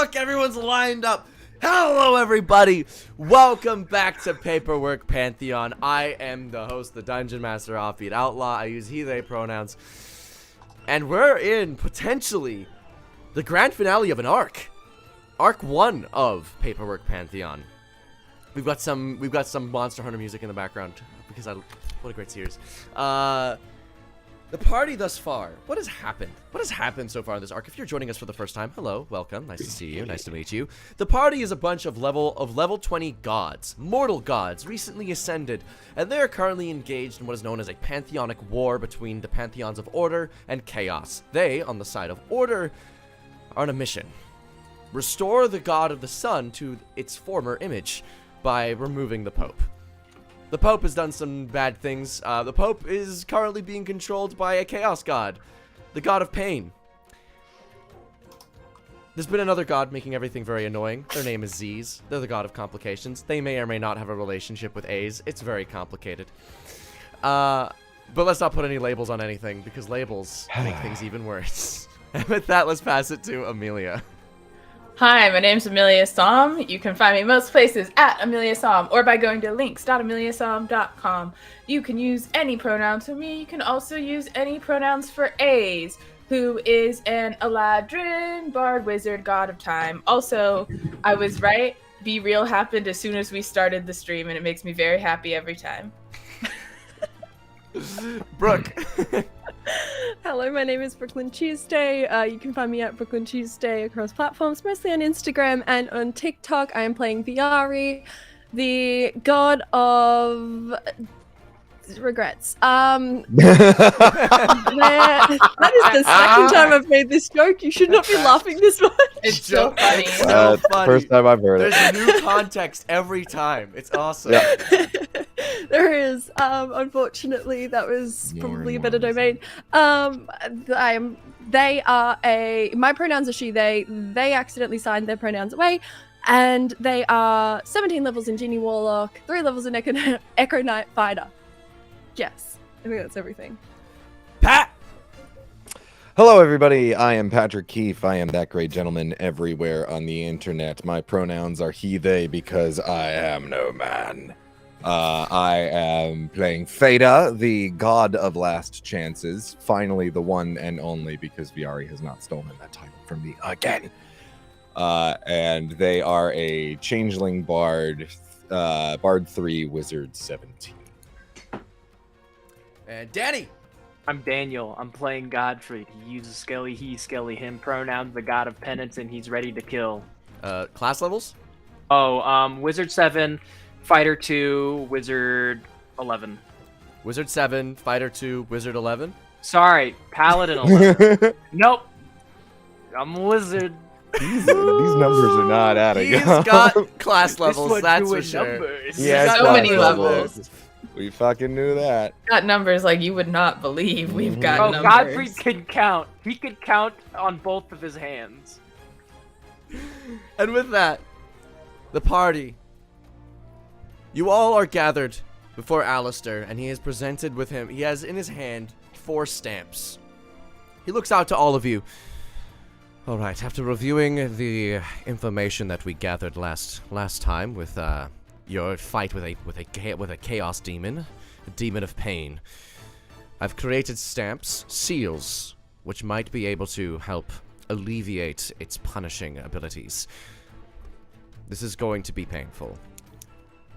fuck, everyone's lined up. Hello, everybody. Welcome back to Paperwork Pantheon. I am the host, the Dungeon Master, Offbeat Outlaw. I use he, they pronouns. And we're in, potentially, the grand finale of an arc. Arc 1 of Paperwork Pantheon. We've got some Monster Hunter music in the background, because what a great series. The party thus far, what has happened? What has happened so far in this arc? If you're joining us for the first time, hello, welcome, nice to see you, nice to meet you. The party is a bunch of level 20 gods, mortal gods, recently ascended, and they are currently engaged in what is known as a pantheonic war between the pantheons of order and chaos. They, on the side of order, are on a mission. Restore the god of the sun to its former image by removing the Pope. The Pope has done some bad things. The Pope is currently being controlled by a chaos god, the god of pain. There's been another god making everything very annoying. Their name is Z's. They're the god of complications. They may or may not have a relationship with A's. It's very complicated. But let's not put any labels on anything, because labels make things even worse. And with that, let's pass it to Amelia. Hi, my name's Amelia Som. You can find me most places at Amelia Som or by going to links.ameliasom.com. You can use any pronouns for me. You can also use any pronouns for A's, who is an Eladrin, bard, wizard, god of time. Also, I was right. Be Real happened as soon as we started the stream, and it makes me very happy every time. Brooke. Hello, my name is Brooklyn Tuesday. You can find me at Brooklyn Tuesday across platforms, mostly on Instagram and on TikTok. I am playing Viari, the god of regrets. That is the second time I've made this joke. You should not be laughing this much. It's so funny. So funny. First time I've heard it. There's new context every time. It's awesome. Yeah. There is. Unfortunately, that was probably a better domain. They are my pronouns are she, they. They accidentally signed their pronouns away, and they are 17 levels in Genie Warlock, 3 levels in Echo Knight Fighter. Yes, I think that's everything. Pat! Hello, everybody. I am Patrick Keefe. I am that great gentleman everywhere on the internet. My pronouns are he, they, because I am no man. I am playing Theta, the god of last chances. Finally, the one and only, because Viari has not stolen that title from me again. And they are a changeling bard, bard 3, wizard 17. And Danny! I'm Daniel. I'm playing Godfrey. He uses Skelly, he, Skelly, him pronouns, the god of penance, and he's ready to kill. Class levels? Oh, wizard 7, fighter 2, wizard 11. Wizard 7, Fighter 2, Wizard 11? Sorry, paladin 11. Nope. I'm a wizard. These numbers are not adding He's up. got class levels, This that's one for doing sure. numbers. Yeah, So many levels. We fucking knew that. Got numbers like you would not believe. We've got Oh, numbers. Godfrey can count. He could count on both of his hands. And with that, the party. You all are gathered before Alistair, and he is presented with him. He has in his hand 4 stamps. He looks out to all of you. All right, after reviewing the information that we gathered last time with your fight with a chaos demon, a demon of pain, I've created stamps, seals, which might be able to help alleviate its punishing abilities. This is going to be painful,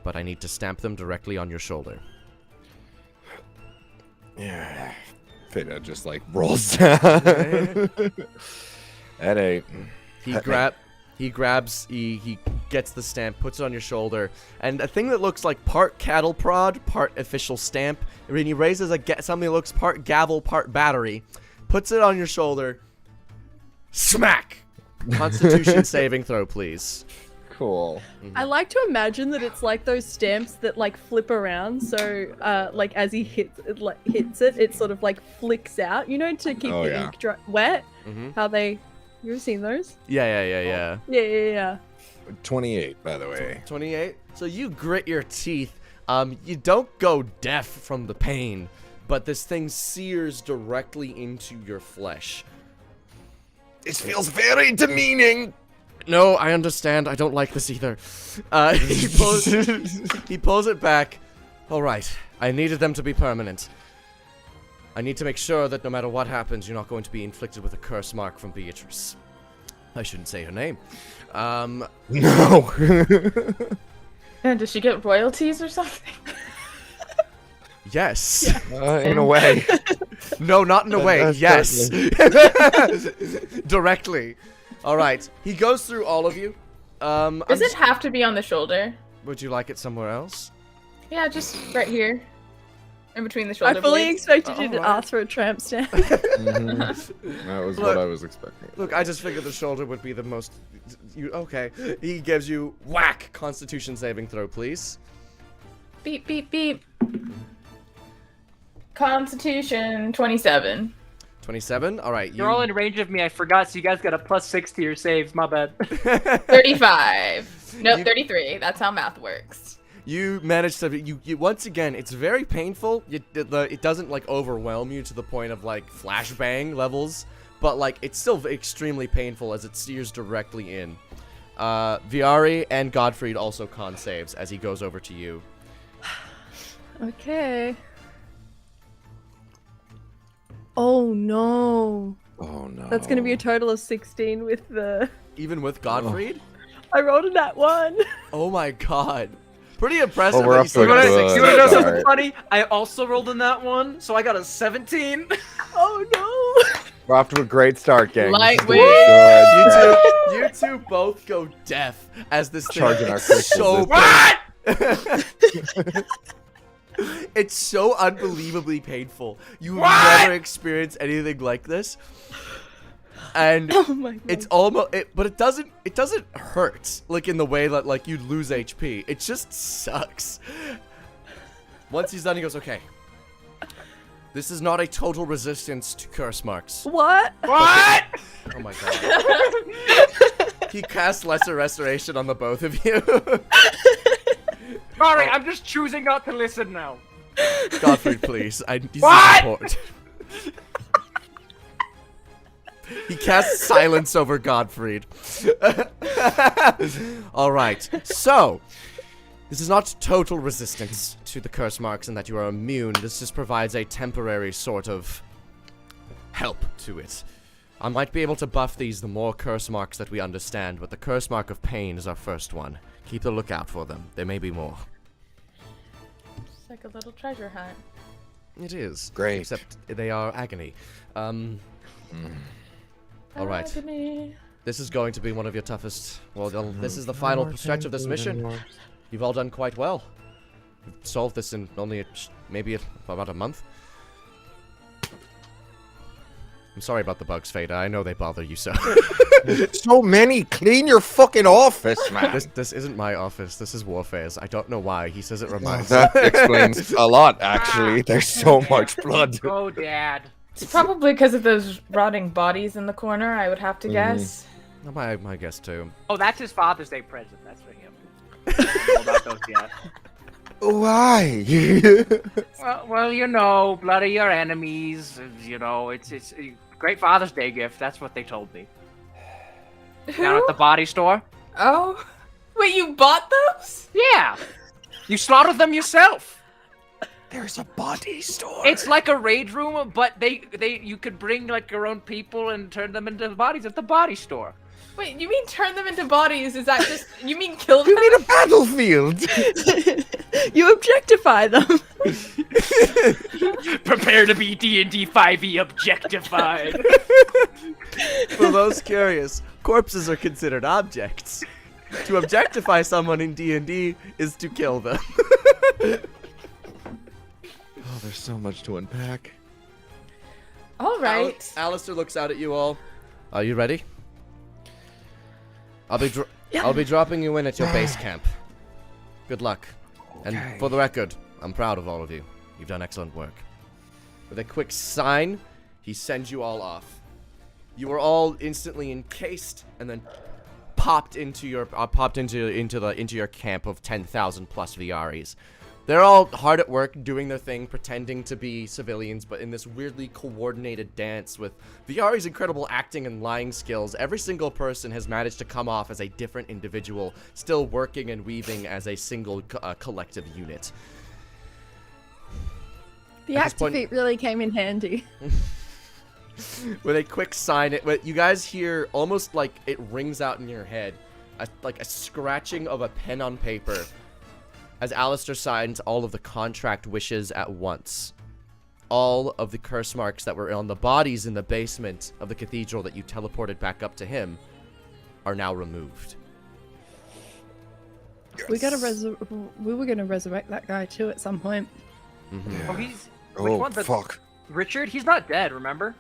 but I need to stamp them directly on your shoulder. Yeah. Theta just like rolls down. That ain't. He gets the stamp, puts it on your shoulder, and a thing that looks like part cattle prod, part official stamp, and he raises something that looks part gavel, part battery, puts it on your shoulder. Smack! Constitution saving throw, please. Cool. I like to imagine that it's like those stamps that like flip around, so like as he hits it, it sort of like flicks out, you know, to keep the ink wet. How they, you ever seen those? Yeah. Yeah. 28, by the way. 28. So you grit your teeth. You don't go deaf from the pain, but this thing sears directly into your flesh. This feels very demeaning. No, I understand. I don't like this either. He pulls it back. All right. I needed them to be permanent. I need to make sure that no matter what happens, you're not going to be inflicted with a curse mark from Beatrice. I shouldn't say her name. No. And does she get royalties or something? Yes. In a way. No, not in a way. Yes. Directly. All right. He goes through all of you. Does it have to be on the shoulder? Would you like it somewhere else? Yeah, just right here. In between the shoulder I fully blades. expected you to Alright. ask for a tramp stamp. That was Look. what I was expecting. Look, I just figured the shoulder would be the most... Okay. He gives you whack. Constitution saving throw, please. Beep, beep, beep. Constitution 27. 27. All right. You're all in range of me. I forgot, so you guys got a +6 to your saves. My bad. 35. Nope, You- 33. That's how math works. You managed to. You once again. It's very painful. It doesn't like overwhelm you to the point of like flashbang levels, but like it's still extremely painful as it steers directly in. Viari and Godfried also con saves as he goes over to you. Okay. Oh no. Oh no. That's gonna be a total of 16 with the... Even with Godfried. I rolled a nat 1. Oh my god. Pretty impressive. Well, we're that up you still to a got good- 16. You wanna know Sorry. something funny? I also rolled in that one, so I got a 17. Oh no. We're off to a great start, gang. This is Lightweight. good. You two both go deaf as this thing Charging our is crystals so this What? It's so unbelievably painful. You What? never experienced anything like this. And Oh my god. it's almost but it doesn't hurt like in the way that like you'd lose HP. It just sucks. Once he's done, he goes, "Okay. This is not a total resistance to curse marks." What? What? Oh my god. He casts lesser restoration on the both of you. Sorry, I'm just choosing not to listen now. Godfrey, please. I need some What? support. He casts silence over Godfried. Alright, so this is not total resistance to the curse marks and that you are immune. This just provides a temporary sort of help to it. I might be able to buff these the more curse marks that we understand, but the curse mark of pain is our first one. Keep a lookout for them. There may be more. It's like a little treasure hunt. It is. Great. Except they are agony. Alright. Agony. This is going to be one of your toughest. Well, this is the final stretch of this mission. You've all done quite well. You've solved this in only maybe about a month. I'm sorry about the bugs, Fada. I know they bother you so. So many. Clean your fucking office, man. This isn't my office. This is Warfare's. I don't know why. He says it reminds me. That explains a lot, actually. There's so much blood. Go, Dad. It's probably because of those rotting bodies in the corner, I would have to guess. My guess too. Oh, that's his Father's Day present. That's for him. I don't know about those yet. Why? Well, you know, blood of your enemies. You know, it's a great Father's Day gift. That's what they told me. Down at the body store. Oh. Wait, you bought those? Yeah. You slaughtered them yourself. There's a body store. It's like a raid room, but you could bring like your own people and turn them into bodies at the body store. Wait, you mean turn them into bodies? Is that just... You mean kill them? You mean a battlefield? You objectify them. Prepare to be D&D 5e objectified. For those curious, corpses are considered objects. To objectify someone in D&D is to kill them. Oh, there's so much to unpack. All right. Alistair looks out at you all. Are you ready? I'll be dropping you in at your base camp. Good luck. Okay. And for the record, I'm proud of all of you. You've done excellent work. With a quick sign, he sends you all off. You were all instantly encased and then popped into your camp of 10,000 plus VREs. They're all hard at work doing their thing, pretending to be civilians, but in this weirdly coordinated dance with Viari's incredible acting and lying skills, every single person has managed to come off as a different individual, still working and weaving as a single collective unit. The At this point- activate really came in handy. With a quick sign, you guys hear almost like it rings out in your head, like a scratching of a pen on paper, as Alistair signs all of the contract wishes at once. All of the curse marks that were on the bodies in the basement of the cathedral that you teleported back up to him are now removed. We were gonna resurrect that guy too at some point. Oh, he's. Oh, Which one? fuck. Richard? He's not dead, remember?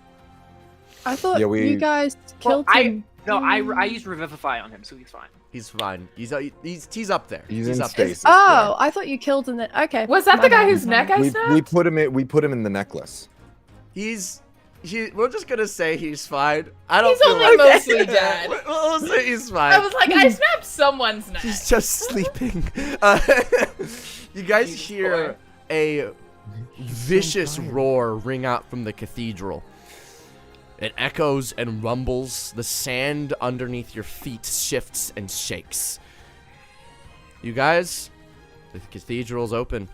I thought Yeah, you guys killed him. I used Revivify on him, so he's fine. He's fine. He's up there. He's in up there. space. Oh, I thought you killed him. Okay. Was that my the guy bad. whose neck I We snapped? put him in the necklace. We're just gonna say he's fine. I don't He's feel only like mostly dead. We'll say he's fine. I was like, I snapped someone's neck. He's just sleeping. You guys He's hear a vicious roar ring out from the cathedral. It echoes and rumbles. The sand underneath your feet shifts and shakes. You guys, the cathedral's open.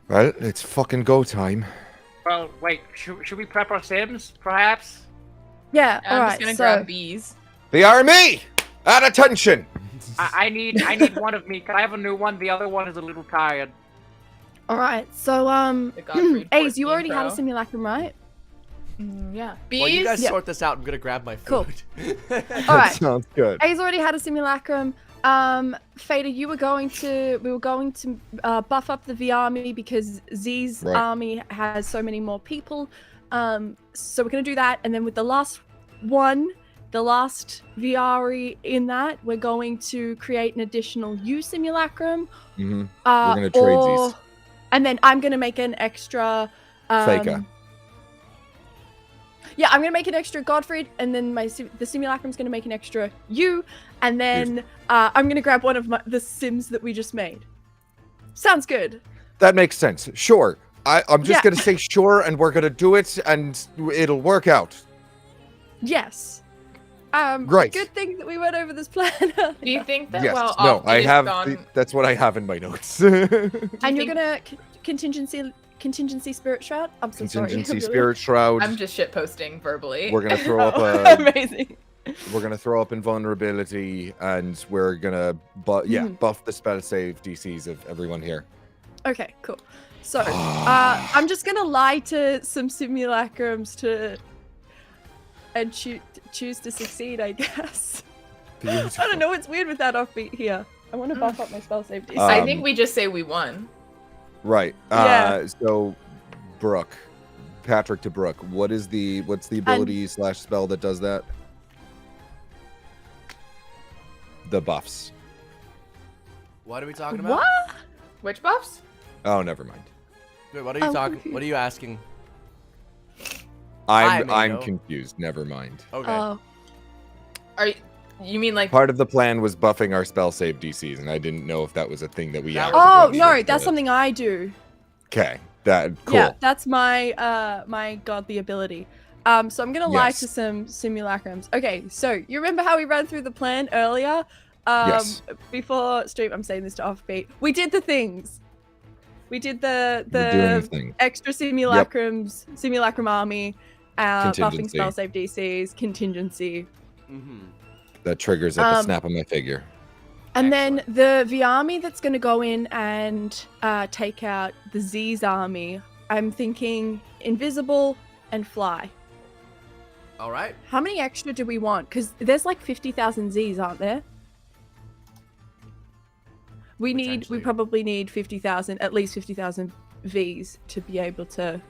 Well, it's fucking go time. Well, wait. Should we prep our sims, perhaps? Yeah. All I'm right. just gonna so grab bees. The army! At attention! I need one of me. Can I have a new one? The other one is a little tired. all right. So The Godfrey Ace, you 14 already had a Pro. simulacrum, right? Yeah. Bees? While you guys Yeah. sort this out, I'm gonna grab my Cool. food. All right. Sounds good. Ace already had a simulacrum. Fader, we were going to buff up the V army because Z's Right. army has so many more people. So we're gonna do that, and then with the last VR in that, we're going to create an additional U simulacrum. Mm-hmm. We're gonna trade these. And then I'm gonna make an extra Faker. Yeah, I'm gonna make an extra Godfrey, and then the simulacrum's gonna make an extra U, and then I'm gonna grab one of the sims that we just made. Sounds good. That makes sense. Sure. I'm just Yeah. gonna say sure, and we're gonna do it, and it'll work out. Yes. Great. Good thing that we went over this plan. Do you think that Yes. while No, Offbeat I is have. gone, That's what I have in my notes. And you're think- gonna contingency spirit shroud. I'm so sorry. Contingency Really? spirit shroud. I'm just shitposting verbally. We're gonna throw up a. Amazing. We're gonna throw up invulnerability, and we're gonna buff the spell save DCs of everyone here. Okay, cool. So, I'm just gonna lie to some simulacrums and choose to succeed, I guess. I don't know what's weird with that offbeat here. I want to buff up my spell save DC. I think we just say we won. Right. Yeah. So, Brooke, Patrick to Brooke, what's the ability / spell that does that? The buffs. What are we talking about? What? Which buffs? Oh, never mind. Wait, what are you I'm talking? confused. What are you asking? I may I'm know. confused. Never mind. Okay. Oh, You mean like Part of the plan was buffing our spell save DCs, and I didn't know if that was a thing that we. That actually was a oh good no, idea. that's something I do. Okay. That cool. Yeah, that's my my godly ability. So I'm gonna lie Yes. to some simulacrums. Okay, so you remember how we ran through the plan earlier? Yes. Before stream, I'm saying this to offbeat. We did the things. We did We're doing the the thing. extra simulacrums, simulacrum army, buffing Contingency. spell save DCs, contingency, Mm-hmm. That triggers at the snap of my figure. and then the V army that's gonna go in and take out the Z's army. I'm thinking invisible and fly. All right. How many extra do we want? Because there's like 50,000 Z's, aren't there? We Potentially. probably need 50,000, at least 50,000 V's to be able to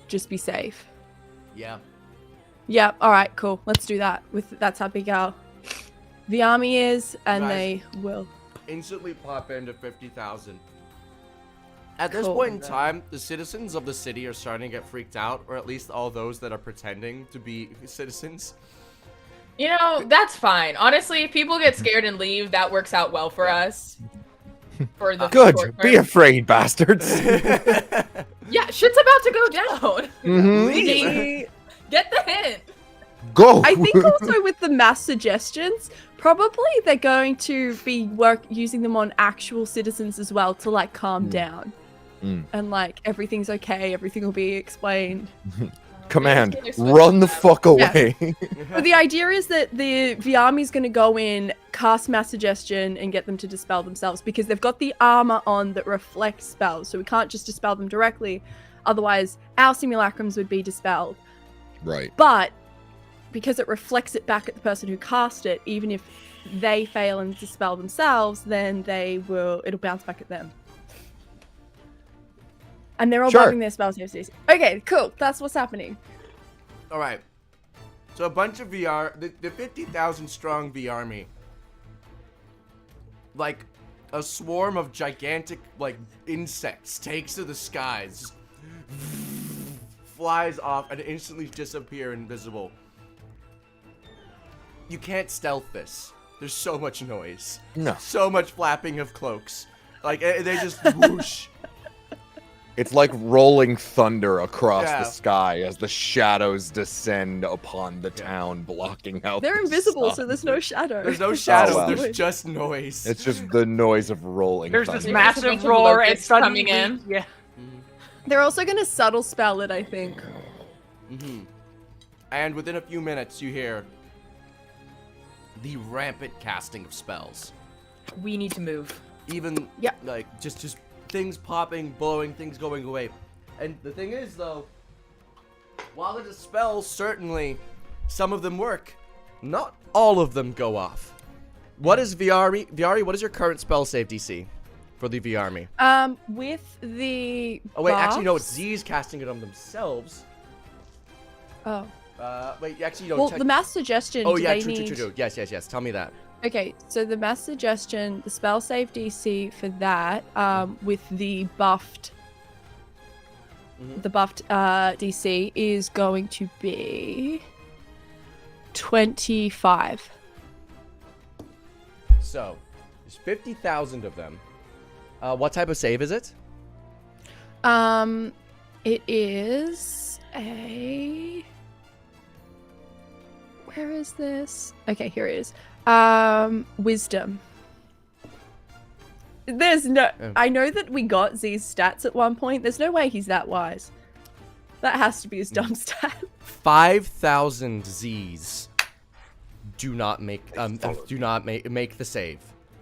just be safe. Yeah. Yeah, all right, cool. Let's do that. That's how big our the army is, and Nice. they will. Instantly pop into 50,000. At this Cool. point in time, the citizens of the city are starting to get freaked out, or at least all those that are pretending to be citizens. You know, that's fine. Honestly, if people get scared and leave, that works out well for us. for the Good. short Be term. afraid, bastards. Yeah, shit's about to go down. Mhm. Leave. Get the hint. Go. I think also with the mass suggestions, probably they're going to be using them on actual citizens as well to like calm down. And like everything's okay, everything will be explained. Command, Yeah, so run the fuck away. But the idea is that the army's going to go in, cast mass suggestion, and get them to dispel themselves because they've got the armor on that reflects spells, so we can't just dispel them directly. Otherwise, our simulacrums would be dispelled. Right. But because it reflects it back at the person who cast it, even if they fail and dispel themselves, then it'll bounce back at them. And they're all Sure. bugging their spell saves. Okay, cool. That's what's happening. All right. So a bunch of VR, the 50,000 strong VR army, like a swarm of gigantic like insects takes to the skies, just flies off and instantly disappear invisible. You can't stealth this. There's so much noise. No. So much flapping of cloaks. Like they just whoosh. It's like rolling thunder across Yeah. the sky as the shadows descend upon the town, blocking out. They're the invisible, sun. so there's no shadow. There's no shadow. wow. There's just noise. It's just the noise of rolling There's thunder. this There's a bunch massive of roar and locusts suddenly, coming in. yeah. They're also going to subtle spell it, I think. And within a few minutes, you hear the rampant casting of spells. We need to move. Even Yep. like just things popping, blowing, things going away. And the thing is, though, while the spells certainly some of them work, not all of them go off. What is VR? VR, what is your current spell save DC for the VR army? With the Oh wait, actually no, it's buffs- Z's casting it on themselves. Oh. Wait, actually no. Well, the mass suggestion. Oh do yeah, they true. need... Yes. Tell me that. Okay, so the mass suggestion, the spell save DC for that, with the buffed, DC is going to be 25. So, there's 50,000 of them. What type of save is it? It is a... Where is this? Okay, here it is. Wisdom. There's no... Oh. I know that we got Z's stats at one point. There's no way he's that wise. That has to be his dumb stat. 5,000 Z's do not make make the save.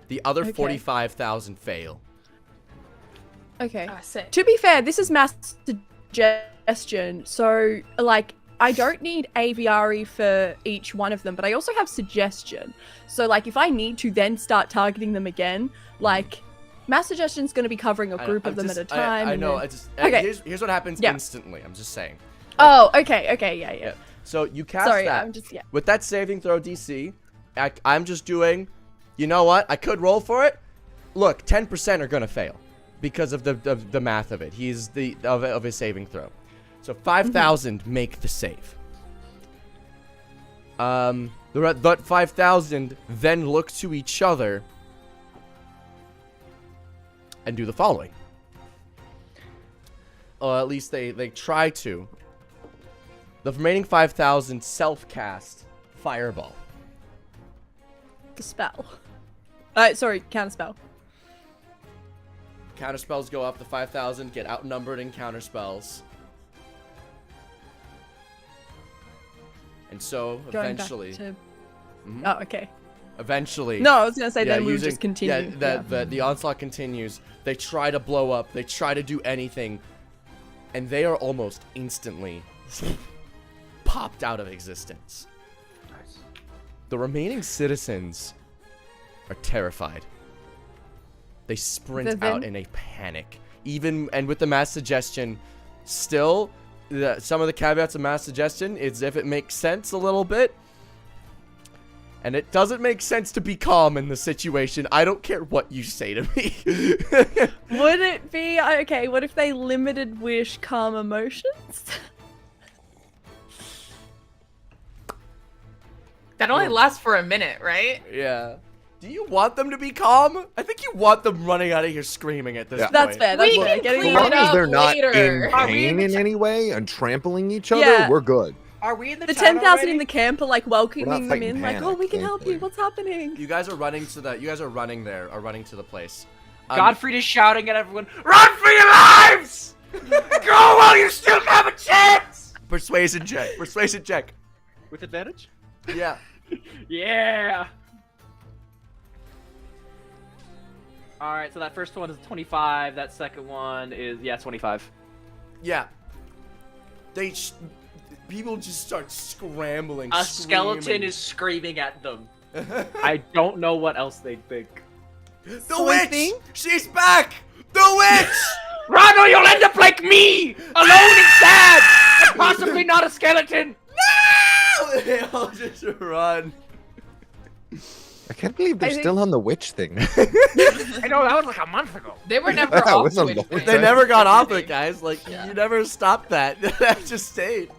The other Okay. 45,000 fail. Okay. Sick. To be fair, this is mass suggestion, so like I don't need AVRE for each one of them, but I also have suggestion. So like if I need to then start targeting them again, like mass suggestion's going to be covering a group of them at a time. I and know. then- I just, Okay. here's what happens Yeah. instantly. I'm just saying. Oh, okay, yeah. So you cast Sorry, that. I'm just With that saving throw DC, I'm just doing, you know what? I could roll for it. Look, 10% are gonna fail because of the math of it. He's of his saving throw. So 5,000 make the save. That 5,000 then look to each other and do the following. Or at least they try to. The remaining 5,000 self-cast Fireball. The spell. Sorry, counterspell. Counter spells go up. The 5,000 get outnumbered in counter spells. And so, Going eventually... back to... Mhm. Oh, okay. Eventually... No, I was gonna say yeah, then we would using- just continue. Yeah, the onslaught continues. They try to blow up. They try to do anything. And they are almost instantly popped out of existence. Nice. The remaining citizens are terrified. They sprint Then- out in a panic. And with the mass suggestion, still, some of the caveats of mass suggestion is if it makes sense a little bit. And it doesn't make sense to be calm in the situation. I don't care what you say to me. Would it be okay? What if they limited wish calm emotions? That only lasts for a minute, right? Yeah. Do you want them to be calm? I think you want them running out of here screaming at this point. That's fair. That's We fair. can Getting clean As more- it long as up they're not later. in Are we in pain the in any way and trampling each other, Yeah. we're good. Are we in the The town 10,000 already? in the camp are like welcoming them fighting in, like, panic, oh, we can help thankfully. you. What's happening? You guys are running to the. You guys are running there. Are running to the place. Godfrey is shouting at everyone, "Run for your lives! Go while you still have a chance!" Persuasion check. Persuasion check. With advantage? Yeah. Yeah. All right, so that first one is 25. That second one is 25. Yeah. People just start scrambling. A screaming. skeleton is screaming at them. I don't know what else they'd think. The witch! She's back! The witch! Run or you'll end up like me! Alone and sad! And possibly not a skeleton! No! They all just run. I can't believe they're I think- still on the witch thing. I know, that was like a month ago. They were never That off was a Twitch. long thing. They never got off it, guys. Like, Yeah. you never stopped that. That just stayed.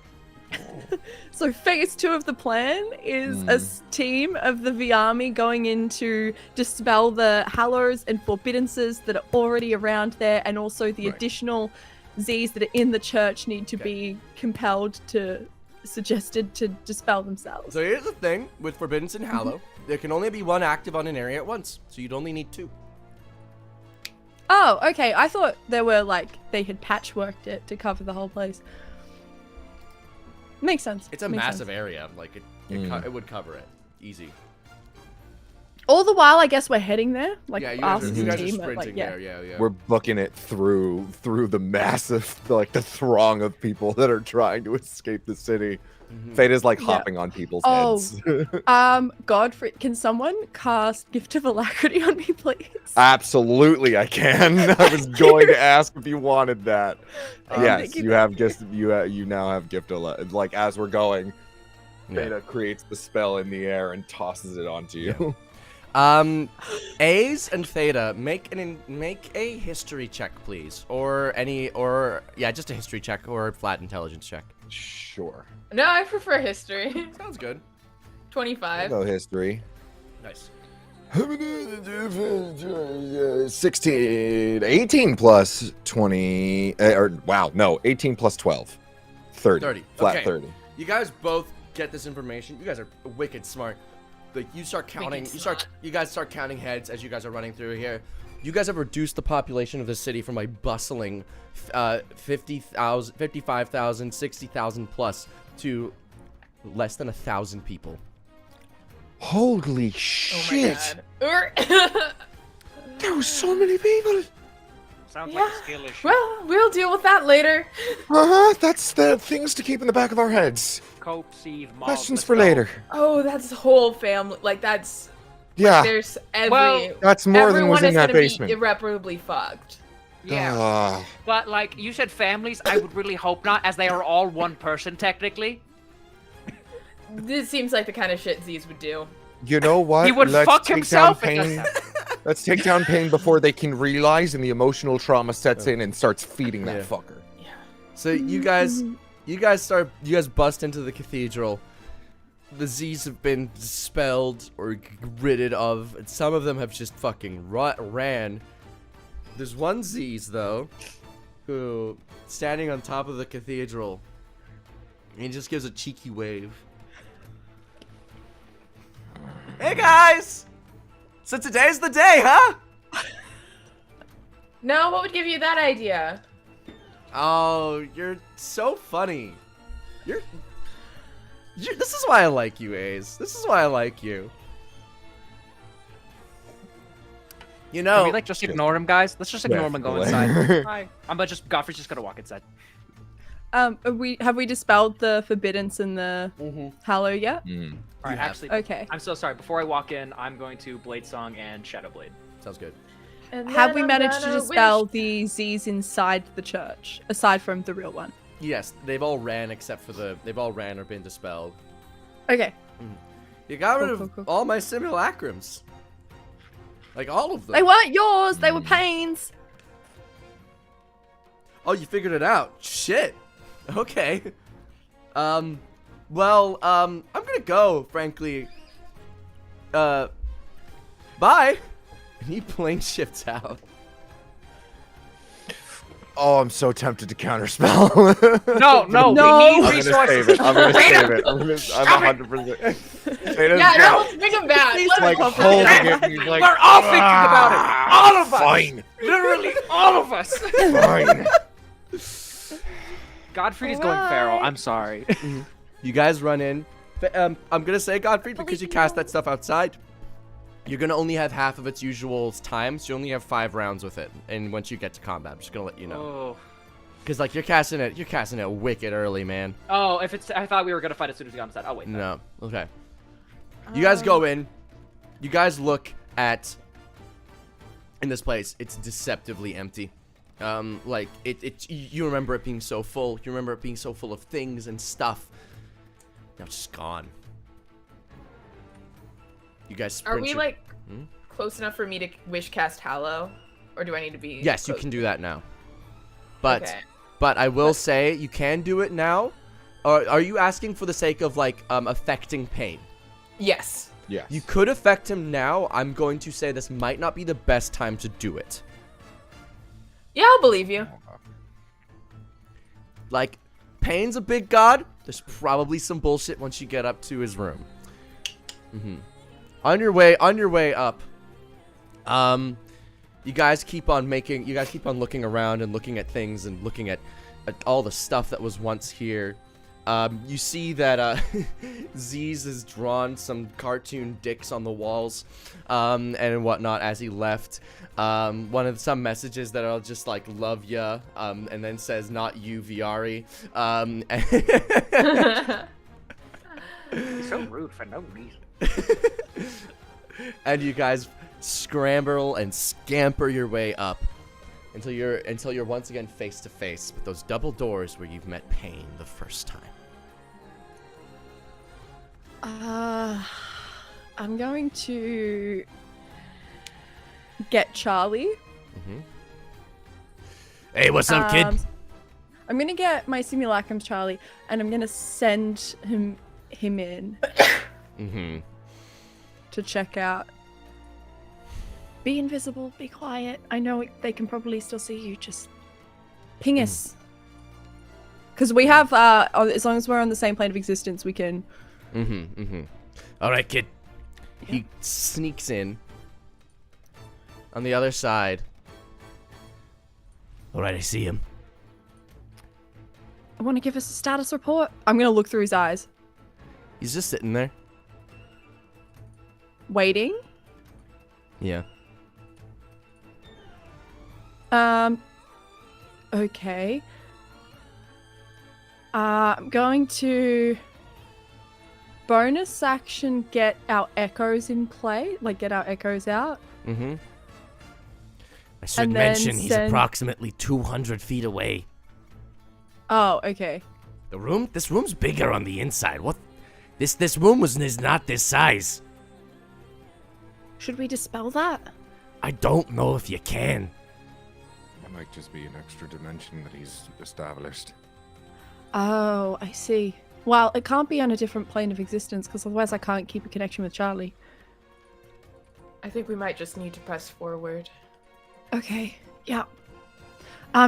So phase 2 of the plan is a team of the V army going in to dispel the hallows and forbiddances that are already around there, and also the Right. additional Z's that are in the church need to Okay. be suggested to dispel themselves. So here's the thing with Forbiddance and Hallow. There can only be one active on an area at once. So you'd only need 2. Oh, okay. I thought there were like they had patchworked it to cover the whole place. Makes sense. It's a Makes massive sense. area. Like, it would cover it. Easy. All the while, I guess we're heading there. Like, Yeah, us you as a guys are team, sprinting like, yeah. there. Yeah. We're booking it through the massive, like the throng of people that are trying to escape the city. Theta's like Yeah. hopping on people's Oh. heads. Godfrey, can someone cast Gift of Alacrity on me, please? Absolutely, I can. I was going to ask if you wanted that. Yes, thank you, you have gift. You now have gift. Like as we're going, Yeah. Theta creates the spell in the air and tosses it onto you. A's and Theta, make a history check, please, just a history check or a flat intelligence check. Sure. No, I prefer history. Sounds good. 25. Go history. Nice. 16, 18 plus 20, 18 plus 12. 30. 30. Flat Okay. 30. You guys both get this information. You guys are wicked smart. Like you start counting. You guys start counting heads as you guys are running through here. You guys have reduced the population of the city from a bustling 50,000, 55,000, 60,000 plus to less than 1,000 people. Holy Oh shit! my god. There were so many people. Sounds Yeah. like a skill issue. Well, we'll deal with that later. That's the things to keep in the back of our heads. Cope, Steve, Mom, Questions let's for go. later. Oh, that's whole family. Like that's Yeah, there's every. Well, that's more than everyone was in is that gonna basement. be irreparably fucked. Yeah. Ah. But like you said, families. I would really hope not, as they are all one person technically. This seems like the kind of shit Z's would do. You know what? He would Let's fuck take himself. down if pain. that's- Let's take down pain before they can realize and the emotional trauma sets in and starts feeding that Yeah. fucker. So you guys bust into the cathedral. The Z's have been dispelled or ridded of, and some of them have just fucking ran. There's one Z's though, who standing on top of the cathedral. He just gives a cheeky wave. Hey guys! So today's the day, huh? No, what would give you that idea? Oh, you're so funny. This is why I like you, Ace. This is why I like you. You Can know, we like just ignore him, guys? Let's just ignore him and go inside. Hi. Godfrey's just gonna walk inside. Have we dispelled the forbiddance and the hallow yet? Mm. All right, have. actually, Okay. I'm so sorry. Before I walk in, I'm going to Blade Song and Shadow Blade. sounds good. And Have then we I'm managed to gonna dispel wish- the Z's inside the church, aside from the real one? Yes, they've all ran except for they've all ran or been dispelled. Okay. You got rid Cool, of cool, cool. all my simulacrums. Like all of them. They weren't yours. They were Payne's. Oh, you figured it out. Shit. Okay. Well, I'm gonna go, frankly. Bye. And he plane shifts out. Oh, I'm so tempted to counterspell. No, No. we need I'm resources. gonna save it. I'm 100%. Yeah, no, bring him back. Let like him holding come it. back. And he's like, We're all thinking about it. All of us. Fine. Literally all of us. Fine. Godfrey is going feral. I'm sorry. You guys run in. I'm gonna say Godfrey because you cast that stuff outside. You're gonna only have half of its usual time, so you only have 5 rounds with it. And once you get to combat, I'm just gonna let you know. Oh. Cause like you're casting it wicked early, man. Oh, if it's, I thought we were gonna fight as soon as we got inside. Oh wait. No. Okay. You guys go in. You guys look at in this place. It's deceptively empty. Like you remember it being so full. You remember it being so full of things and stuff. Now it's just gone. You guys sprint. Are we like close enough for me to wish cast Hallow, or do I need to be? Yes, you close? can do that now. But Okay. but I will say you can do it now. Or are you asking for the sake of like affecting pain? Yes. Yes. You could affect him now. I'm going to say this might not be the best time to do it. Yeah, I'll believe you. Like, Pain's a big god. There's probably some bullshit once you get up to his room. On your way up, you guys keep on looking around and looking at things and looking at all the stuff that was once here. You see that Z's has drawn some cartoon dicks on the walls and whatnot as he left. Some messages that are just like love ya, and then says not you Viari. He's so rude for no reason. And you guys scramble and scamper your way up until you're once again face to face with those double doors where you've met Pain the first time. I'm going to get Charlie. Hey, what's up, kid? I'm gonna get my simulacrum Charlie, and I'm gonna send him in to check out. Be invisible, be quiet. I know they can probably still see you. Just ping us. Because we have, as long as we're on the same plane of existence, we can. All right, kid. He sneaks in on the other side. All right, I see him. I want to give us a status report. I'm gonna look through his eyes. He's just sitting there. Waiting. Yeah. Okay. I'm going to bonus action get our echoes in play, like get our echoes out. I should And then mention he's send- approximately 200 feet away. Oh, okay. This room's bigger on the inside. What? This room is not this size. Should we dispel that? I don't know if you can. That might just be an extra dimension that he's established. Oh, I see. Well, it can't be on a different plane of existence because otherwise I can't keep a connection with Charlie. I think we might just need to press forward. Okay. Yeah.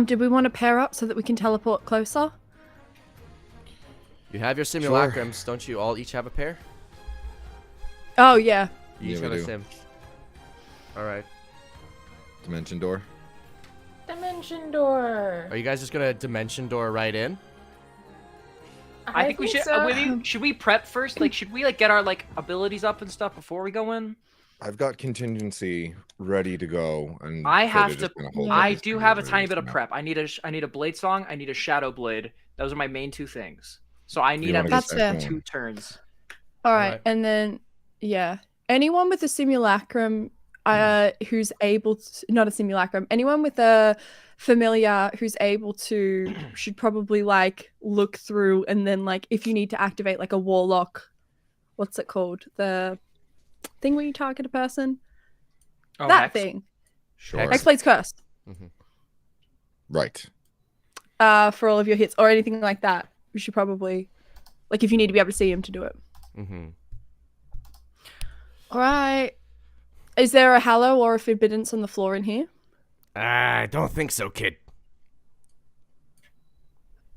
Do we want to pair up so that we can teleport closer? You have your simulacrums, don't you? All each have a pair. Oh yeah. You each Yeah, have we a do. sim. All right. Dimension door. Dimension door. Are you guys just gonna dimension door right in? I think we should. so. Should we prep first? Like, should we like get our like abilities up and stuff before we go in? I've got contingency ready to go, and I Fate have is to. just gonna hold I everything do have a ready tiny to bit of snap. prep. I need a blade song. I need a shadow blade. Those are my main 2 things. So I need wanna at get That's least fair. that going? 2 turns. All Alright. right, and then yeah, anyone with a simulacrum, who's able to, not a simulacrum, anyone with a familiar who's able to should probably like look through, and then like if you need to activate like a warlock, what's it called? The thing where you target a person. Oh, That hex. thing. Sure. Hex. Hexblade's cursed. Right. For all of your hits or anything like that. You should probably, like, if you need to be able to see him to do it. All right. Is there a hallow or a forbiddance on the floor in here? I don't think so, kid.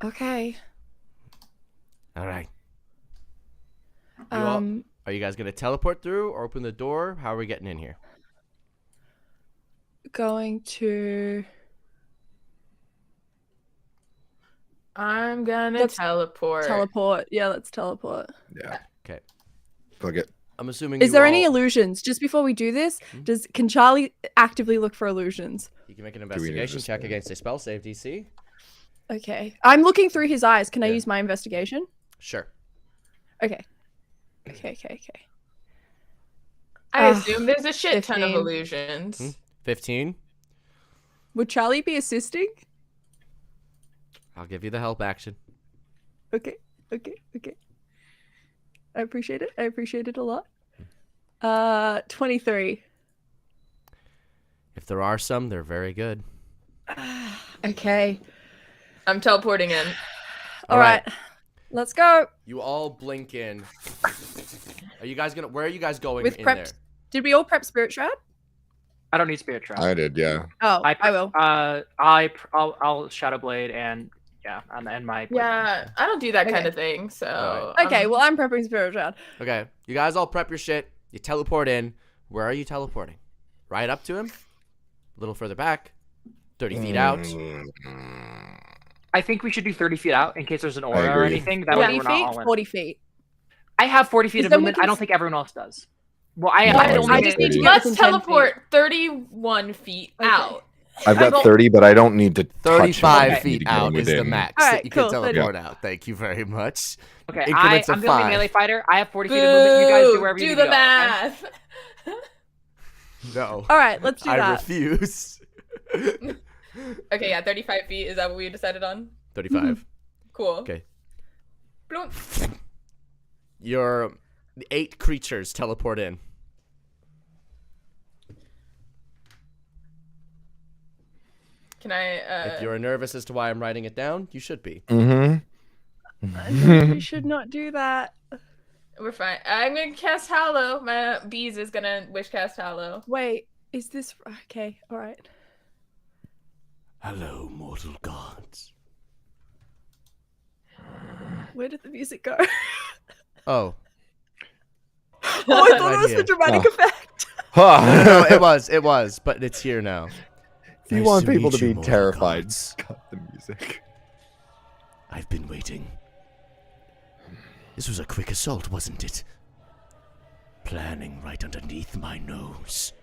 Okay. All right. Are you guys gonna teleport through or open the door? How are we getting in here? Going to... I'm gonna Let's teleport. Teleport. Yeah, let's teleport. Yeah. Okay. Fuck it. I'm assuming. Is there any illusions? Just before we do this, can Charlie actively look for illusions? You can make an we need investigation to check spell? against a spell save DC. Okay. I'm looking through his eyes. Can I Yeah. use my investigation? Sure. Okay. Okay. I Ah, assume there's a shit ton of 15. illusions. 15. Would Charlie be assisting? I'll give you the help action. Okay. I appreciate it. I appreciate it a lot. 23. If there are some, they're very good. Okay. I'm teleporting in. All right. Let's go. You all blink in. Are you guys gonna? Where are you guys going With in prep. there? Did we all prep Spirit Shroud? I don't need Spirit Trap. I did, yeah. Oh, I will. I'll Shadow Blade and my. Yeah, I don't do that kind Okay. of thing. So Alright. Okay, well, I'm prepping Spirit Shroud. Okay. You guys all prep your shit. You teleport in. Where are you teleporting? Right up to him? A little further back? 30 feet out? I think we should do 30 feet out in case there's an aura or agree. anything. That way 40 we're not all feet? in. 40 feet. I have 40 feet Because of then we movement. can I don't s- think everyone else does. Well, I No, only I just need to get get let's within 10 teleport 31 feet Okay. out. I've got will- 30, but I don't need to touch him. 35 I just need feet to get out him is the within. max Alright, that you can cool, then- teleport out. Thank you very much. Okay, Increments I'm of gonna be 5. melee fighter. I have 40 feet of movement. You guys do wherever you do need the to go. Okay? math. No. All right, let's do I that. refuse. Okay, yeah, 35 feet. Is that what we decided on? 35. Cool. Okay. Bloop. Your 8 creatures teleport in. Can I? If you're nervous as to why I'm writing it down, you should be. I think we should not do that. We're fine. I'm gonna cast Hallow. My bees is gonna wish cast Hallow. Wait, is this okay? All right. Hello, mortal gods. Where did the music go? Oh. Oh, I thought Right it was here. the dramatic Oh. effect. No, it was, but it's here now. If you Nice want to people meet to you, be mortal terrified, gods. cut the music. I've been waiting. This was a quick assault, wasn't it? Planning right underneath my nose.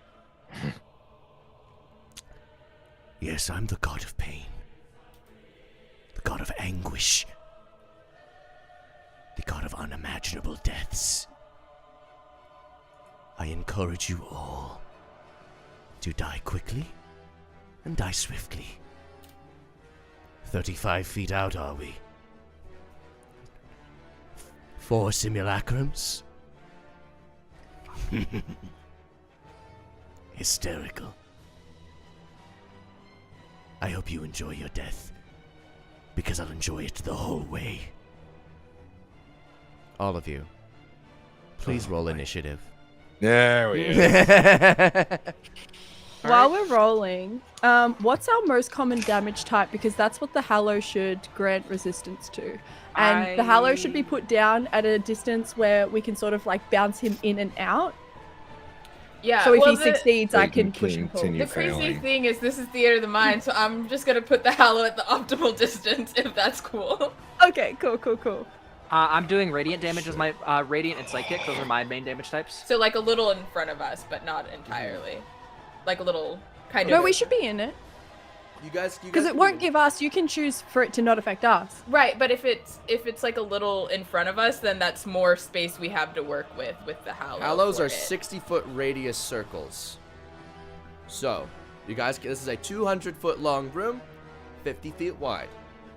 Yes, I'm the god of pain. The god of anguish. The god of unimaginable deaths. I encourage you all to die quickly and die swiftly. 35 feet out, are we? 4 simulacrums? Hysterical. I hope you enjoy your death, because I'll enjoy it the whole way. All of you, please roll initiative. There we go. While we're rolling, what's our most common damage type? Because that's what the Hallow should grant resistance to. And the Hallow should be put down at a distance where we can sort of like bounce him in and out. Yeah. So if well, he succeeds, I They can can push and pull. continue. The crazy failing. thing is, this is theater of the mind, so I'm just gonna put the Hallow at the optimal distance, if that's cool. Okay, cool. I'm doing radiant damage as my radiant and psychic. Those are my main damage types. So like a little in front of us, but not entirely. Like a little kind No, of. we should be in it. You guys, Because it won't give us, you can choose for it to not affect us. Right, but if it's like a little in front of us, then that's more space we have to work with the Hallow. Hallows for are it. 60-foot radius circles. So, you guys, this is a 200-foot long room, 50 feet wide.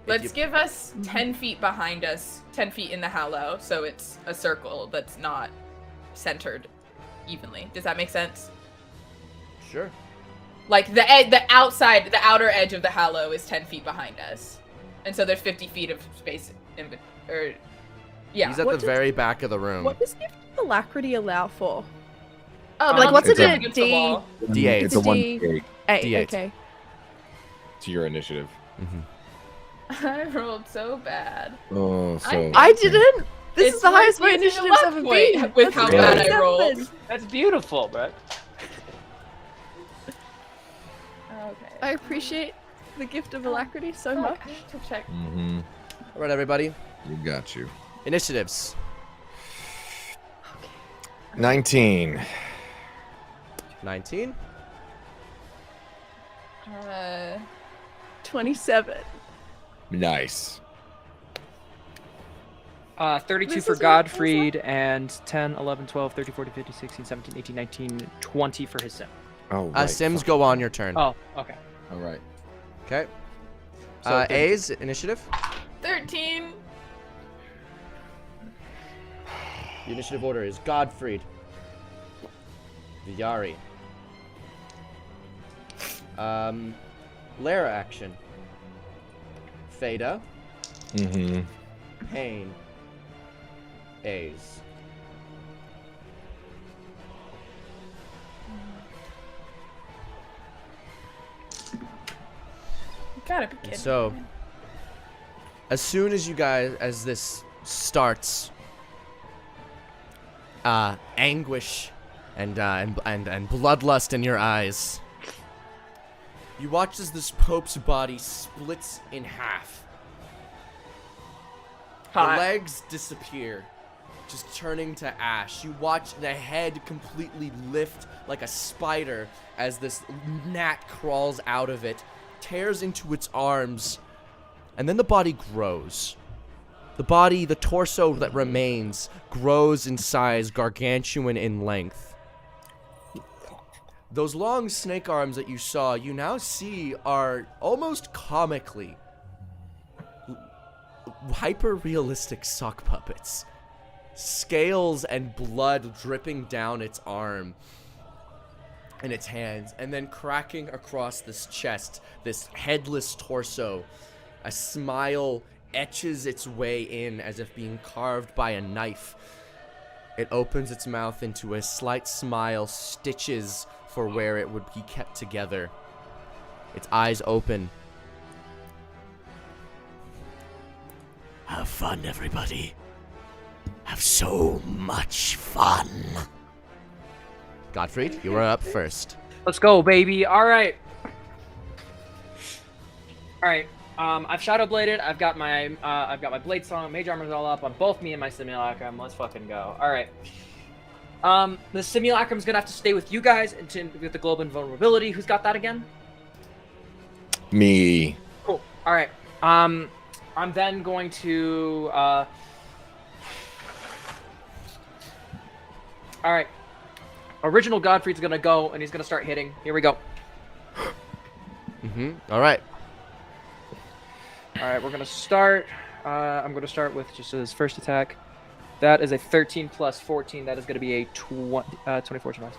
If Let's you- give us 10 feet behind us, 10 feet in the Hallow, so it's a circle that's not centered evenly. Does that make sense? Sure. Like the outer edge of the Hallow is 10 feet behind us, and so there's 50 feet of space He's at What the does- very back of the room. What does gift alacrity allow for? Oh, Like, what's It's it a- a D? D8. It's a D- 1d8 8, D8. okay. to your initiative. I rolled so bad. Oh, so. I didn't! This It's is the highest my worth using a initiative's luck ever point been! with That's how a bad I 27. rolled. That's beautiful, Brett. Okay. I appreciate the gift of alacrity so Fuck, much. I need to check. Mm-hmm. All right, everybody. You got you. Initiatives. 19. 19. 27. Nice. 32 This for is what it feels Godfried, and 10, 11, 12, 13, 14, 15, 16, 17, 18, 19, 20 for his sim. Oh, right. Sims, go on your turn. Oh, okay. All right. Okay. So A's initiative. 13. The initiative order is Godfried, Viari, Lara action, Theta, Mm-hmm. Pain, A's. You gotta be kidding. So, me. as soon as you guys, as this starts, anguish and bloodlust in your eyes, you watch as this Pope's body splits in half. Hot. The legs disappear, just turning to ash. You watch the head completely lift like a spider as this gnat crawls out of it, tears into its arms, and then the body grows. The torso that remains, grows in size, gargantuan in length. Those long snake arms that you saw, you now see are almost comically hyper-realistic sock puppets. Scales and blood dripping down its arm and its hands, and then cracking across this chest, this headless torso. A smile etches its way in as if being carved by a knife. It opens its mouth into a slight smile, stitches for where it would be kept together. Its eyes open. Have fun, everybody. Have so much fun. Gottfried, you are up first. Let's go, baby. All right. All right. I've shadow bladed. I've got my blade song. Mage armor's all up on both me and my simulacrum. Let's fucking go. All right. The simulacrum's gonna have to stay with you guys with the globe invulnerability. Who's got that again? Me. Cool. All right. I'm then going to. All right. Original Godfrey's gonna go and he's gonna start hitting. Here we go. All right. All right, we're gonna start. I'm gonna start with just his first attack. That is a 13 plus 14. That is gonna be a 24, 27.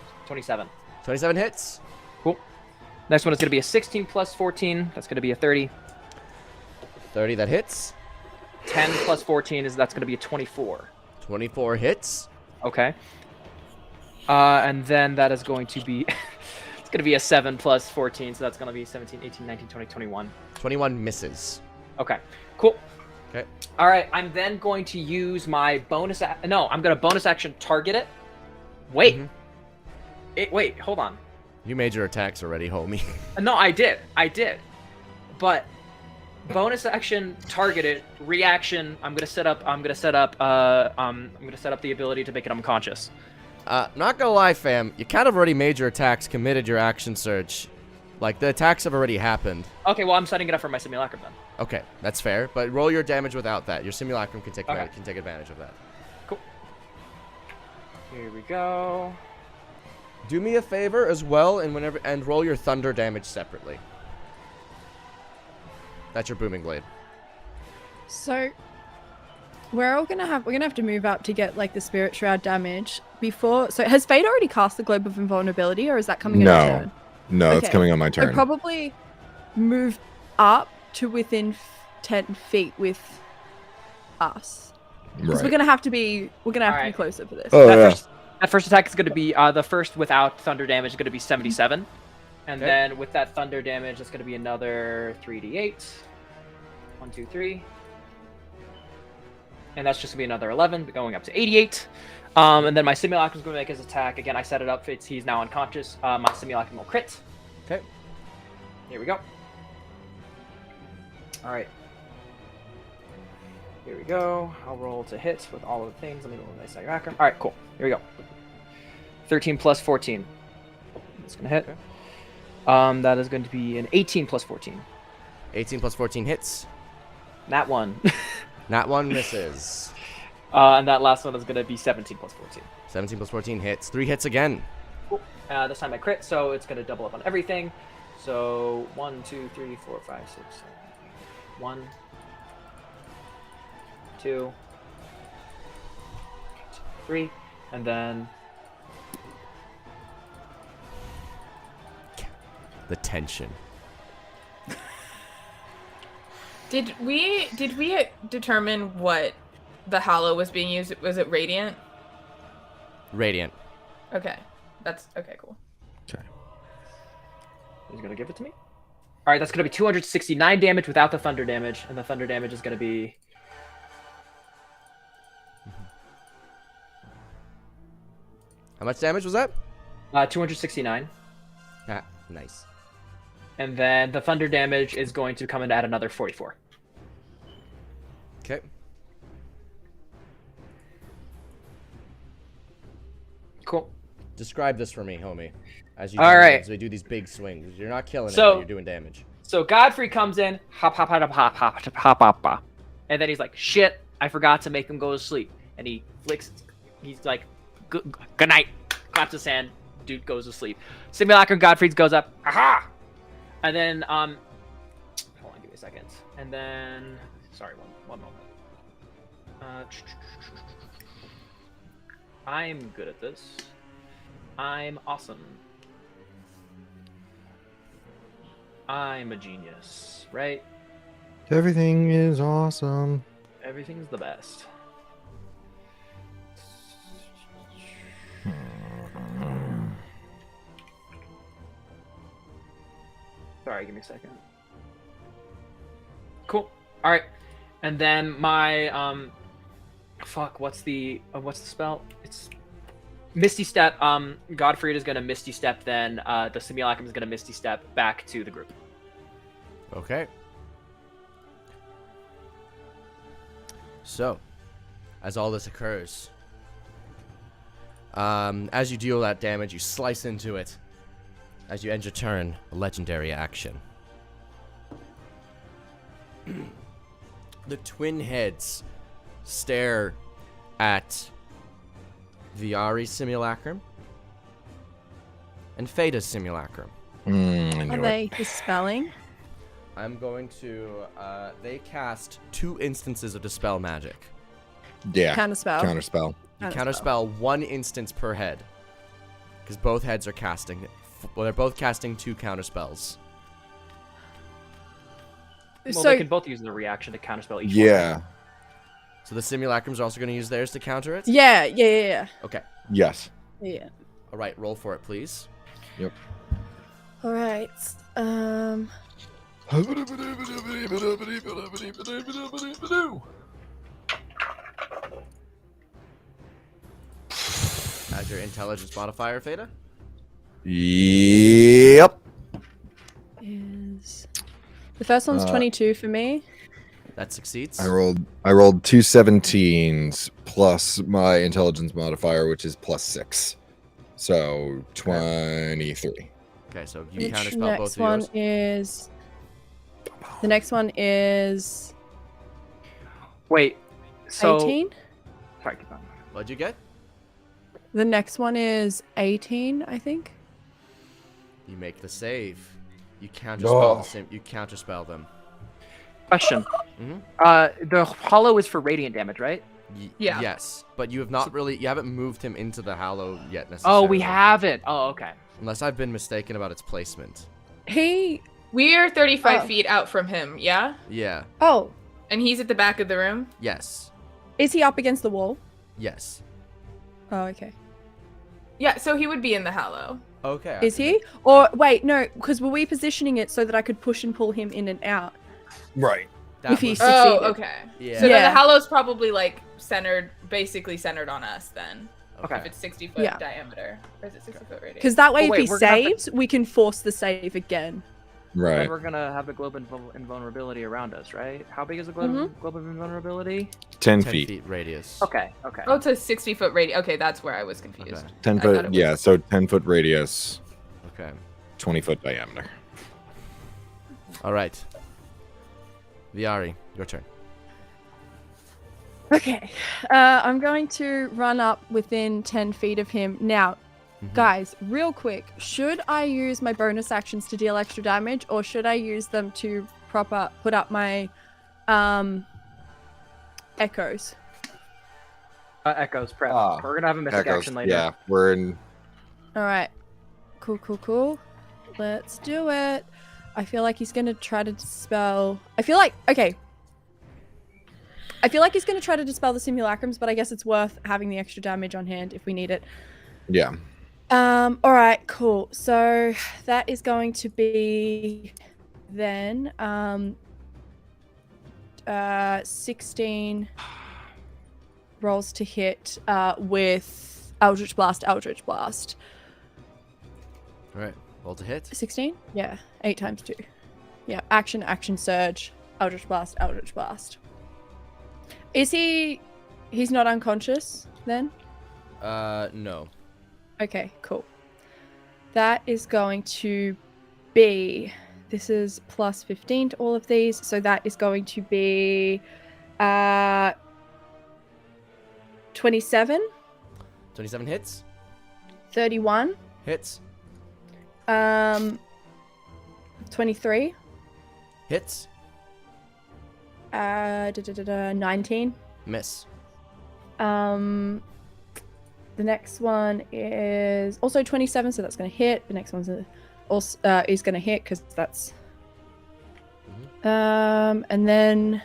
27 hits. Cool. Next one is gonna be a 16 plus 14. That's gonna be a 30. 30, that hits. 10 plus 14 that's gonna be a 24. 24 hits. Okay. And then that is going to be it's gonna be a 7 plus 14, so that's gonna be 17, 18, 19, 20, 21. 21 misses. Okay. Cool. Okay. All right. I'm then going to use my bonus. No, I'm gonna bonus action target it. Wait. Wait. Hold on. You made your attacks already, homie. No, I did. But bonus action target it. Reaction. I'm gonna set up the ability to make it unconscious. Not gonna lie, fam. You kind of already made your attacks, committed your action surge. Like, the attacks have already happened. Okay. Well, I'm setting it up for my simulacrum then. Okay, that's fair. But roll your damage without that. Your simulacrum can take Okay. advantage of that. Cool. Here we go. Do me a favor as well, and roll your thunder damage separately. That's your booming blade. So we're gonna have to move up to get like the spirit shroud damage before. So has Fate already cast the globe of invulnerability, or is that coming in No. our turn? No, it's Okay. coming on my I'd turn. probably move up to within 10 feet with us. Because Right. we're gonna have to be Alright. closer for this. Oh, That yeah. That first attack is going to be the first without thunder damage is going to be 77, and Okay. then with that thunder damage, it's going to be another 3d8. 1, 2, 3, and that's just going to be another 11, going up to 88. And then my simulacrum is going to make his attack again. I set it up. He's now unconscious. My simulacrum will crit. Okay. Here we go. All right. Here we go. I'll roll to hit with all of the things. Let me roll my simulacrum. All right, cool. Here we go. 13 plus 14. It's gonna hit. Okay. That is going to be an 18 plus 14. 18 plus 14 hits. That one. That one misses. And that last one is gonna be 17 plus 14. 17 plus 14 hits. 3 hits again. Cool. This time I crit, so it's gonna double up on everything. So 1, 2, 3, 4, 5, 6, 7, 1, 2, 3, and then The tension. Did we determine what the hollow was being used? Was it radiant? Radiant. Okay. That's okay, cool. Okay. he's gonna give it to me. All right, that's gonna be 269 damage without the thunder damage, and the thunder damage is gonna be. How much damage was that? 269. Ah, nice. And then the thunder damage is going to come in at another 44. Okay. Cool. Describe this for me, homie. As you All right. as we do these big swings. You're not killing it, So- but you're doing damage. So Godfrey comes in, hop, hop, hop, hop, hop, hop, hop, hop, hop, and then he's like, "Shit, I forgot to make him go to sleep." And he flicks. He's like, "Good night." Claps his hand. Dude goes to sleep. Simulacrum Godfrey's goes up. Aha! And then hold on, give me a second. And then, sorry, one moment. I'm good at this. I'm awesome. I'm a genius, right? Everything is awesome. Everything's the best. Sorry, give me a second. Cool. All right, and then my fuck. What's the spell? It's Misty Step. Godfrey is gonna Misty Step. Then the Simulacrum is gonna Misty Step back to the group. Okay. So, as all this occurs, as you deal that damage, you slice into it. As you end your turn, a legendary action. The twin heads stare at Viari's Simulacrum and Feda's Simulacrum. Are they dispelling? I'm going to, they cast 2 instances of Dispel Magic. Yeah. Counterspell. Counterspell. You counterspell 1 instance per head. Because both heads are casting, well, they're both casting 2 counterspells. Well, So they can both use the reaction to counterspell each one. Yeah. So the Simulacrums are also going to use theirs to counter it? yeah. Okay. Yes. Yeah. Alright, roll for it, please. Yep. All right. As your intelligence modifier, Feda? Yep. Is the first one's 22 for me. That succeeds. I rolled 2 17s plus my intelligence modifier, which is plus 6. So 23. Okay, so you Which counterspell both next of one yours. is. The next one is Wait. So 18. Sorry, keep on. What'd you get? The next one is 18, I think. You make the save. You counterspell, No. you counterspell them. Question. Mhm. The hollow is for radiant damage, right? Yeah. Yes, but you have not really, you haven't moved him into the Hallow yet necessarily. Oh, we haven't. Oh, okay. Unless I've been mistaken about its placement. We're 35 Oh. feet out from him, yeah? Yeah. Oh, And he's at the back of the room? Yes. is he up against the wall? Yes. Oh, okay. Yeah, so he would be in the Hallow. Okay. Is he? Or wait, no, because were we positioning it so that I could push and pull him in and out? Right. That if he was- succeeded. Oh, okay. Yeah. So then Yeah. the Hallow's probably like basically centered on us then. Okay. If it's 60 foot Yeah. diameter. Or is it 60 foot radius? Because that way, Oh, if wait, he we're gonna have to- saves, we can force the save again. Then Right. we're gonna have the globe of invulnerability around us, right? How big is the globe of invulnerability? 10 10 feet. feet radius. Okay. Oh, it's a 60 foot radius. Okay, that's where I was confused. Okay. 10 I thought foot. it was- Yeah. So 10-foot radius, Okay. 20-foot diameter. All right. Viari, your turn. Okay. I'm going to run up within 10 feet of him. Now, guys, real quick, should I use my bonus actions to deal extra damage, or should I use them to put up my echoes? Echoes prep. Ah, We're gonna have a mystic Echoes, action later. yeah, we're in. All right. Cool. Let's do it. I feel like he's going to try to dispel... I feel like he's going to try to dispel the simulacrums, but I guess it's worth having the extra damage on hand if we need it. Yeah. All right, cool. So that is going to be then 16 rolls to hit with Eldritch Blast. All right. Roll to hit. 16? Yeah. 8 times 2. Yeah. Action, surge. Eldritch Blast. Is he... He's not unconscious then? No. Okay, cool. That is going to be... This is plus 15 to all of these. So that is going to be... 27. 27 hits. 31. Hits. 23. Hits. 19. Miss. The next one is also 27, so that's going to hit. The next one's also is going to hit because that's. And then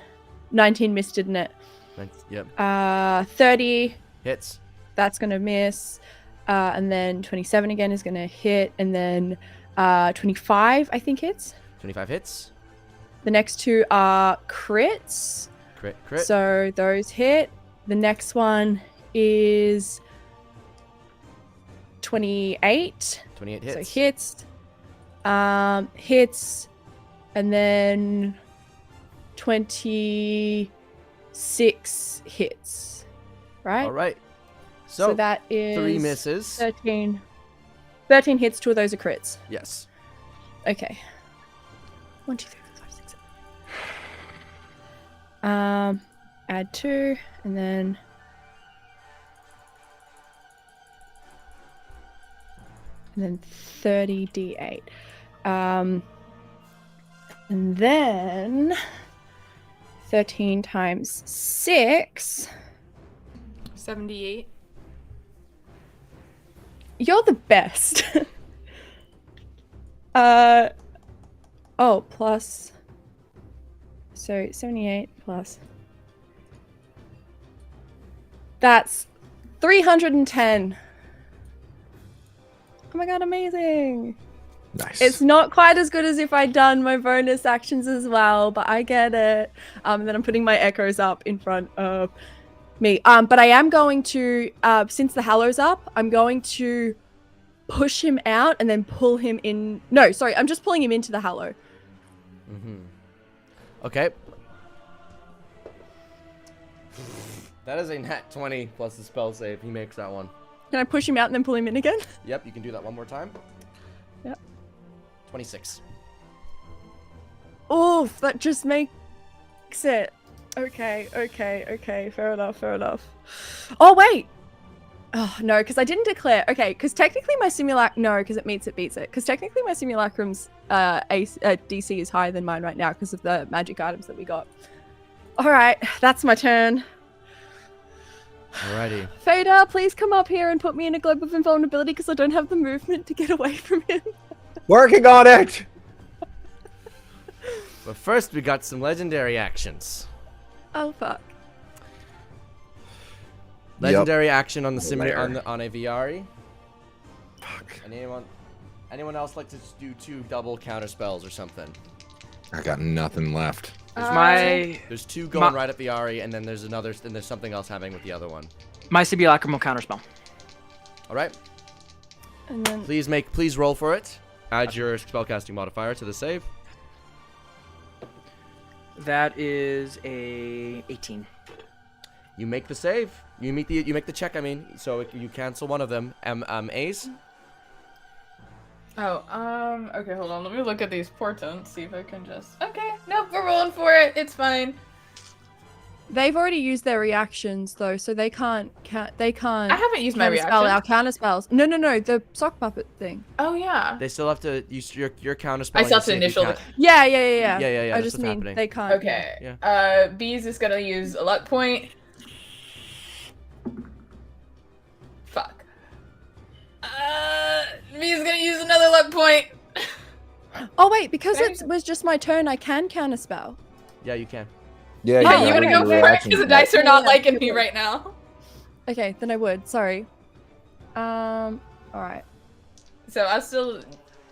19 missed, didn't it? Yep. 30. Hits. That's going to miss. And then 27 again is going to hit, and then 25 I think hits. 25 hits. The next two are crits. Crit. So those hit. The next one is 28. 28 So hits. hits, and then 26 hits. Right? All right. So So, that is 3 misses. 13 hits, 2 of those are crits. Yes. Okay. 1, 2, 3, 4, 5, 6, 7. Add 2, and then and then 30 d8. And then 13 times 6. 78. You're the best. Plus. So 78 plus. That's 310. Oh my god, amazing. Nice. It's not quite as good as if I'd done my bonus actions as well, but I get it. And then I'm putting my echoes up in front of me. But I am going to, since the Hallow's up, I'm going to push him out and then pull him in. No, sorry, I'm just pulling him into the Hallow. Okay. That is a nat 20 plus the spell save. He makes that one. Can I push him out and then pull him in again? Yep, you can do that one more time. Yep. 26. Oof, that just makes it. Okay. Fair enough. Oh, wait. Oh, no, because I didn't declare. Okay, because technically my simulacrum. No, because it beats it. Because technically my simulacrum's DC is higher than mine right now because of the magic items that we got. All right, that's my turn. Alrighty. Fader, please come up here and put me in a globe of invulnerability because I don't have the movement to get away from him. Working on it. But first, we got some legendary actions. Oh, fuck. Legendary action on the Rare. on a Viari. Fuck. Anyone else like to just do 2 double counter spells or something? I got nothing left. There's 2 going right at Viari, and then there's something else happening with the other one. My simulacrum will counterspell. All right. And then Please roll for it. Add your spellcasting modifier to the save. That is a 18. You make the save. You make the check. I mean, so you cancel one of them. Ace. Oh, okay, hold on. Let me look at these portents, see if I can just... Okay, nope, we're rolling for it. It's fine. they've already used their reactions though, so they can't. They can't. I haven't used my spell reaction. our counter spells. No, the sock puppet thing. Oh, yeah. They still have to use your counter spell. I still have to initial the... Yeah. Yeah, I that's just what's mean happening. they can't. Okay. Yeah. Bees is gonna use a luck point. Fuck. Bees is gonna use another luck point. Oh wait, because it was just my turn, I can counter spell. Yeah, you can. Yeah, Yeah, you got wanna it. go for it? Because the dice are not liking me right now. Okay, then I would. Sorry. All right. So I'll still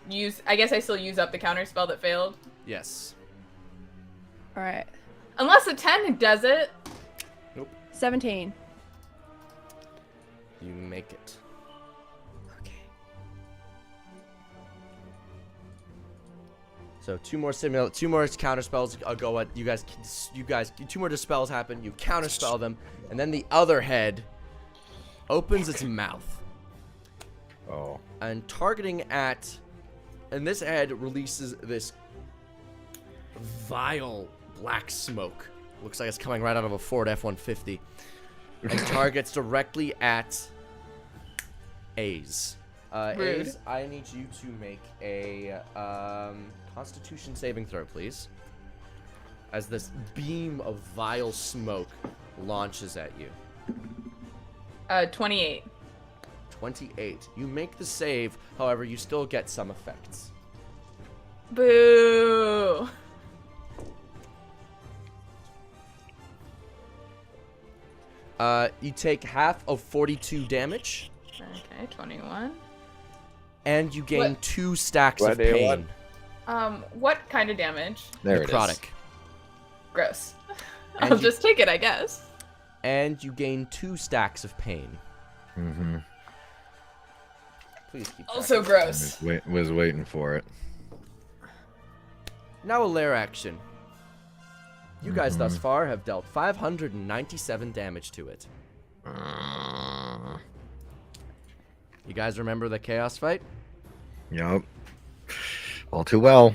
use... I guess I still use up the counter spell that failed. Yes. All right. Unless a 10 does it. 17. You make it. Okay. So two more counter spells go at you guys. 2 more dispels happen. You counter spell them, and then the other head opens its mouth. Oh. And targeting at, and this head releases this vile black smoke. Looks like it's coming right out of a Ford F-150, and targets directly at A's. Rude. A's, I need you to make a Constitution saving throw, please. As this beam of vile smoke launches at you. 28. 28. You make the save, however, you still get some effects. Boo. You take half of 42 damage, Okay, 21. and you gain What? 2 stacks What of do you pain. want? What kind of damage? There it is. Necrotic. Gross. And I'll you- just take it, I guess. And you gain 2 stacks of pain. Mm-hmm. Please keep Also track. gross. Was waiting for it. Now a lair action. You guys thus far have dealt 597 damage to it. You guys remember the chaos fight? Yup. All too well.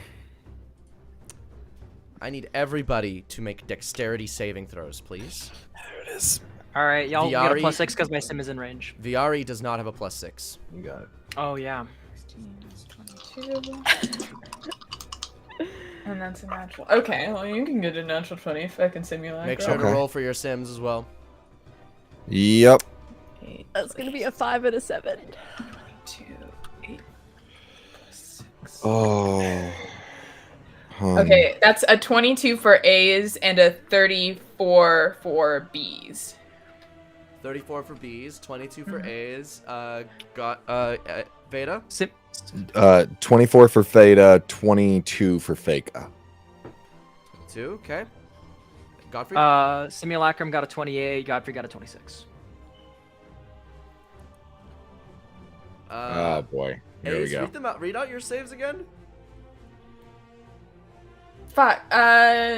I need everybody to make dexterity saving throws, please. There it is. All right, y'all got a Viari- +6 because my sim is in range. Viari does not have a +6. You got it. Oh yeah. 22. And that's a natural. Okay, well, you can get a natural 20 if I can simulate. Make sure to Okay. roll for your sims as well. Yep. 8, That's gonna be a 5 and a 7. 2, 8 plus 6. Oh. Okay, that's a 22 for A's and a 34 for B's. 34 for B's, 22 for A's. Got Veda. Sim. 24 for Theta, 22 for Faka. 2, okay. Godfrey. Simulacrum got a 28. Godfrey got a 26. Oh boy. Here we Ace, go. read out your saves again. Fuck,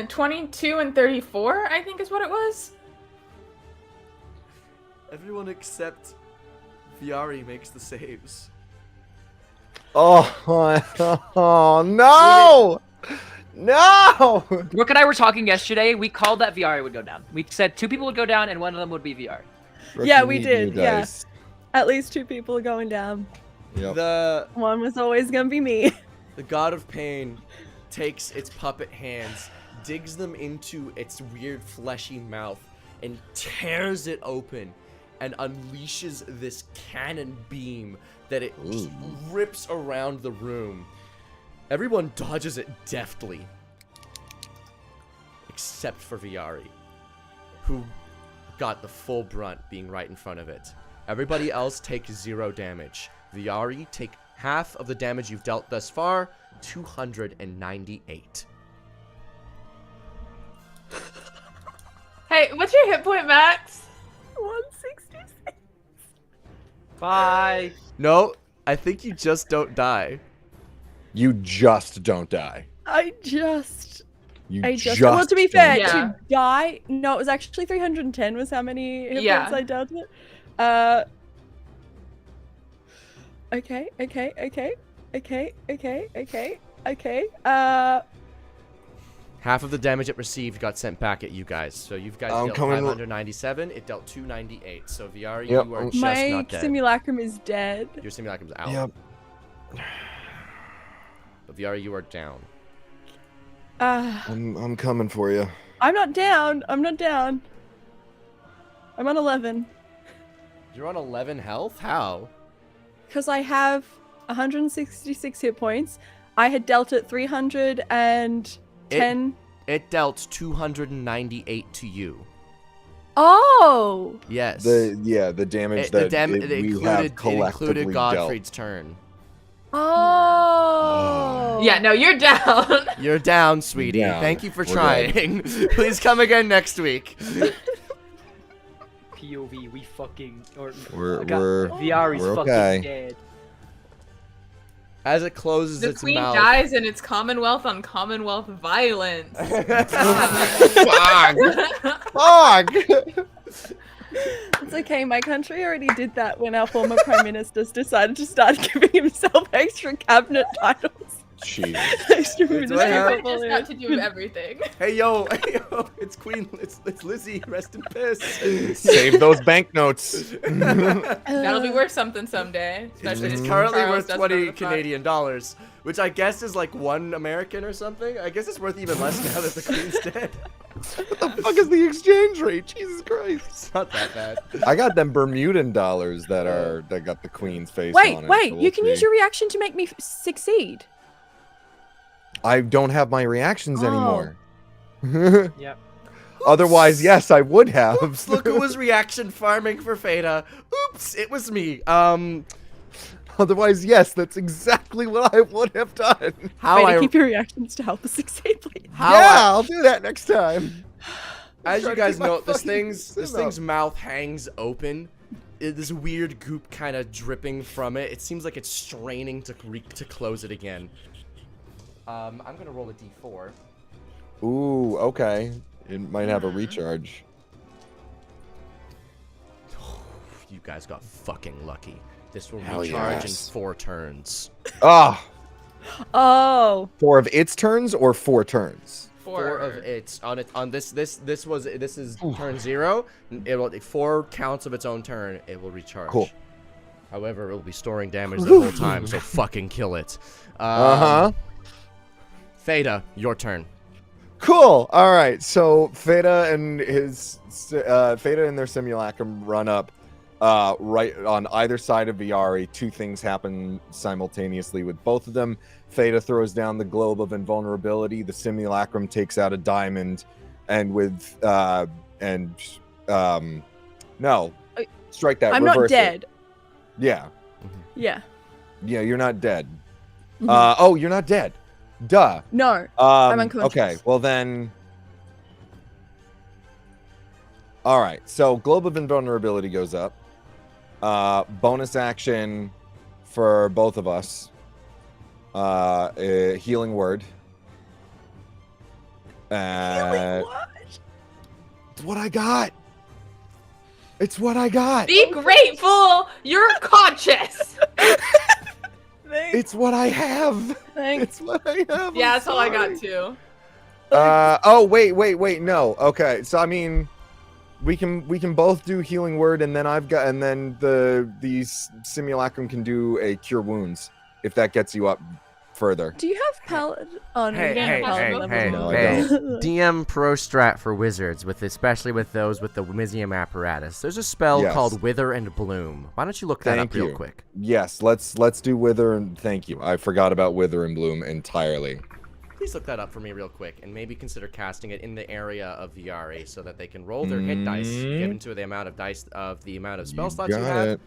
22 and 34, I think is what it was. Everyone except Viari makes the saves. Oh no! No! Brooke and I were talking yesterday. We called that VR would go down. We said 2 people would go down and one of them would be VR. Yeah, we did, yeah. At least 2 people are going down. Yep. One was always gonna be me. The god of pain takes its puppet hands, digs them into its weird fleshy mouth, and tears it open, and unleashes this cannon beam that it just rips around the room. Everyone dodges it deftly, except for Viari, who got the full brunt being right in front of it. Everybody else takes 0 damage. Viari, take half of the damage you've dealt thus far, 298. Hey, what's your hit point max? 166. Bye. No, I think you just don't die. You just don't die. I just. Well, to be don't fair, Yeah. to die. No, it was actually 310. Was how many hit Yeah. points I dealt it. Okay. Half of the damage it received got sent back at you guys. So you guys I'm dealt coming- 597. It dealt 298. So Viari, Yep. you are just My not dead. simulacrum is dead. Your simulacrum's out. Yep. But Viari, you are down. I'm coming for you. I'm not down. I'm on 11. You're on 11 health? How? Because I have 166 hit points. I had dealt it 310. It dealt 298 to you. Oh! Yes. The damage it, that the dam- it, it we included, have it collectively included dealt. Godfrey's turn. Oh! Yeah, no, you're down. You're down, sweetie. Down. Thank you for We're trying. Please come again next week. POV, we fucking We're Viari's we're fucking okay. dead. As it closes The its queen mouth. dies and it's Commonwealth on Commonwealth violence. Fuck! Fuck! It's okay, my country already did that when our former prime minister decided to start giving himself extra cabinet titles. Jeez. Extra what ministerial happened. Just portfolio. got to do everything. Hey yo, it's Queen, it's Lizzie. Rest in peace. Save those banknotes. That'll be worth something someday. Especially It's if currently Charles worth does 20 run the front. Canadian dollars, which I guess is like 1 American or something. I guess it's worth even less now that the Queen's dead. What the fuck is the exchange rate? Jesus Christ. It's not that bad. I got them Bermudan dollars that got the Queen's face on it. Wait, so you we'll can use see. your reaction to make me succeed. I don't have my reactions Oh. anymore. Yep. Otherwise, yes, I would have. Oops, look who was reaction farming for Feta. Oops, it was me. Otherwise, yes, that's exactly what I would have done. How Wait, I keep your reactions to help us succeed, please. how yeah, I- I'll do that next time. as you trying to guys keep my know, this fucking thing's sim up. mouth hangs open. This weird goop kind of dripping from it. It seems like it's straining to close it again. I'm gonna roll a d4. Ooh, okay. It might have a recharge. You guys got fucking lucky. This will Hell recharge yes. in 4 turns. Ah, Oh. 4 of its turns or 4 turns? 4 of its on this is turn 0. It will 4 counts of its own turn. It will recharge. Cool. However, it will be storing damage the whole time, so fucking kill it. Theta, your turn. Cool. All right. So Theta and Theta and their simulacrum run up right on either side of Viari. 2 things happen simultaneously with both of them. Theta throws down the globe of invulnerability. The simulacrum takes out a diamond, and no, strike that. I'm not reverse it. dead. Yeah. Yeah. Yeah. You're not dead. Mhm. Oh, you're not dead. Duh. No. I'm unconscious. Okay, well then. All right, so Globe of Invulnerability goes up. Bonus action for both of us. Healing Word. It's what I got. It's what I got. Be grateful you're conscious. It's what I have. Thanks. It's what I have. Yeah, I'm that's all I got sorry. too. Oh wait, no. Okay, so I mean, we can both do Healing Word, and then the simulacrum can do a Cure Wounds if that gets you up further. Do you have palette on? Hey, hey, hey, No, I don't. DM Pro Strat for wizards, especially with those with the Wizzium apparatus. There's a spell Yes. called Wither and Bloom. Why don't you look that Thank up real you. quick? Yes, let's do Wither and thank you. I forgot about Wither and Bloom entirely. Please look that up for me real quick, and maybe consider casting it in the area of Viari so that they can roll their hit dice given to the amount of spell slots you got have. it.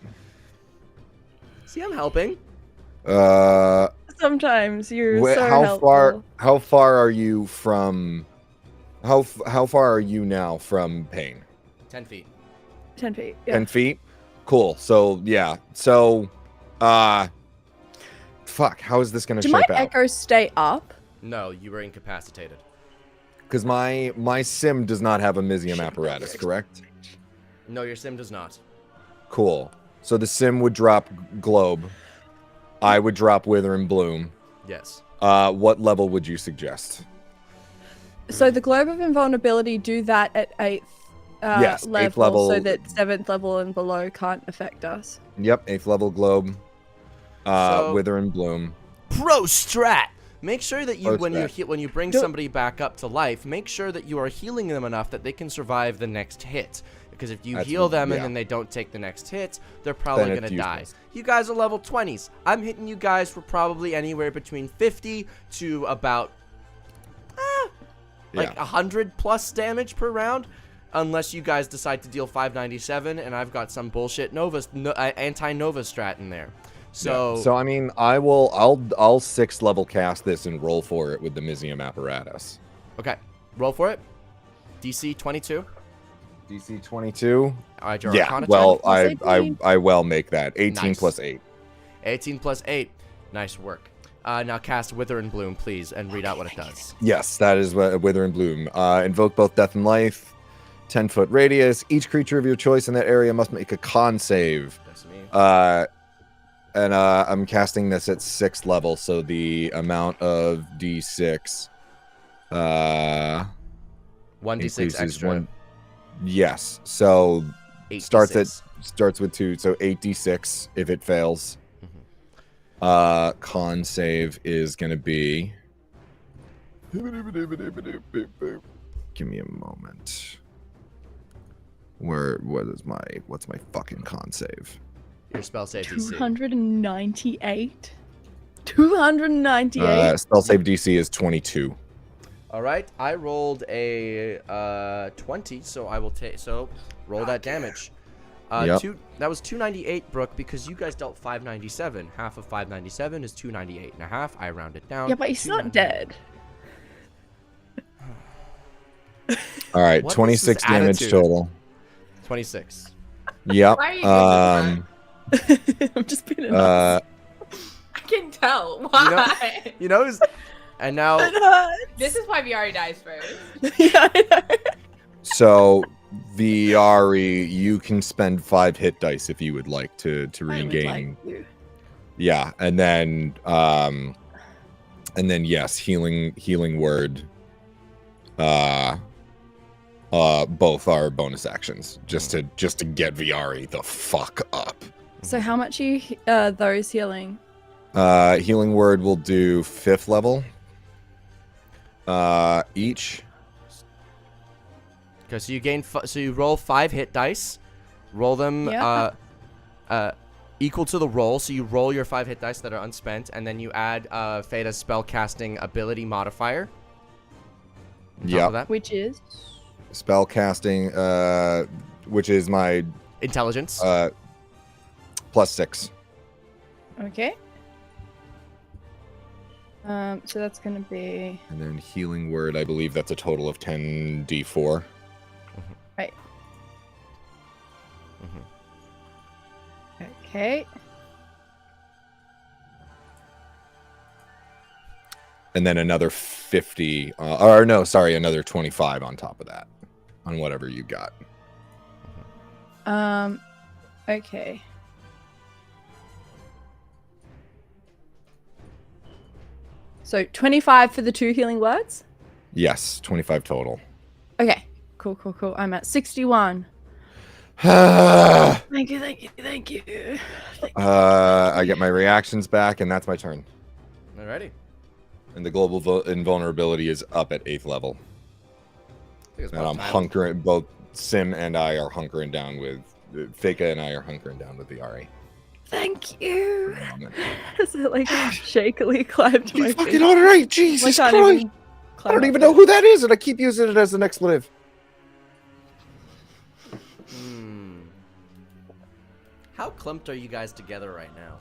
See, I'm helping. Sometimes you're so how helpful. far are you from? How far are you now from Pain? 10 feet. 10 feet. Yeah. 10 feet. Cool. So yeah. So, fuck. How is this gonna Do my shape out? echoes stay up? No, you were incapacitated. Because my sim does not have a Mizium apparatus, correct? No, your sim does not. Cool. So the sim would drop Globe. I would drop Wither and Bloom. Yes. What level would you suggest? So the Globe of Invulnerability do that at 8th Yes, 8th level, level. so that 7th level and below can't affect us. Yep, 8th level Globe. So- Wither and Bloom. Pro strat. Make sure that you, Pro strat. when you bring somebody back up to life, make sure that you are healing them enough that they can survive the next hit. Because if you heal them and then they don't take the next hit, they're probably Then gonna it's die. useless. You guys are level 20s. I'm hitting you guys for probably anywhere between 50 to about like 100 plus damage per round, unless you guys decide to deal 597, and I've got some bullshit anti-Nova strat in there. So, So I mean, I'll 6th level cast this and roll for it with the Mizium apparatus. okay, roll for it. DC 22. DC 22. Your Yeah. Arcana Well, check. I well make that 18 Nice. plus 8. 18 plus 8. Nice work. Now cast Wither and Bloom, please, and read out what it does. Yes, that is what Wither and Bloom. Invoke both Death and Life. 10-foot radius. Each creature of your choice in that area must make a con save. That's me. I'm casting this at 6th level, so the amount of D6 1d6 increases extra. one. Yes, so 8d6. starts with 2, so 8d6 if it fails. Con save is gonna be. Give me a moment. What's my fucking con save? Your spell save DC. 298. 298. Spell save DC is 22. All right, I rolled a 20, so I will take. So roll that damage. Yep. That was 298, Brooke, because you guys dealt 597. Half of 597 is 298 and a half. I round it down. Yeah, but he's not dead. All right, What is 26 this damage attitude? total. 26. Yep. Why are you doing I'm just being a uh, I can tell. Why? You know, and now This is why Viari dies first. Yeah, I know. so Viari, you can spend 5 hit dice if you would like to I would regain. like you. Yeah, and then yes, healing word. Both are bonus actions just to get Viari the fuck up. So how much are you those healing? Healing word will do 5th level. Each. Okay, so you gain. So you roll 5 hit dice, roll them equal to the roll. So you roll your 5 hit dice that are unspent, and then you add Feda's spellcasting ability modifier. Yeah. Which is? Spell casting, which is my Intelligence. +6. Okay. So that's gonna be And then healing word, I believe that's a total of 10d4. right. Okay. And then another 50, or no, sorry, another 25 on top of that, on whatever you got. Okay. So 25 for the 2 healing words? Yes, 25 total. Okay. Cool. I'm at 61. I Thank you. get my reactions back, and that's my turn. Alrighty. And the global invulnerability is up at 8th level. I think it's And about I'm time. hunkering, both Sim and I are hunkering down with, Faka and I are hunkering down with the RA. Thank you. As it like shakily climbed to my feet. Fucking alright, Jesus I can't Christ! even I climb don't up even it. know who that is, and I keep using it as an expletive. How clumped are you guys together right now?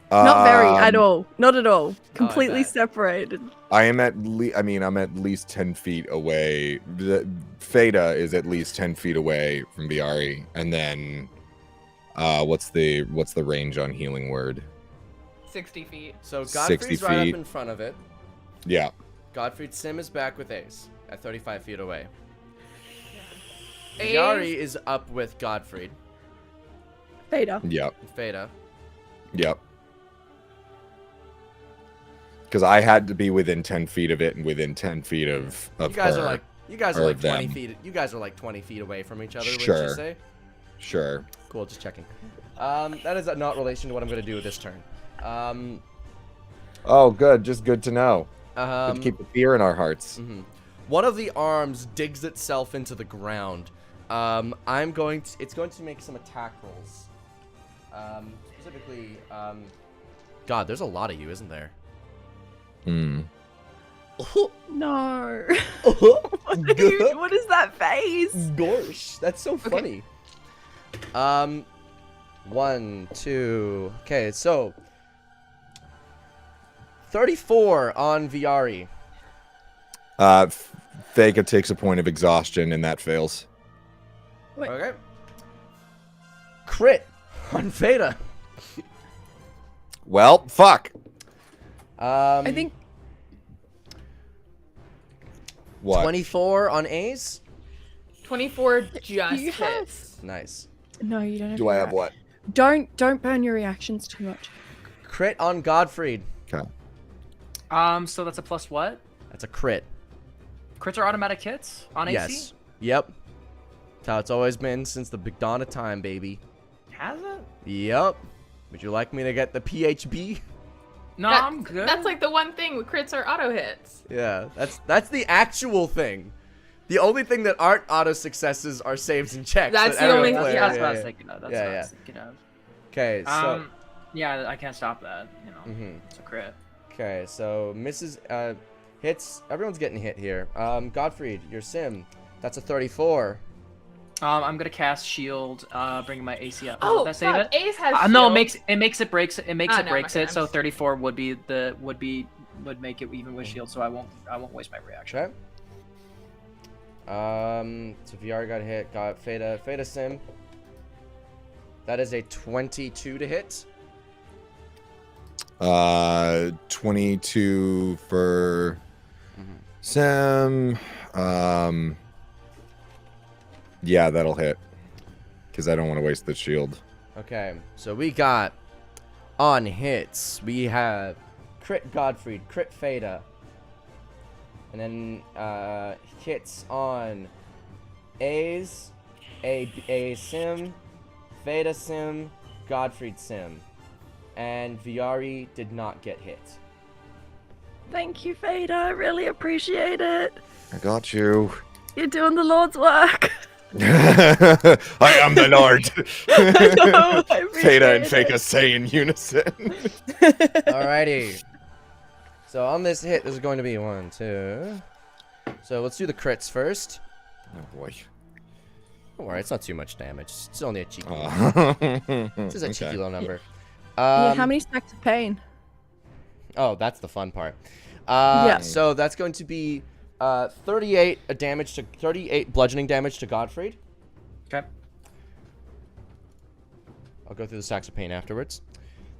Not very at Um, all. Not at all. Completely bet. separated. I am I'm at least 10 feet away. Feta is at least 10 feet away from Viari. And then, what's the range on Healing Word? 60 feet. So 60 Godfrey's right feet. up in front of it. Yeah. Godfrey Sim is back with Ace at 35 feet away. Ace- Yari is up with Godfrey. Theta. Yep. Feta. Yep. Because I had to be within 10 feet of it and within 10 feet of You guys her. are like or 20 them. feet. You guys are like 20 feet away from each other. Would you Sure. say? Sure. Cool. Just checking. That is not relation to what I'm gonna do this turn. Oh, good. Just good to know. Good to keep the fear in our hearts. One of the arms digs itself into the ground. It's going to make some attack rolls. Specifically, God, there's a lot of you, isn't there? Hmm. No. What is that face? Gosh, that's so funny. 1, 2. Okay, so 34 on Viari. Theka takes a point of exhaustion and that fails. Wait. Okay. Crit on Veda. Well, fuck. I think What? 24 on A's. 24 just you have- hits. Nice. no, you don't have. Do your I have reac- what? Don't burn your reactions too much. Crit on Godfried. Okay. So that's a plus what? That's a crit. Crits are automatic hits on AC? Yes. Yep. That's how it's always been since the big dawn of time, baby. Has it? Yep. Would you like me to get the PHB? No, That- I'm good. That's like the one thing with crits are auto hits. Yeah, that's the actual thing. The only thing that aren't auto successes are saves and checks. That's that the only- everyone plays. That's what I was thinking of. That's Yeah, what I yeah. was thinking of. Okay, so Yeah, I can't stop that. You know, Mhm. it's a crit. okay, so Mrs. Hits. Everyone's getting hit here. Godfried, your sim. That's a 34. I'm gonna cast shield, bringing my AC up. Oh, Does that save fuck, it? Ace has No, shield. it makes it breaks it Oh, breaks no, okay, it. So I'm- 34 would make it even with shield. So I won't waste my reaction. Okay. So VR got hit. Got Feta sim. That is a 22 to hit. 22 for Sam. Yeah, that'll hit. Because I don't want to waste the shield. Okay, so we got on hits. We have crit Godfried, crit Feta, and then hits on A's, A sim, Feta sim, Godfried sim, and Viari did not get hit. Thank you, Fada. I really appreciate it. I got you. You're doing the Lord's work. I am the Lord. No, I Feta and appreciate Feka say in unison. Alrighty. So on this hit, there's going to be 1, 2. So let's do the crits first. Oh boy. Don't worry, it's not too much damage. It's only a cheeky. This This is a cheeky little number. Yeah, how many stacks of pain? Oh, that's the fun part. Yeah. So that's going to be 38 bludgeoning damage to Godfried. Okay. I'll go through the stacks of pain afterwards.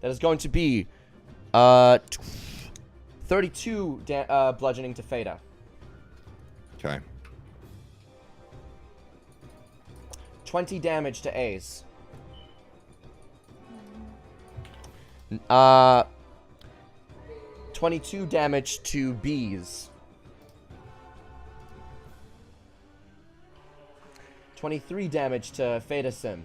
That is going to be 32 bludgeoning to Feta. Okay. 20 damage to Ace. 22 damage to B's. 23 damage to Feta Sim.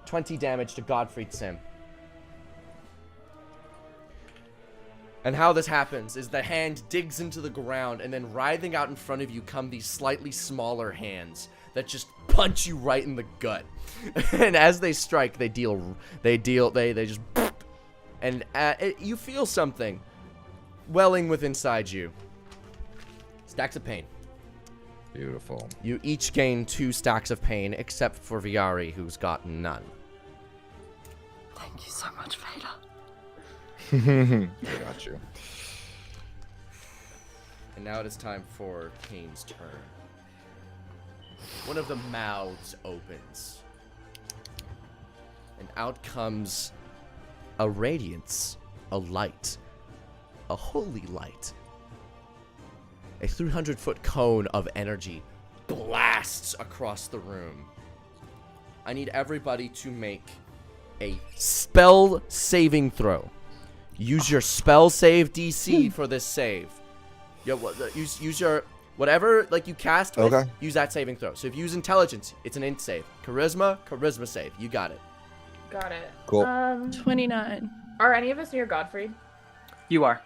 20 damage to Godfried Sim. And how this happens is the hand digs into the ground, and then writhing out in front of you come these slightly smaller hands that just punch you right in the gut. And as they strike, they just, and you feel something welling within inside you. Stacks of pain. Beautiful. You each gain 2 stacks of pain, except for Viari, who's got none. Thank you so much, Vader. I got you. And now it is time for Kane's turn. One of the mouths opens. And out comes a radiance, a light, a holy light. A 300-foot cone of energy blasts across the room. I need everybody to make a spell saving throw. Use your spell save DC for this save. Use your whatever like you cast with, Okay. use that saving throw. So if you use intelligence, it's an int save. Charisma save. You got it. Got it. Cool. 29. Are any of us near Godfrey? You are.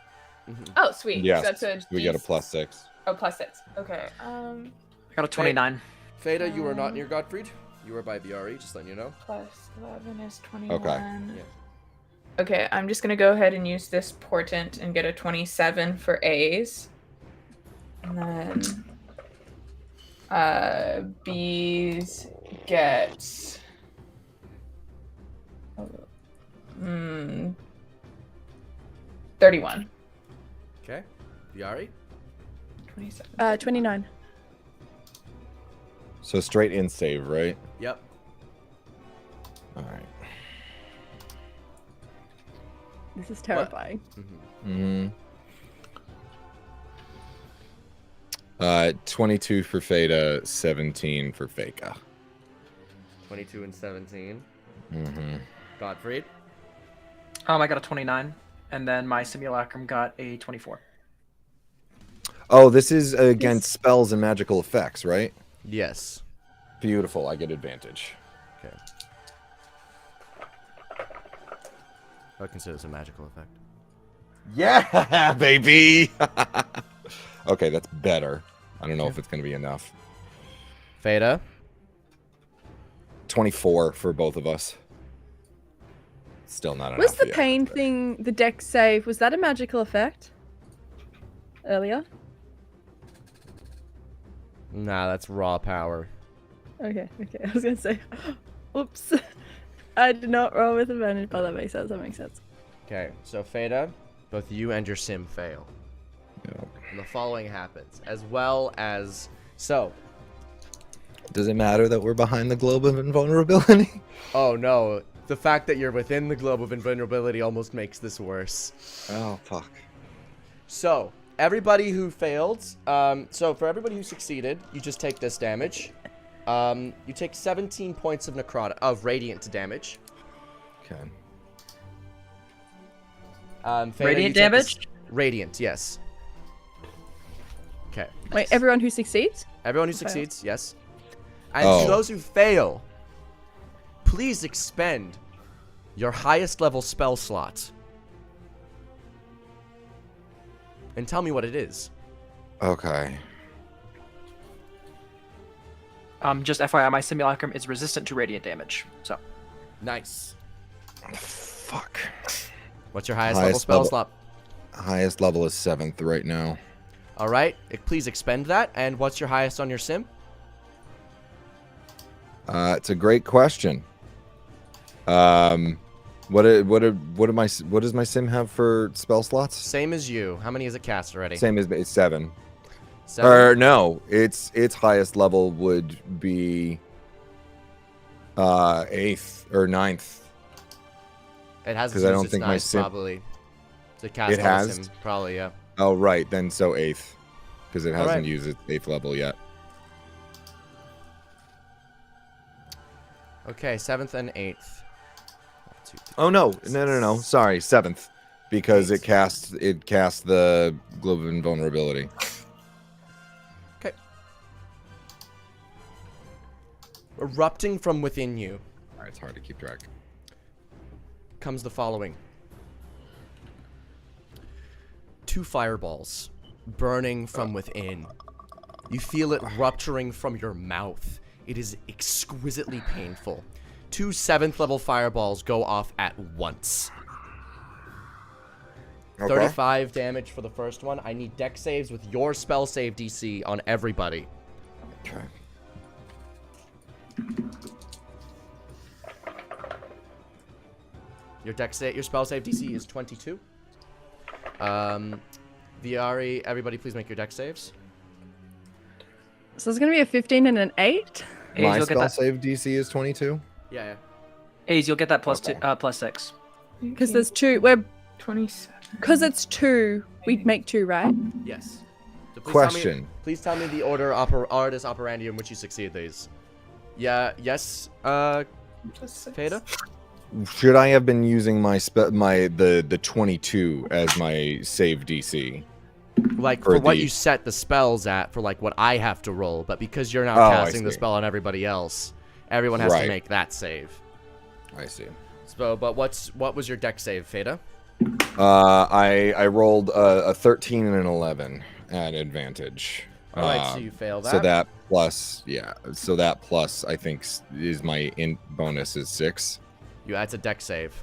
Oh, sweet. Yes. So that's We get a +6. Oh, +6. Okay. I got a 29. Fada, you are not near Gottfried. You are by Viari, just letting you know. +11 is 21. Okay. Yeah. Okay, I'm just gonna go ahead and use this portent and get a 27 for A's. And then B's get 31. Okay. Viari? 27. 29. So straight in save, right? Yep. All right. This is terrifying. Mm-hmm. 22 for Fada, 17 for Faka. 22 and 17. Mm-hmm. Gottfried? I got a 29, and then my simulacrum got a 24. Oh, this is against spells and magical effects, right? Yes. Beautiful. I get advantage. Okay. I consider this a magical effect. Yeah, baby. Okay, that's better. I don't know if it's going to be enough. Fada? 24 for both of us. Still not enough. Was the yet. pain thing, the deck save, was that a magical effect? Earlier? Nah, that's raw power. Okay. I was gonna say, oops. I did not roll with advantage, but that makes sense. Okay, so Fada, both you and your sim fail. Yep. And the following happens, as well as... So, Does it matter that we're behind the globe of invulnerability? oh no, the fact that you're within the globe of invulnerability almost makes this worse. Oh, fuck. So, everybody who failed, so for everybody who succeeded, you just take this damage. You take 17 points of radiant damage. Okay. Fada, Radiant you take this- damage? Radiant, yes. Okay. Wait, everyone who succeeds? Everyone who Fail. succeeds, yes. And Oh. to those who fail, please expend your highest level spell slot. And tell me what it is. Okay. Just FYI, my simulacrum is resistant to radiant damage. So Nice. Fuck. What's your highest level Highest spell level. slot? Highest level is 7th right now. All right. Please expend that. And what's your highest on your sim? It's a great question. What does my sim have for spell slots? Same as you. How many is it cast already? Same as it's 7. 7? Or no, its highest level would be 8th or 9th. It has 'cause I don't think my sim- probably. To cast It on has? sim, probably, yeah. Oh right, then so 8th, because it All hasn't right. used its 8th level yet. Okay, 7th and 8th. 1, 2, 3, Oh no, 4, no. Sorry, 7th, because it casts the Globe of Invulnerability. Okay. Erupting from within you Alright, it's hard to keep track. comes the following. 2 fireballs burning from within. You feel it rupturing from your mouth. It is exquisitely painful. 2 7th level fireballs go off at once. Okay. 35 damage for the first one. I need deck saves with your spell save DC on everybody. Okay. Your spell save DC is 22. Viari, everybody please make your dex saves. So it's gonna be a 15 and an 8. My you'll get spell that. save DC is 22. Yeah. A's, you'll get that plus Okay. plus 6. Because there's 2. We're 27. because it's 2. We make 2, right? Yes. So Question. Please tell me the order artis operandi in which you succeed these. Yeah. Yes. Feda? Should I have been using the 22 as my save DC? Like Or for what the- you set the spells at for like what I have to roll, but because you're now Oh, I casting the see. spell on everybody else, everyone has to Right. make that save. I see. So, but what was your dex save, Feda? I rolled a 13 and an 11 at advantage. All right, so you fail that. So that plus, so that plus I think is my bonus is 6. It's a dex save.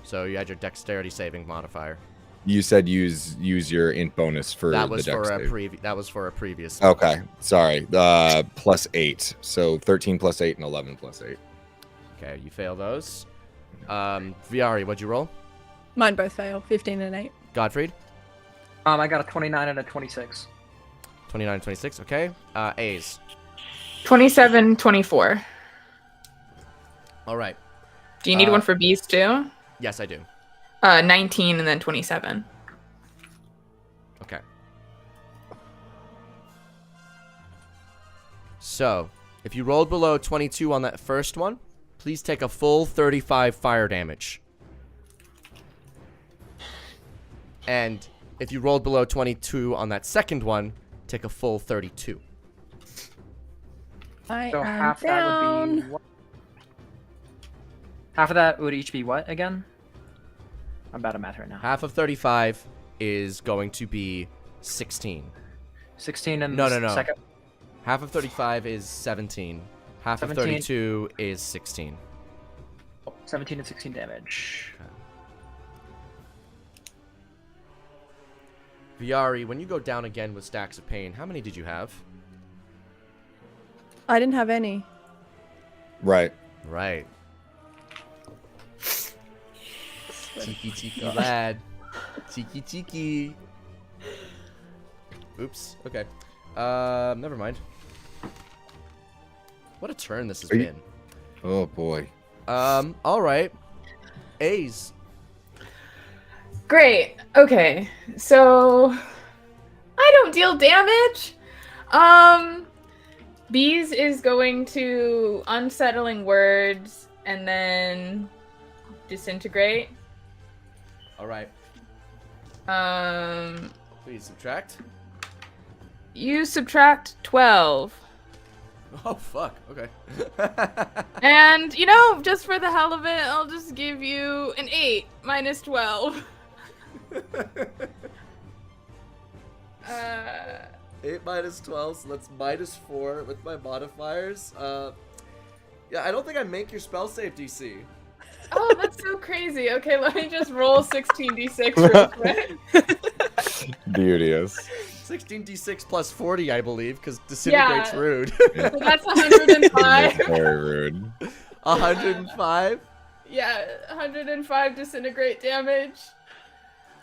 So you had your dexterity saving modifier. You said use your int bonus for That the was dex for a save. that was for a previous. Okay, sorry. Plus 8. So 13 plus 8 and 11 plus 8. Okay, you fail those. Viari, what'd you roll? Mine both fail. 15 and 8. Godfried? I got a 29 and a 26. 29, 26. Okay. A's. 27, 24. All right. Do you need one for B's too? Yes, I do. 19 and then 27. Okay. So, if you rolled below 22 on that first one, please take a full 35 fire damage. And if you rolled below 22 on that second one, take a full 32. I So am half down. that would be what? Half of that would each be what again? I'm bad at math right now. Half of 35 is going to be 16. 16 and No, the no, no. second. Half of 35 is 17. Half of 17. 32 is 16. 17 and 16 damage. Viari, when you go down again with stacks of pain, how many did you have? I didn't have any. Right. Right. Tiki tiki lad. Tiki tiki. Oops. Okay. Never mind. What a turn this has Are you- been. Oh boy. All right. A's. Great. Okay. So I don't deal damage. Bees is going to unsettling words and then disintegrate. All right. Um Please subtract. you subtract 12. Oh fuck. Okay. And just for the hell of it, I'll just give you an 8 minus 12. 8 minus 12, so that's minus 4 with my modifiers. Yeah, I don't think I make your spell save DC. Oh, that's so crazy. Okay, let me just roll 16d6 real quick. Beauteous. 16d6 plus 40, I believe, because disintegrate's Yeah. rude. So that's 105. That's very rude. 105? Yeah, 105 disintegrate damage.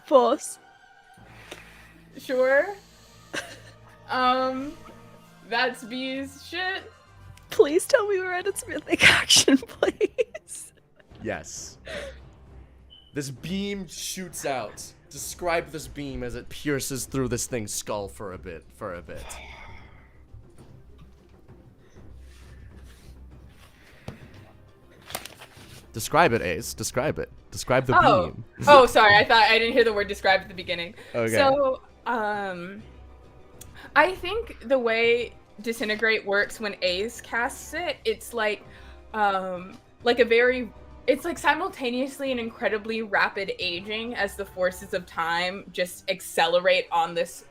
Force. Sure. That's B's shit. Please tell me we're at its mythic action, please. Yes. This beam shoots out. Describe this beam as it pierces through this thing's skull for a bit. Describe it, Ace. Describe it. Describe the beam. Oh, sorry. I didn't hear the word describe at the beginning. Okay. So, I think the way disintegrate works when Ace casts it, it's like it's like simultaneously an incredibly rapid aging as the forces of time just accelerate on this,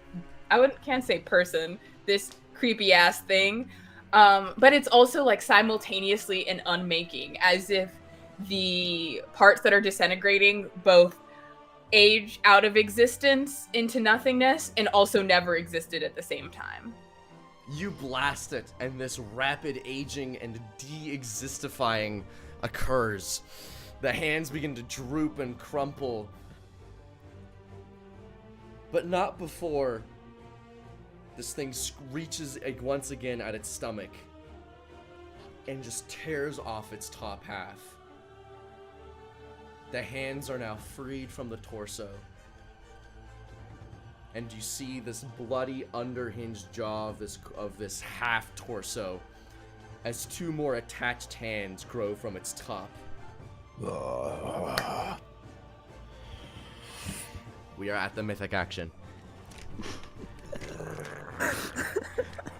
can't say person, this creepy ass thing. But it's also like simultaneously an unmaking, as if the parts that are disintegrating both age out of existence into nothingness and also never existed at the same time. You blast it, and this rapid aging and de-existifying occurs. The hands begin to droop and crumple. But not before this thing reaches once again at its stomach and just tears off its top half. The hands are now freed from the torso. And you see this bloody underhinged jaw of this half torso as two more attached hands grow from its top. We are at the mythic action.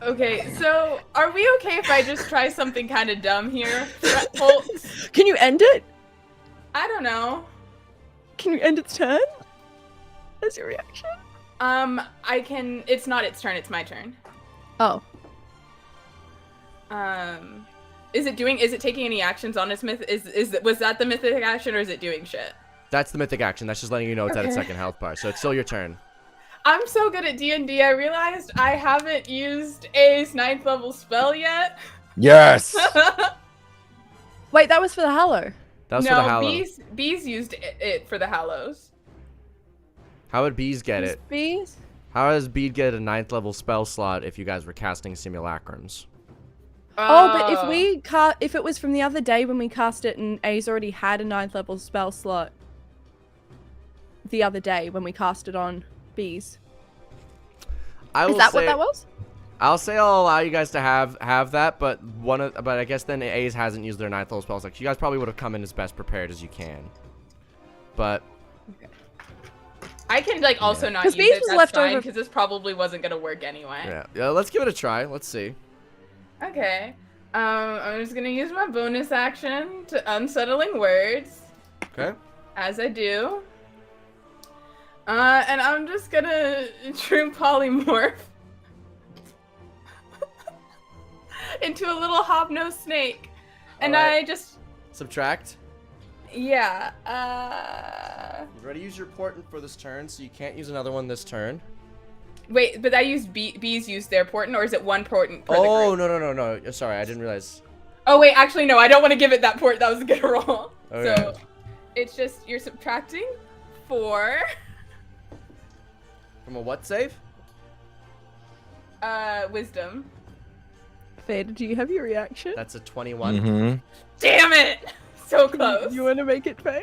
Okay, so are we okay if I just try something kind of dumb here? Holtz? Can you end it? I don't know. Can you end its turn? As your reaction? I can. It's not its turn. It's my turn. Oh. Is it taking any actions on its myth? Was that the mythic action, or is it doing shit? That's the mythic action. That's just letting you know it's at its Okay. second health bar. So it's still your turn. I'm so good at D&D. I realized I haven't used A's 9th level spell yet. Yes. Wait, that was for the Hallow. That was for the Hallow. Bees used it for the Hallows. How would Bees get it? Bees? How does Bees get a 9th level spell slot if you guys were casting simulacrums? Oh, but if it was from the other day when we cast it and A's already had a 9th level spell slot the other day when we cast it on Bees. Is that what that was? I'll say I'll allow you guys to have that, but I guess then A's hasn't used their 9th level spells. Like you guys probably would have come in as best prepared as you can. But I can also not use Bees it. was That's left fine over- because this probably wasn't gonna work anyway. yeah, let's give it a try. Let's see. Okay. I'm just gonna use my bonus action to unsettling words, Okay. as I do. And I'm just gonna true polymorph into a little hobnosed snake. And Alright. I just, Subtract. yeah, You've already used your portent for this turn, so you can't use another one this turn. wait, but I used bees used their portent, or is it one portent per the Oh, group? no. Sorry, I didn't realize. Oh, wait, actually, no, I don't want to give it that port. That was a good roll. Okay. So, it's just, you're subtracting 4. From a what save? Wisdom. Fade, do you have your reaction? That's a 21. Mm-hmm. Damn it! So close. You want to make it fail?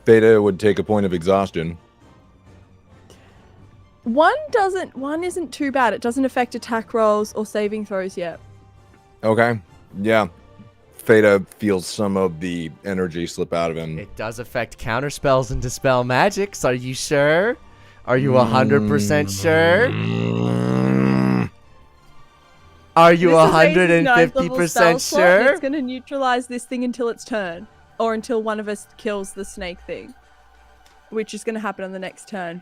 Beta would take a point of exhaustion. One isn't too bad. It doesn't affect attack rolls or saving throws yet. Okay. Yeah. Feta feels some of the energy slip out of him. It does affect counter spells and dispel magics. Are you sure? Are you 100% sure? Are you This is Aiden's 9th level 150% spell slot, and sure? It's going to neutralize this thing until its turn. Or until one of us kills the snake thing. Which is going to happen on the next turn.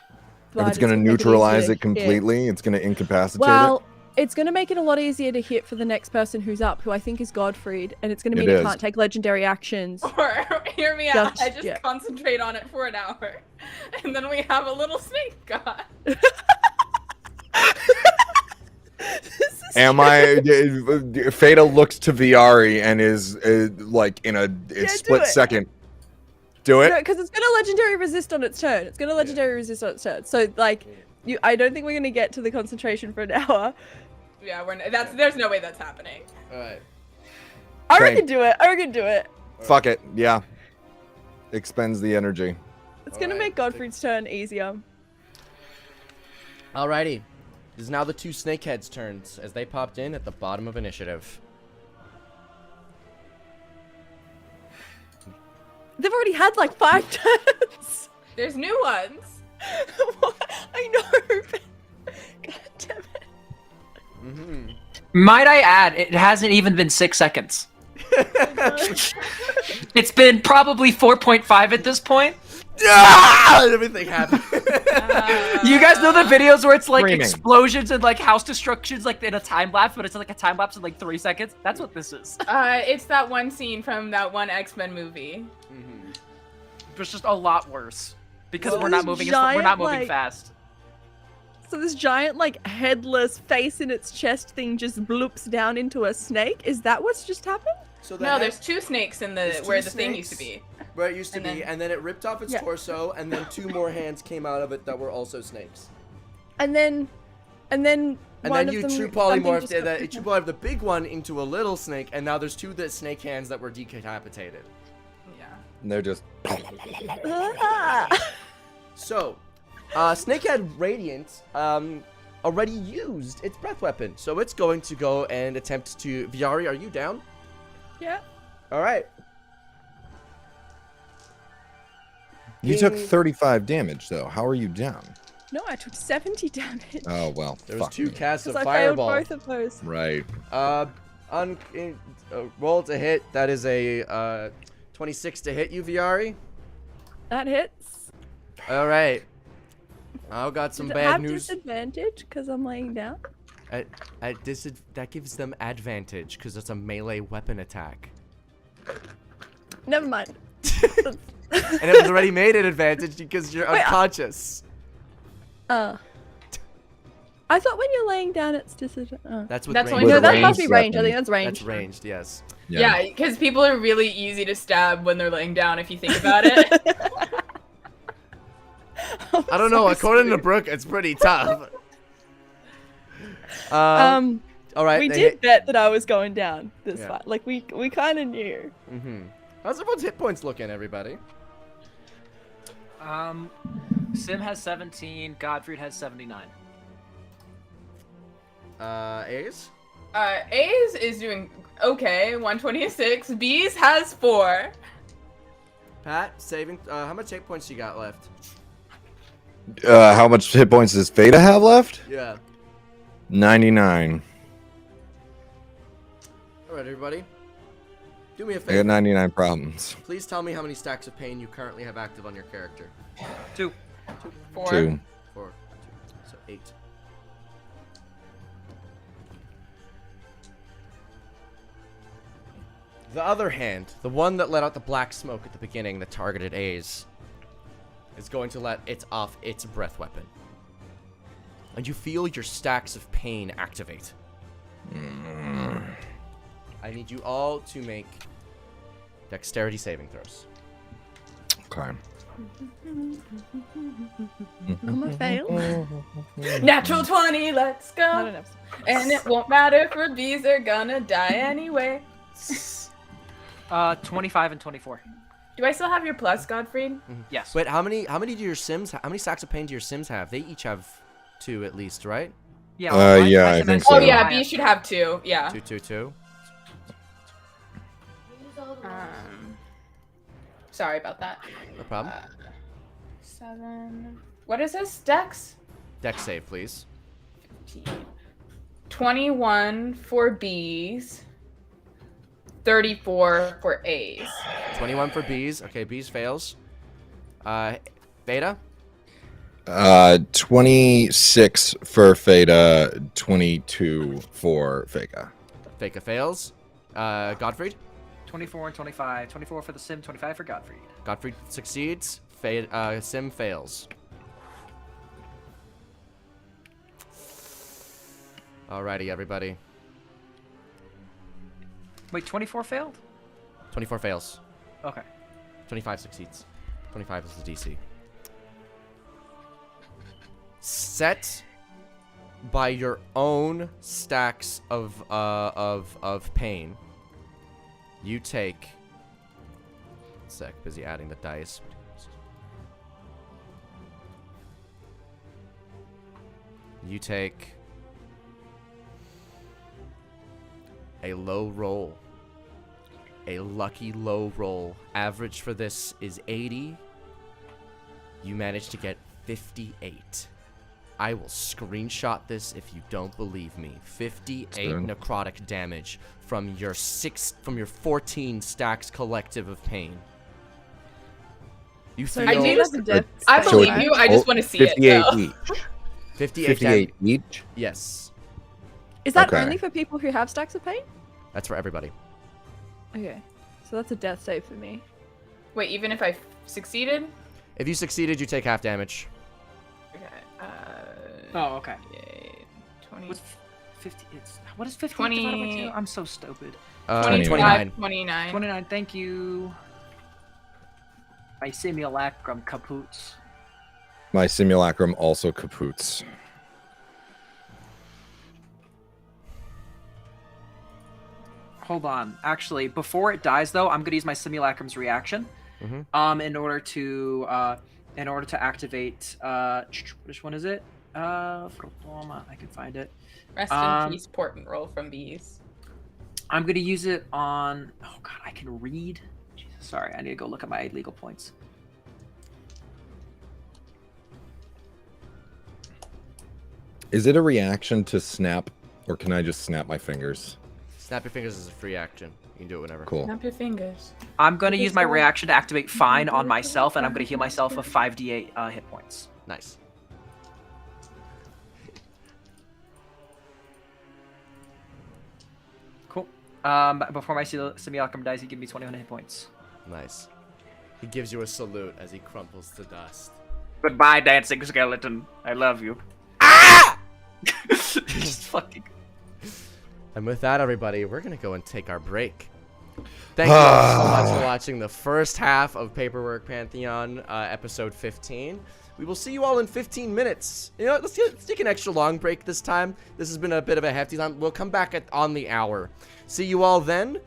If But it's going to gonna make neutralize easier it to hit. completely, it's going to incapacitate Well, it. it's going to make it a lot easier to hit for the next person who's up, who I think is Godfried. And it's going to It mean it is. can't take legendary actions. Or, hear me out, I just Yeah. concentrate on it for an hour. And then we have a little snake god. Am I? Feta looks to Viari and is like in a do split it. second. Do it. No, because it's going to legendary resist on its turn. It's going to legendary resist on its turn. So, like, I don't think we're going to get to the concentration for an hour. Yeah, there's no way that's happening. Alright. I Same. reckon do it. I reckon do it. Fuck it. Yeah. Expends the energy. It's going to Alright. make Godfrey's turn easier. Alrighty. It is now the two snakeheads' turns as they popped in at the bottom of initiative. They've already had like 5 turns. There's new ones. I know. God damn it. Mm-hmm. Might I add, it hasn't even been 6 seconds. It's been probably 4.5 at this point. Everything happened. You guys know the videos where it's like Screaming. explosions and like house destructions like in a time lapse, but it's like a time lapse in like 3 seconds? That's what this is. It's that one scene from that one X-Men movie. Mm-hmm. It's just a lot worse. Because Well, we're not this moving giant, we're not moving like- fast. So this giant, like, headless face in its chest thing just bloops down into a snake? Is that what's just happened? So No, there's 2 snakes in the There's 2 where the thing used to snakes. be. where it used to And be, then- and then it ripped off its Yeah. torso, and then 2 more hands came out of it that were also snakes. And then And one then of you them- true something polymorphed just it, got- you true polymorphed the big one into a little snake, and now there's 2 snake hands that were decapitated. Yeah. And they're just. Ah! So, Snakehead Radiant already used its breath weapon, so it's going to go and attempt to. Viari, are you down? Yeah. All right. You took Ding. 35 damage, though. How are you down? No, I took 70 damage. Oh, well. There was fuck 2 me. casts of Because I failed fireball. both of those. Right. Roll to hit. That is a 26 to hit you, Viari. That hits. All right. I got some Does it bad have news. disadvantage because I'm laying down? That gives them advantage because it's a melee weapon attack. Never mind. And it was already made an advantage because you're Wait, unconscious. I thought when you're laying down it's disadvantage. That's what That's range only No, for that ranged must be range. I weapon. think that's range. That's ranged, yes. Yeah, because people are really easy to stab when they're laying down if you think about it. I don't know. According to Brooke, it's pretty tough. All right. we they did hit- bet that I was going down this Yeah. fight. Like we kind of knew. How's everyone's hit points looking, everybody? Sim has 17. Godfrey has 79. A's? A's is doing okay, 126. B's has 4. Pat, saving. How much hit points you got left? How much hit points does Veda have left? Yeah. 99. All right, everybody. Do me a I got favor. 99 problems. Please tell me how many stacks of pain you currently have active on your character. 2. 4. 2. 4, 2, so 8. The other hand, the one that let out the black smoke at the beginning that targeted A's, is going to let it off its breath weapon. And you feel your stacks of pain activate. I need you all to make dexterity saving throws. Okay. I'm a fail. Natural 20, let's Not go. enough. And it won't matter if B's, they're gonna die anyway. 25 and 24. Do I still have your plus, Godfrey? Yes. Wait, how many do your Sims? How many stacks of pain do your Sims have? They each have 2 at least, right? Yeah. yeah, I Sim think has so. Oh two. yeah, I B have- should have 2. Yeah. 2, 2, 2. Sorry about that. No problem. 7. What is this? Dex? Dex save, please. 21 for B's. 34 for A's. 21 for B's. Okay, B's fails. Beta? 26 for Veda, 22 for Vega. Feka fails. Godfried? 24 and 25. 24 for the Sim, 25 for Godfrey. Godfried succeeds. Sim fails. Alrighty, everybody. Wait, 24 failed? 24 fails. Okay. 25 succeeds. 25 is the DC. Set by your own stacks of pain. You take. Sec, busy adding the dice. You take a low roll. A lucky low roll. Average for this is 80. You managed to get 58. I will screenshot this if you don't believe me. 58 Good. necrotic damage from your 14 stacks collective of pain. You feel I do That's a death. I So believe it's you. I just want to see it. 58 though. each. 58 58 each? Yes. Is that Okay. only for people who have stacks of pain? That's for everybody. Okay. So that's a death save for me. Wait, even if I succeeded? If you succeeded, you take half damage. Okay. Oh, okay. Yay. 20, What's 50? What is 50 20 divided by 2? I'm so stupid. 29. 29. 29. Thank you. My simulacrum caputs. My simulacrum also kapoots. Hold on. Actually, before it dies, though, I'm gonna use my simulacrum's reaction. In order to activate. Which one is it? I can find it. Rest in peace, portent roll from these. I'm gonna use it on. Oh God, I can read. Jesus, sorry, I need to go look at my legal points. Is it a reaction to snap, or can I just snap my fingers? Snap your fingers is a free action. You can do it whenever. Cool. Snap your fingers. I'm gonna use my reaction to activate Fine on myself, and I'm gonna heal myself of 5d8 hit points. Nice. Cool. Before my simulacrum dies, he gives me 21 hit points. Nice. He gives you a salute as he crumples to dust. Goodbye, dancing skeleton. I love you. Ah! Just fucking. And with that, everybody, we're going to go and take our break. Thank you all so much for watching the first half of Paperwork Pantheon, episode 15. We will see you all in 15 minutes. You know, let's take an extra long break this time. This has been a bit of a hefty time. We'll come back on the hour. See you all then.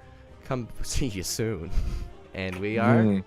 Come see you soon. And we are...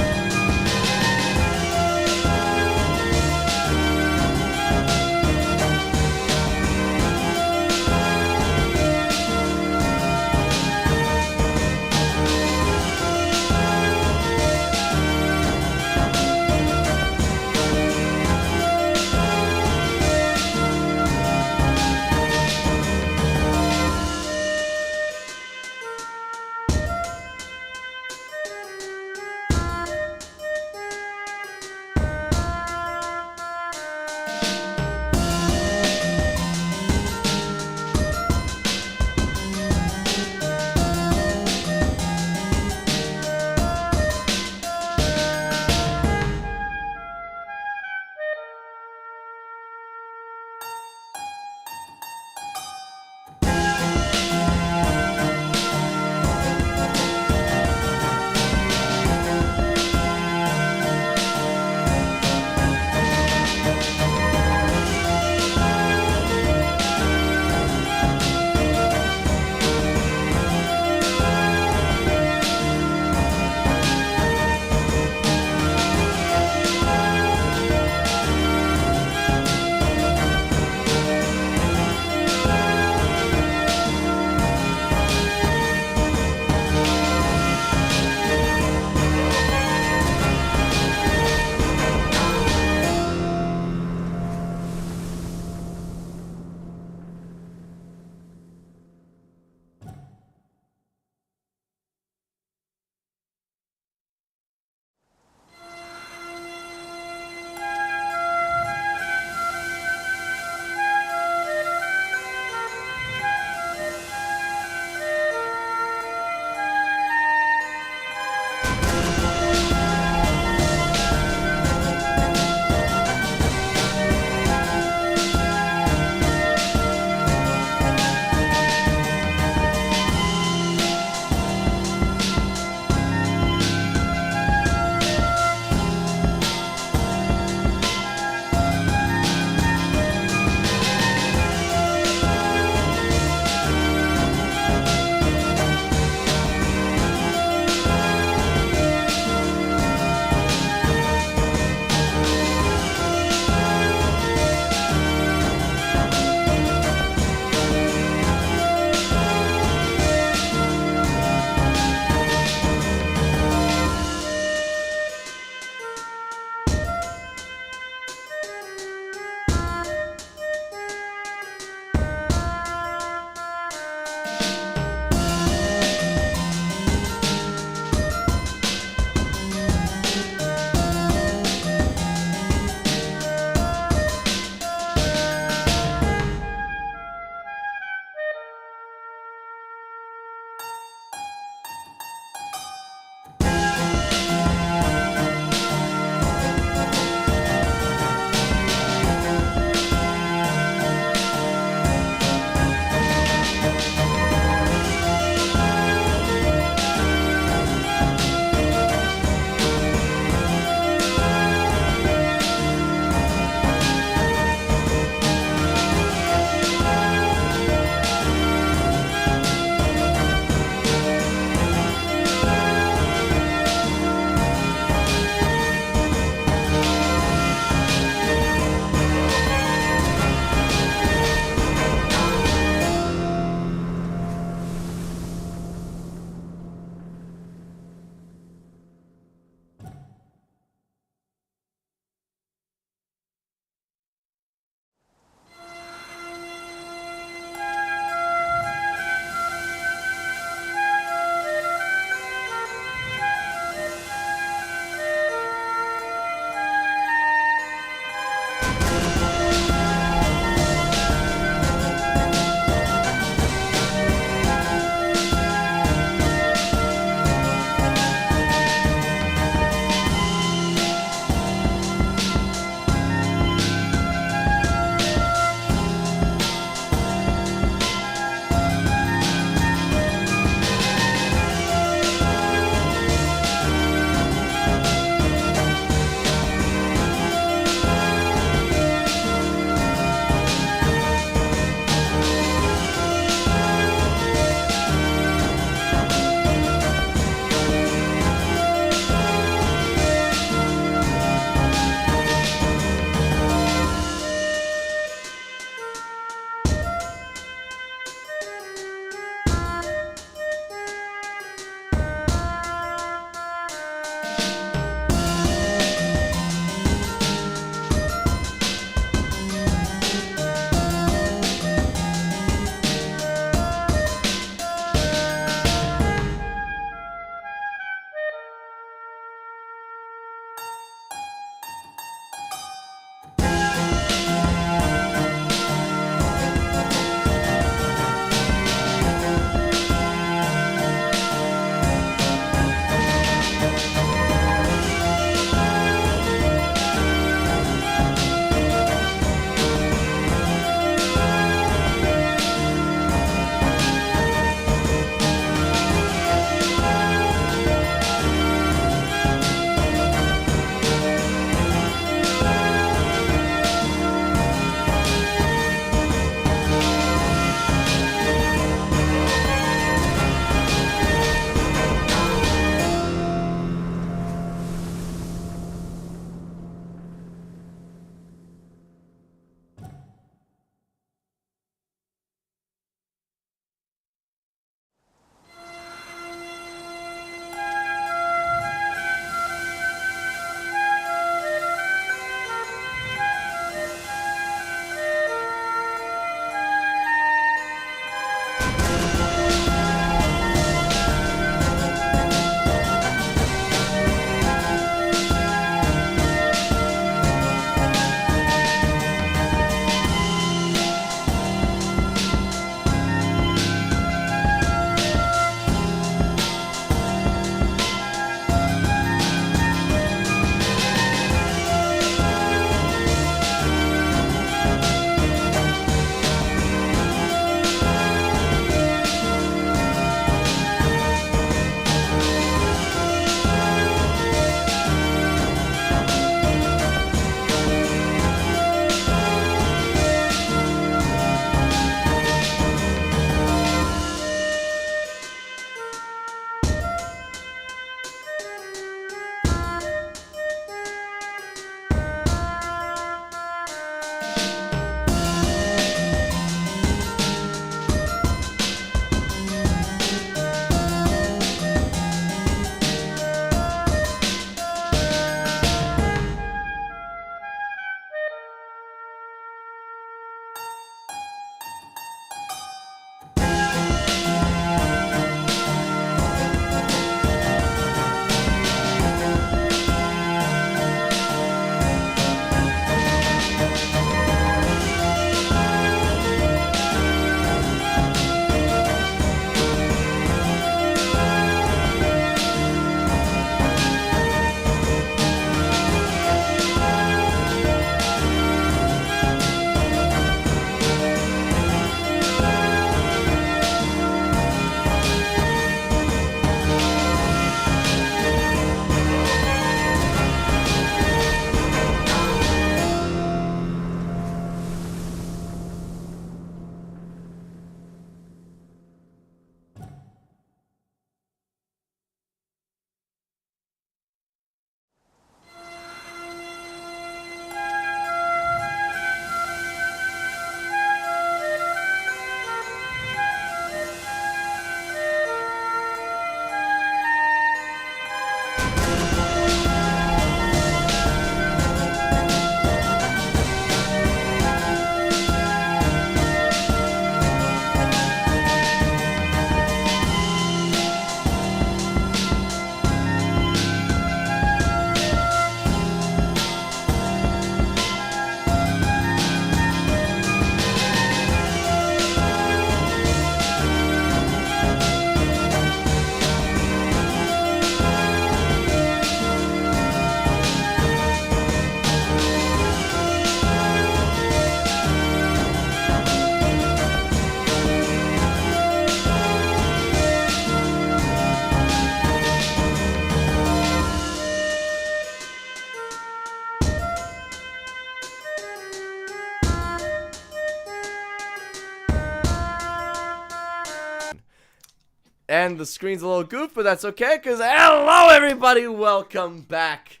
And the screen's a little goof, but that's okay, because hello, everybody! Welcome back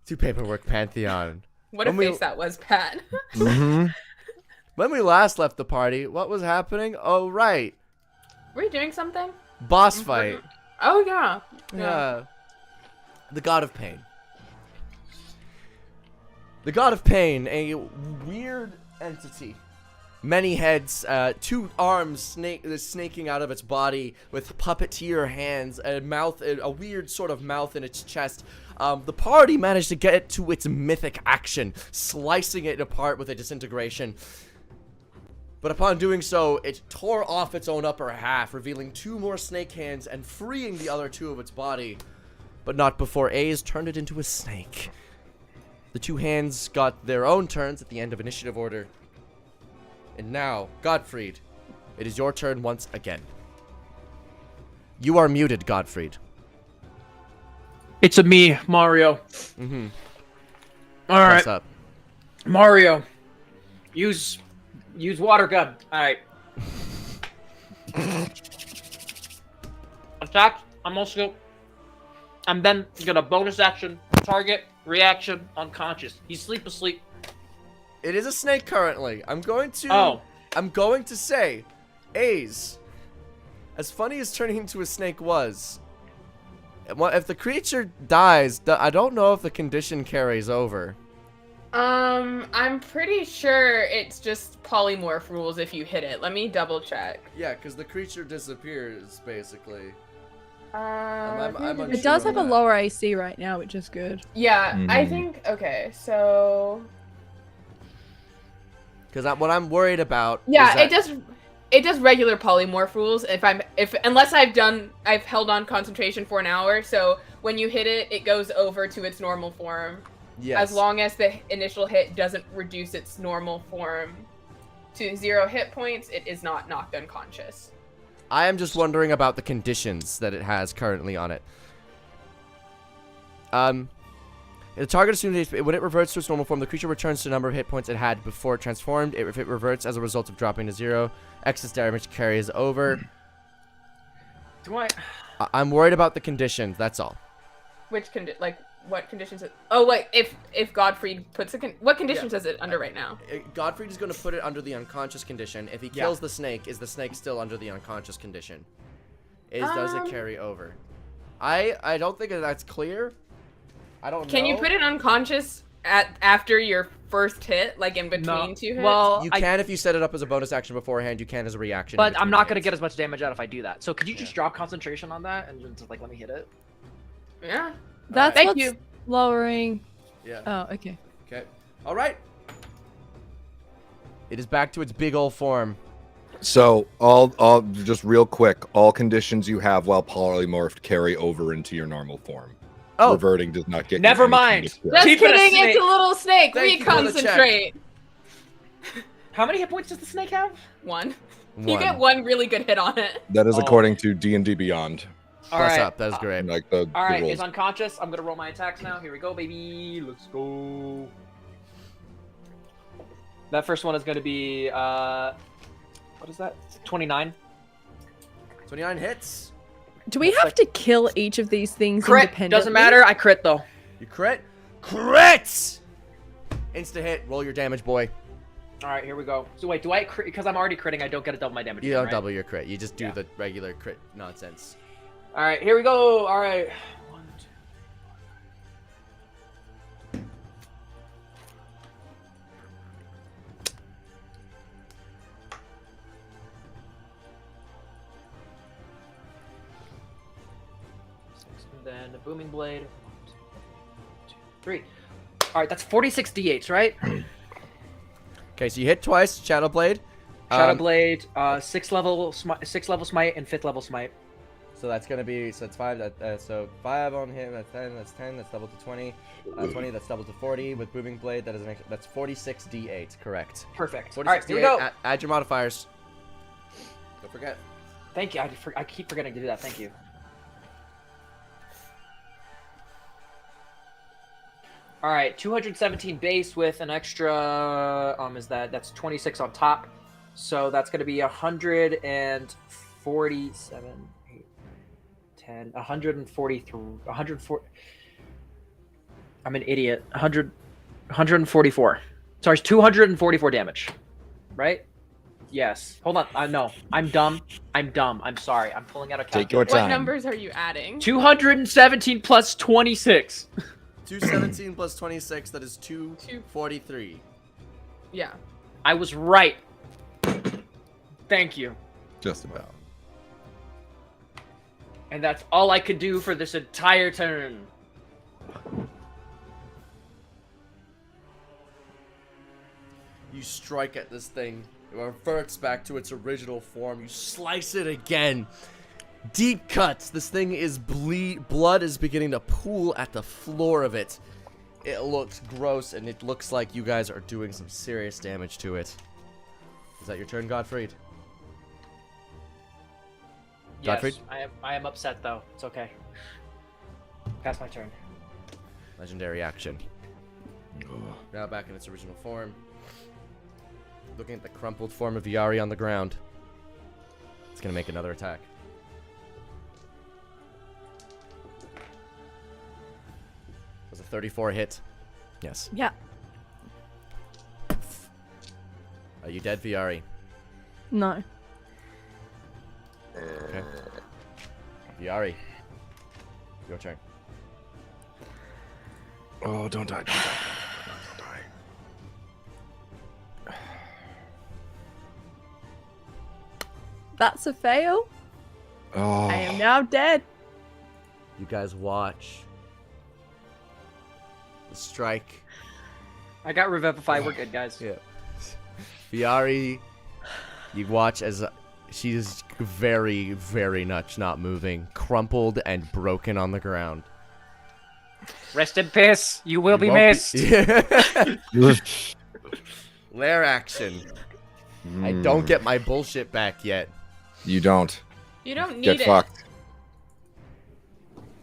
to Paperwork Pantheon. What a face that was, Pat. Mm-hmm. When we last left the party, what was happening? Oh, right. Were you doing something? Boss fight. Oh, yeah. Yeah. The God of Pain. The God of Pain, a weird entity. Many heads, 2 arms snaking out of its body with puppeteer hands, a mouth, a weird sort of mouth in its chest. The party managed to get it to its mythic action, slicing it apart with a disintegration. But upon doing so, it tore off its own upper half, revealing 2 more snake hands and freeing the other 2 of its body. But not before A's turned it into a snake. The 2 hands got their own turns at the end of initiative order. And now, Gottfried, it is your turn once again. You are muted, Gottfried. It's a me, Mario. Mm-hmm. All right, What's up? Mario. Use water gun. All right. Attack. I'm then gonna bonus action, target, reaction, unconscious. He's asleep. It is a snake currently. I'm going to say, A's, as funny as turning into a snake was, if the creature dies, I don't know if the condition carries over. I'm pretty sure it's just polymorph rules if you hit it. Let me double check. Yeah, because the creature disappears, basically. It does have a lower AC right now, which is good. Yeah, I think, okay, so... Because what I'm worried about Yeah, is that it does regular polymorph rules unless I've held on concentration for an hour, so when you hit it, it goes over to its normal form. Yes. As long as the initial hit doesn't reduce its normal form to 0 hit points, it is not knocked unconscious. I am just wondering about the conditions that it has currently on it. The target assumes when it reverts to its normal form, the creature returns to the number of hit points it had before it transformed. If it reverts as a result of dropping to 0, excess damage carries over. I'm worried about the conditions. That's all. Which what conditions? If Godfrey puts what conditions is it under right now? Godfrey is going to put it under the unconscious condition. If he kills the snake, is the snake still under the unconscious condition? Does it carry over? I don't think that's clear. I don't know. Can you put it unconscious after your first hit, like in between 2 hits? Well, You can if you set it up as a bonus action beforehand. You can as a reaction. but I'm not gonna get as much damage out if I do that. So could you just drop concentration on that and just let me hit it? Yeah. That's Thank what's you. lowering. Yeah. Oh, okay. Okay. All right. It is back to its big old form. So, all just real quick, all conditions you have while polymorphed carry over into your normal form. Oh, Reverting does not get you Never any mind. kind of skill. Just Keep it a kidding, snake. it's a little snake. Thank you for the check. Reconcentrate. How many hit points does the snake have? 1. You get 1 really good hit on it. That is Oh. according to D&D Beyond. All Plus right. up. That is great. Like the All right, rules. it's unconscious. I'm gonna roll my attacks now. Here we go, baby. Let's go. That first one is gonna be what is that? 29. 29 hits. Do we have to kill each of these things Crit independently? doesn't matter. I crit though. You crit. Crit! Insta hit. Roll your damage, boy. All right, here we go. So wait, do I crit? Because I'm already critting, I don't get to double my damage. You again, don't right? double your crit. You just do Yeah. the regular crit nonsense. All right, here we go. All right. 1, 2. And then the booming blade. 1, 2, 3. All right, that's 46 d8s, right? Okay, so you hit twice. Shadow Blade. Shadow Blade, 6th level smite, and 5th level smite. So that's gonna be it's 5. So 5 on him. That's 10. That's 10. That's doubled to 20. 20. That's doubled to 40 with booming blade. That is that's 46 d8. Correct. Perfect. 46 All right, here we d8. go. Add your modifiers. Don't forget. Thank you. I keep forgetting to do that. Thank you. All right, 217 base with an extra. That's 26 on top. So that's gonna be 147, 10, 143, 104. I'm an idiot. 144. Sorry, 244 damage. Right? Yes. Hold on. No, I'm dumb. I'm sorry. I'm pulling out a calculator. Take your time. What numbers are you adding? 217 plus 26. 217 plus 26, that is 243. Yeah. I was right. Thank you. Just about. And that's all I could do for this entire turn. You strike at this thing. It reverts back to its original form. You slice it again. Deep cuts. This thing is blood is beginning to pool at the floor of it. It looks gross, and it looks like you guys are doing some serious damage to it. Is that your turn, Gottfried? Yes, Gottfried? I am upset though. It's okay. Pass my turn. Legendary action. Now back in its original form. Looking at the crumpled form of Yari on the ground. It's gonna make another attack. Was a 34 hit? Yes. Yeah. Are you dead, Viari? No. Okay. Viari. Your turn. Oh, don't die. Don't die. That's a fail. Oh. I am now dead. You guys watch the strike. I got Revivify. We're good, guys. Yeah. Viari, you watch as she's very, very much not moving, crumpled and broken on the ground. Rest in peace. You will be Won't missed. Lair action. I don't get my bullshit back yet. You don't. You don't need Get it. fucked.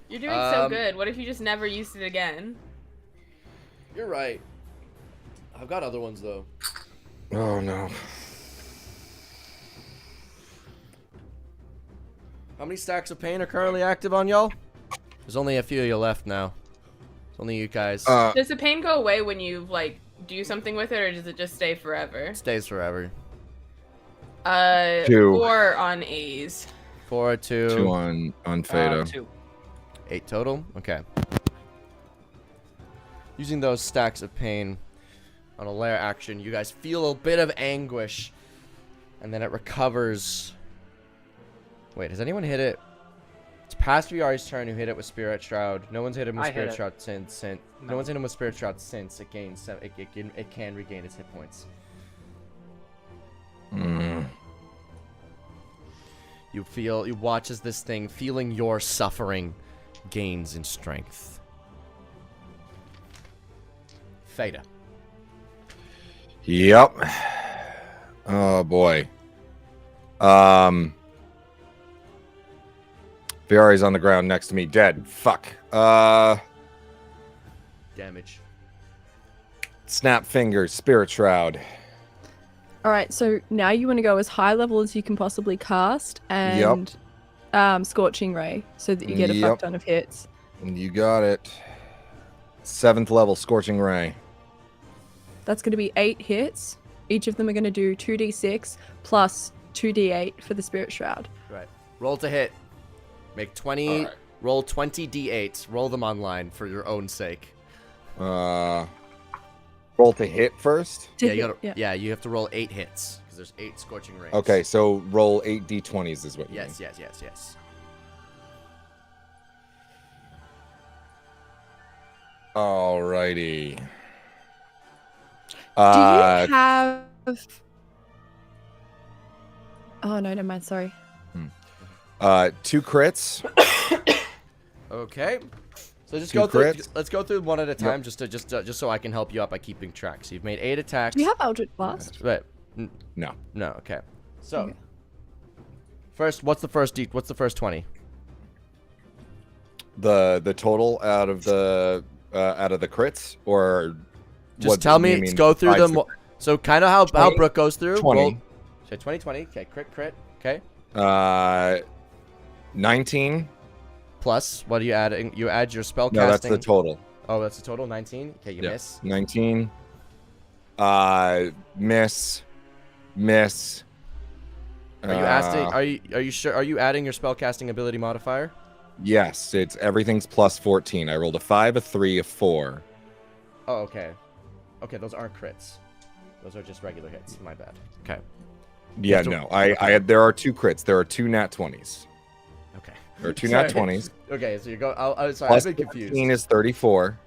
You're doing so good. What if you just never used it again? You're right. I've got other ones though. Oh no. How many stacks of pain are currently active on y'all? There's only a few of you left now. It's only you guys. Does the pain go away when you like do something with it, or does it just stay forever? It stays forever. 2. 4 on A's. 4, 2, 2 on Fado. 2. 8 total. Okay. Using those stacks of pain on a lair action, you guys feel a bit of anguish, and then it recovers. Wait, has anyone hit it? It's past Viari's turn who hit it with Spirit Shroud. No one's hit him with Spirit Shroud since. No one's hit him with Spirit Shroud since it gains. It can regain its hit points. You watch as this thing, feeling your suffering, gains in strength. Theta. Yep. Oh boy. Viari's on the ground next to me, dead. Fuck. Damage. Snap fingers, Spirit Shroud. Alright, so now you want to go as high level as you can possibly cast and Scorching Ray so that you get a fuck ton of hits. You got it. 7th level, Scorching Ray. That's going to be 8 hits. Each of them are going to do 2d6 plus 2d8 for the Spirit Shroud. Right. Roll to hit. Make 20. Right. Roll 20 d8s. Roll them online for your own sake. Roll to hit first? Yeah, you have to roll 8 hits because there's 8 Scorching Rays. Okay, so roll 8 d20s is what you mean. Yes. Alrighty. Do you have... Oh, no, never mind, sorry. 2 crits. Okay. So just 2 go through. crits. Let's go through one at a time, just so I can help you out by keeping track. So you've made 8 attacks. Do you have Eldritch Blast? Right. No. Okay. So Okay. first, what's the first 20? The total out of the crits, or Just tell me. Let's go through them. So kind of how Brooke goes through. 20. Roll, so 20. Okay. Crit. Okay. 19, Plus, what are you adding? You add your spell No, that's casting. the total. Oh, that's the total 19. Okay, you Yeah. miss. 19. Miss. Are you asking? Are you sure? Are you adding your spell casting ability modifier? Yes, it's everything's plus 14. I rolled a 5, a 3, a 4. Oh, okay. Okay, those aren't crits. Those are just regular hits. My bad. Okay. Yeah, So- no. I there are 2 crits. There are 2 nat 20s. Okay. There are 2 nat Sorry. 20s. Okay, so you go. Sorry, Plus I've been confused. 14 is 34.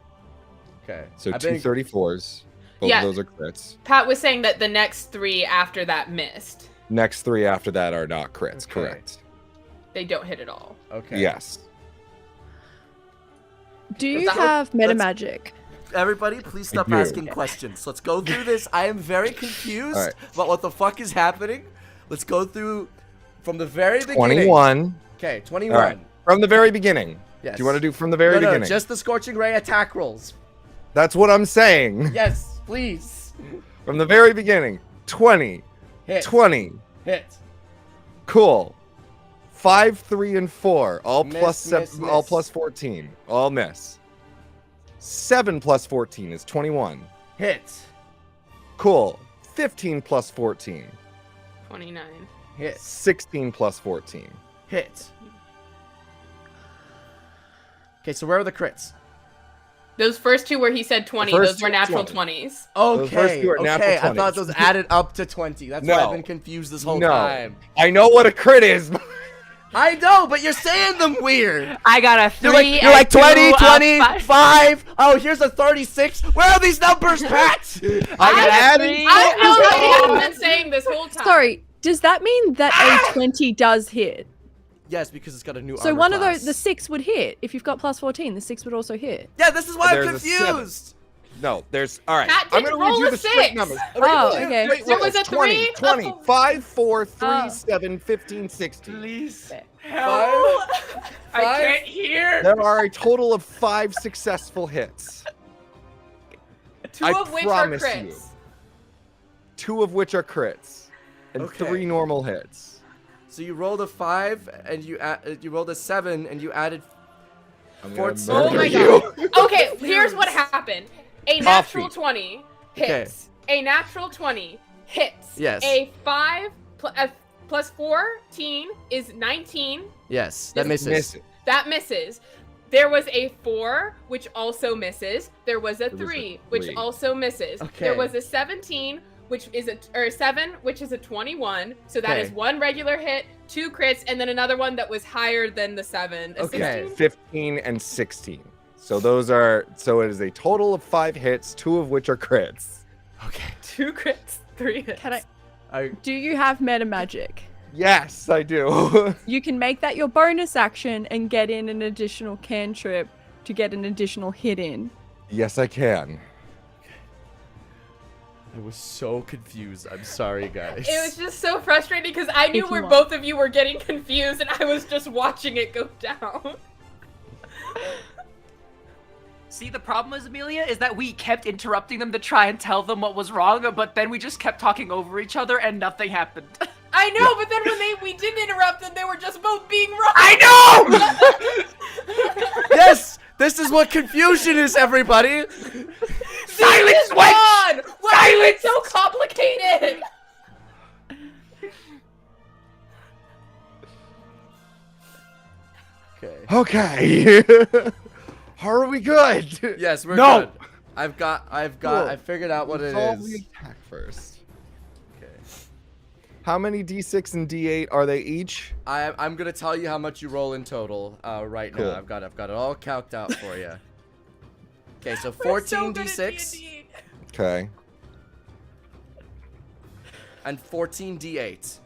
Okay. So I've 2 been- 34s. Both Yeah. of those are crits. Pat was saying that the next 3 after that missed. Next 3 after that are not crits. Okay. Correct. They don't hit at all. Okay. Yes. Do you that- have meta let's- magic? Everybody, please stop do. asking questions. Let's go through this. I am very confused All right. about what the fuck is happening. Let's go through from the very beginning. 21. Okay, 21. All right. From the very beginning. Yes. Do you want to do from the very No, beginning? just the Scorching Ray attack rolls. That's what I'm saying. Yes, please. From the very beginning. 20. Hit. 20. Hit. Cool. 5, 3, and 4. All Miss, plus seven, miss, all miss. plus 14. All miss. 7 plus 14 is 21. Hit. Cool. 15 plus 14. 29. Hit. 16 plus 14. Hit. Okay, so where are the crits? Those first 2 where he said 20, The first those were 2 are natural 20. 20s. Those first Okay, two are natural okay. I thought 20s. those added up to 20. That's why I've No. been confused this whole No. time. I know what a crit is. I know, but you're saying them weird. I got a 3. You're like 20, and 2, 25. Oh, here's a 36. Where are these numbers, Pat? I added. I know what you have been saying this whole time. Sorry, does that mean that a 20 does hit? Yes, because it's got a new So armor one class. of those, the 6 would hit. If you've got plus 14, the 6 would also hit. Yeah, this is why I'm There's a 7. confused. No, there's. All right. Pat I'm didn't going to read roll you a the straight 6. numbers. Oh, okay. There was a 20, 3, 20, 5, 4, 3, Oh. 7, 15, 16. Please. Hell. I Five. can't hear. There are a total of 5 successful hits. 2 I of which are promise crits. you. 2 of which are crits, and Okay. 3 normal hits. So you rolled a 5, and you rolled a 7, and you added. I'm Fort gonna Smith. Oh murder my you. god. Okay, here's what happened. A natural 20 hits. A natural 20 hits. Yes. A 5 plus 14 is 19. Yes, that Miss- misses. Miss it. That misses. There was a 4, which also misses. There was a was a 3, which 3. also misses. Okay. There was a 17, which is a 7, which is a 21. So that is Okay. 1 regular hit, 2 crits, and then another one that was higher than the 7. A Okay. 16? 15 and 16. So those are. So it is a total of 5 hits, 2 of which are crits. Okay. 2 crits, 3 hits. Can I. Do you have meta magic? Yes, I do. You can make that your bonus action and get in an additional cantrip to get an additional hit in. Yes, I can. I was so confused. I'm sorry, guys. It was just so frustrating because I knew If you where want. both of you were getting confused and I was just watching it go down. See, the problem is, Amelia, is that we kept interrupting them to try and tell them what was wrong, but then we just kept talking over each other and nothing happened. I know, but then when we didn't interrupt them, they were just both being wrong. I know! Yes, this is what confusion is, everybody. Silence, Come on! Why is it Silence! so complicated? Okay. Okay. Are we good? Yes, we're No! good. I've got. Cool. I figured out what it Resolve the is. attack first. Okay. How many d6 and d8 are they each? I'm gonna tell you how much you roll in total right Cool. now. I've got it all calced out for you. Okay, so We're so 14 good at d6 D&D. Okay. and 14 d8.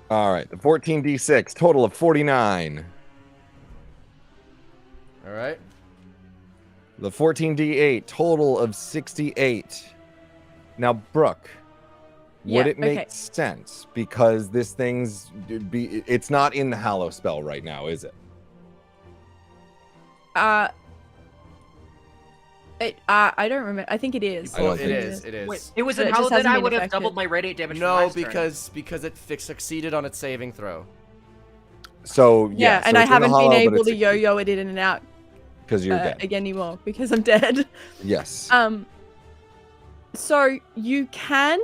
All right. The 14d6, total of 49. All right. The 14d8, total of 68. Now, Brooke, would Yeah, it make okay. sense? Because this thing's it's not in the Hallow spell right now, is it? I don't remember. I think it is. I don't Well, it think is. It is. Wait, it was But in it just hell, then hasn't I been would have affected. doubled my radiant damage. No, from last turn. because it succeeded on its saving throw. So Yeah, and so I it's in the haven't hollow, been but able to it's- yo-yo it in and out because you're dead. again anymore because I'm dead. Yes. So you can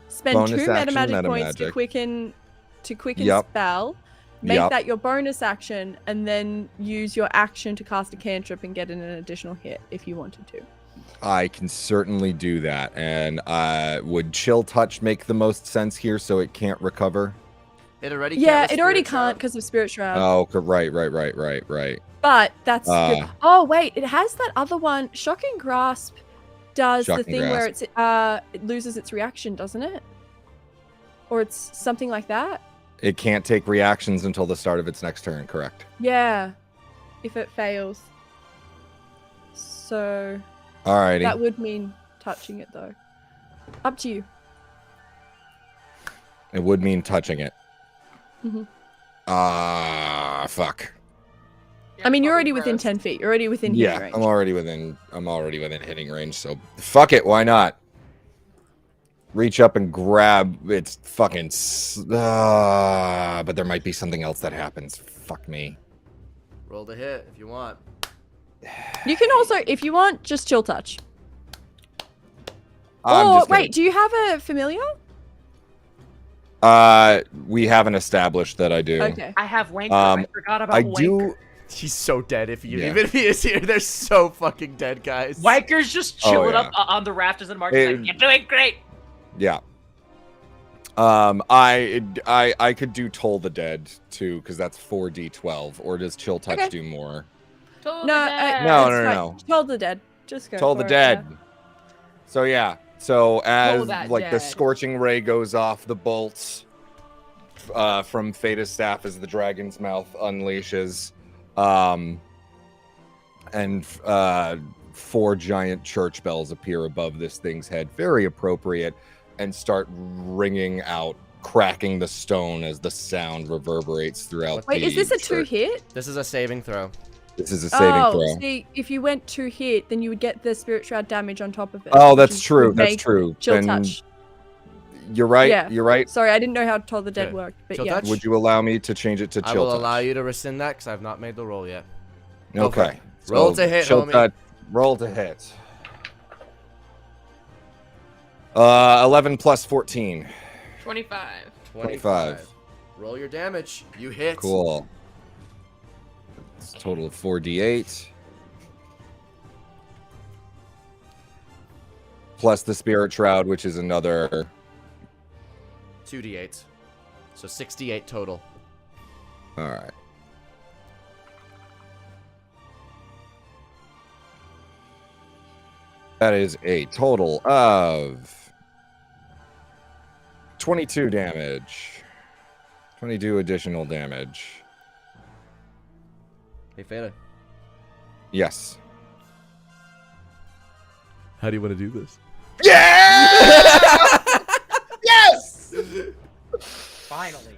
spend Bonus 2 action, meta magic points to metamagic. quicken Yep. spell. Make Yep. that your bonus action, and then use your action to cast a cantrip and get in an additional hit if you wanted to. I can certainly do that. And would chill touch make the most sense here so it can't recover? It already Yeah, can't it already with Spirit can't because of Spirit Shroud. Oh, right. But that's good. Uh. Oh wait, it has that other one. Shocking Grasp does the Shocking thing where it loses its reaction, doesn't it? Or it's something like that. It can't take reactions until the start of its next turn, correct? Yeah, if it fails. So Alrighty. that would mean touching it though. Up to you. It would mean touching it. Mhm. Fuck. Yeah, I mean, you're fucking already within gross. 10 feet. You're already within Yeah, hitting range. I'm already within hitting range, so fuck it, why not? Reach up and grab its fucking but there might be something else that happens. Fuck me. Roll the hit if you want. You can also, if you want, just chill touch. I'm Or just gonna- wait, do you have a familiar? We haven't established that I do. Okay. I have Wanker. Um, I forgot about I Wanker. do. He's so dead if you Yeah. even if he is here. They're so fucking dead, guys. Wanker's just Oh, chilling yeah. up on the rafters and Mark's It- like, "You're doing great." Yeah. I could do Toll the Dead too, because that's 4d12. Or does Chill Touch Okay. do more? No, No, it's no, fine. no. Toll the dead. Just go. Toll for the it, Dead. yeah. So yeah. So as that like the dead. Scorching Ray goes off, the bolts from Theta's staff as the dragon's mouth unleashes, and 4 giant church bells appear above this thing's head, very appropriate, and start ringing out, cracking the stone as the sound reverberates throughout. Wait, the is this a church. 2-hit? This is a saving throw. This is a saving throw. See, if you went 2-hit, then you would get the Spirit Shroud damage on top of it. Oh, which that's is- true. would That's make true. Chill Then touch. you're right. Yeah. You're right. Sorry, I didn't know how Toll the Dead Okay. worked, but Chill yeah. touch? Would you allow me to change it to I chill will touch? allow you to rescind that because I've not made the roll yet. Go for Okay. it. Roll to hit, chill homie. touch, roll to hit. 11 plus 14. 25. 25. Roll your damage. You hit. Cool. It's a total of 4d8. Plus the Spirit Shroud, which is another. 2d8. So 68 total. Alright. That is a total of 22 damage. 22 additional damage. Hey, Feta. Yes. How do you want to do this? Yeah! Yes! Finally.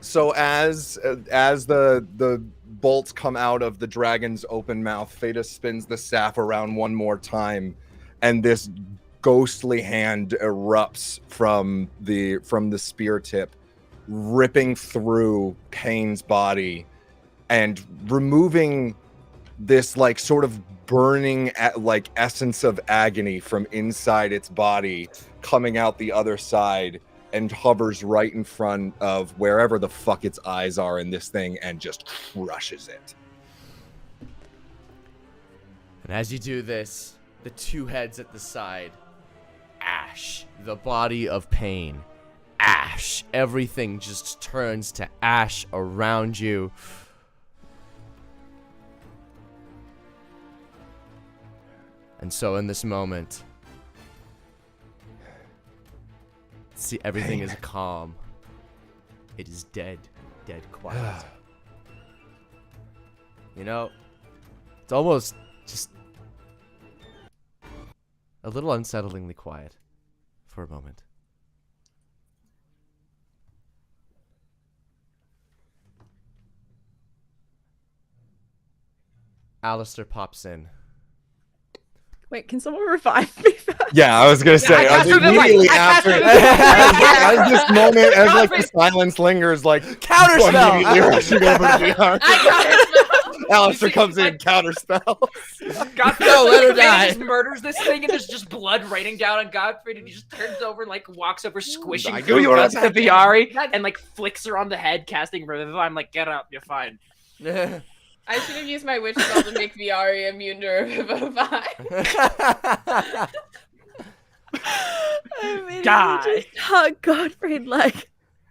So as the bolts come out of the dragon's open mouth, Theta spins the staff around one more time, and this ghostly hand erupts from the spear tip, ripping through Pain's body and removing this like sort of burning like essence of agony from inside its body, coming out the other side, and hovers right in front of wherever the fuck its eyes are in this thing and just crushes it. And as you do this, the 2 heads at the side, ash, the body of Pain, ash, everything just turns to ash around you. And so in this moment, see, everything is calm. It is dead quiet. You know, it's almost just a little unsettlingly quiet for a moment. Alistair pops in Wait, can someone revive me first? Yeah, I was gonna say I cast immediately I after cast as this moment, as like the silence lingers, like Counterspell! immediately rushing over to VR. I Alistair comes in, counterspell. Godfrey No, let her die. just murders this thing, and there's just blood raining down on Godfrey, and he just turns over and like walks over, squishing I through knew you were guts to attacking. Viari, and like flicks her on the head, casting Revivify. I'm like, get up, you're fine. I should have used my witch spell to make Viari immune to Revivify. I mean, Die. just hug Godfrey like.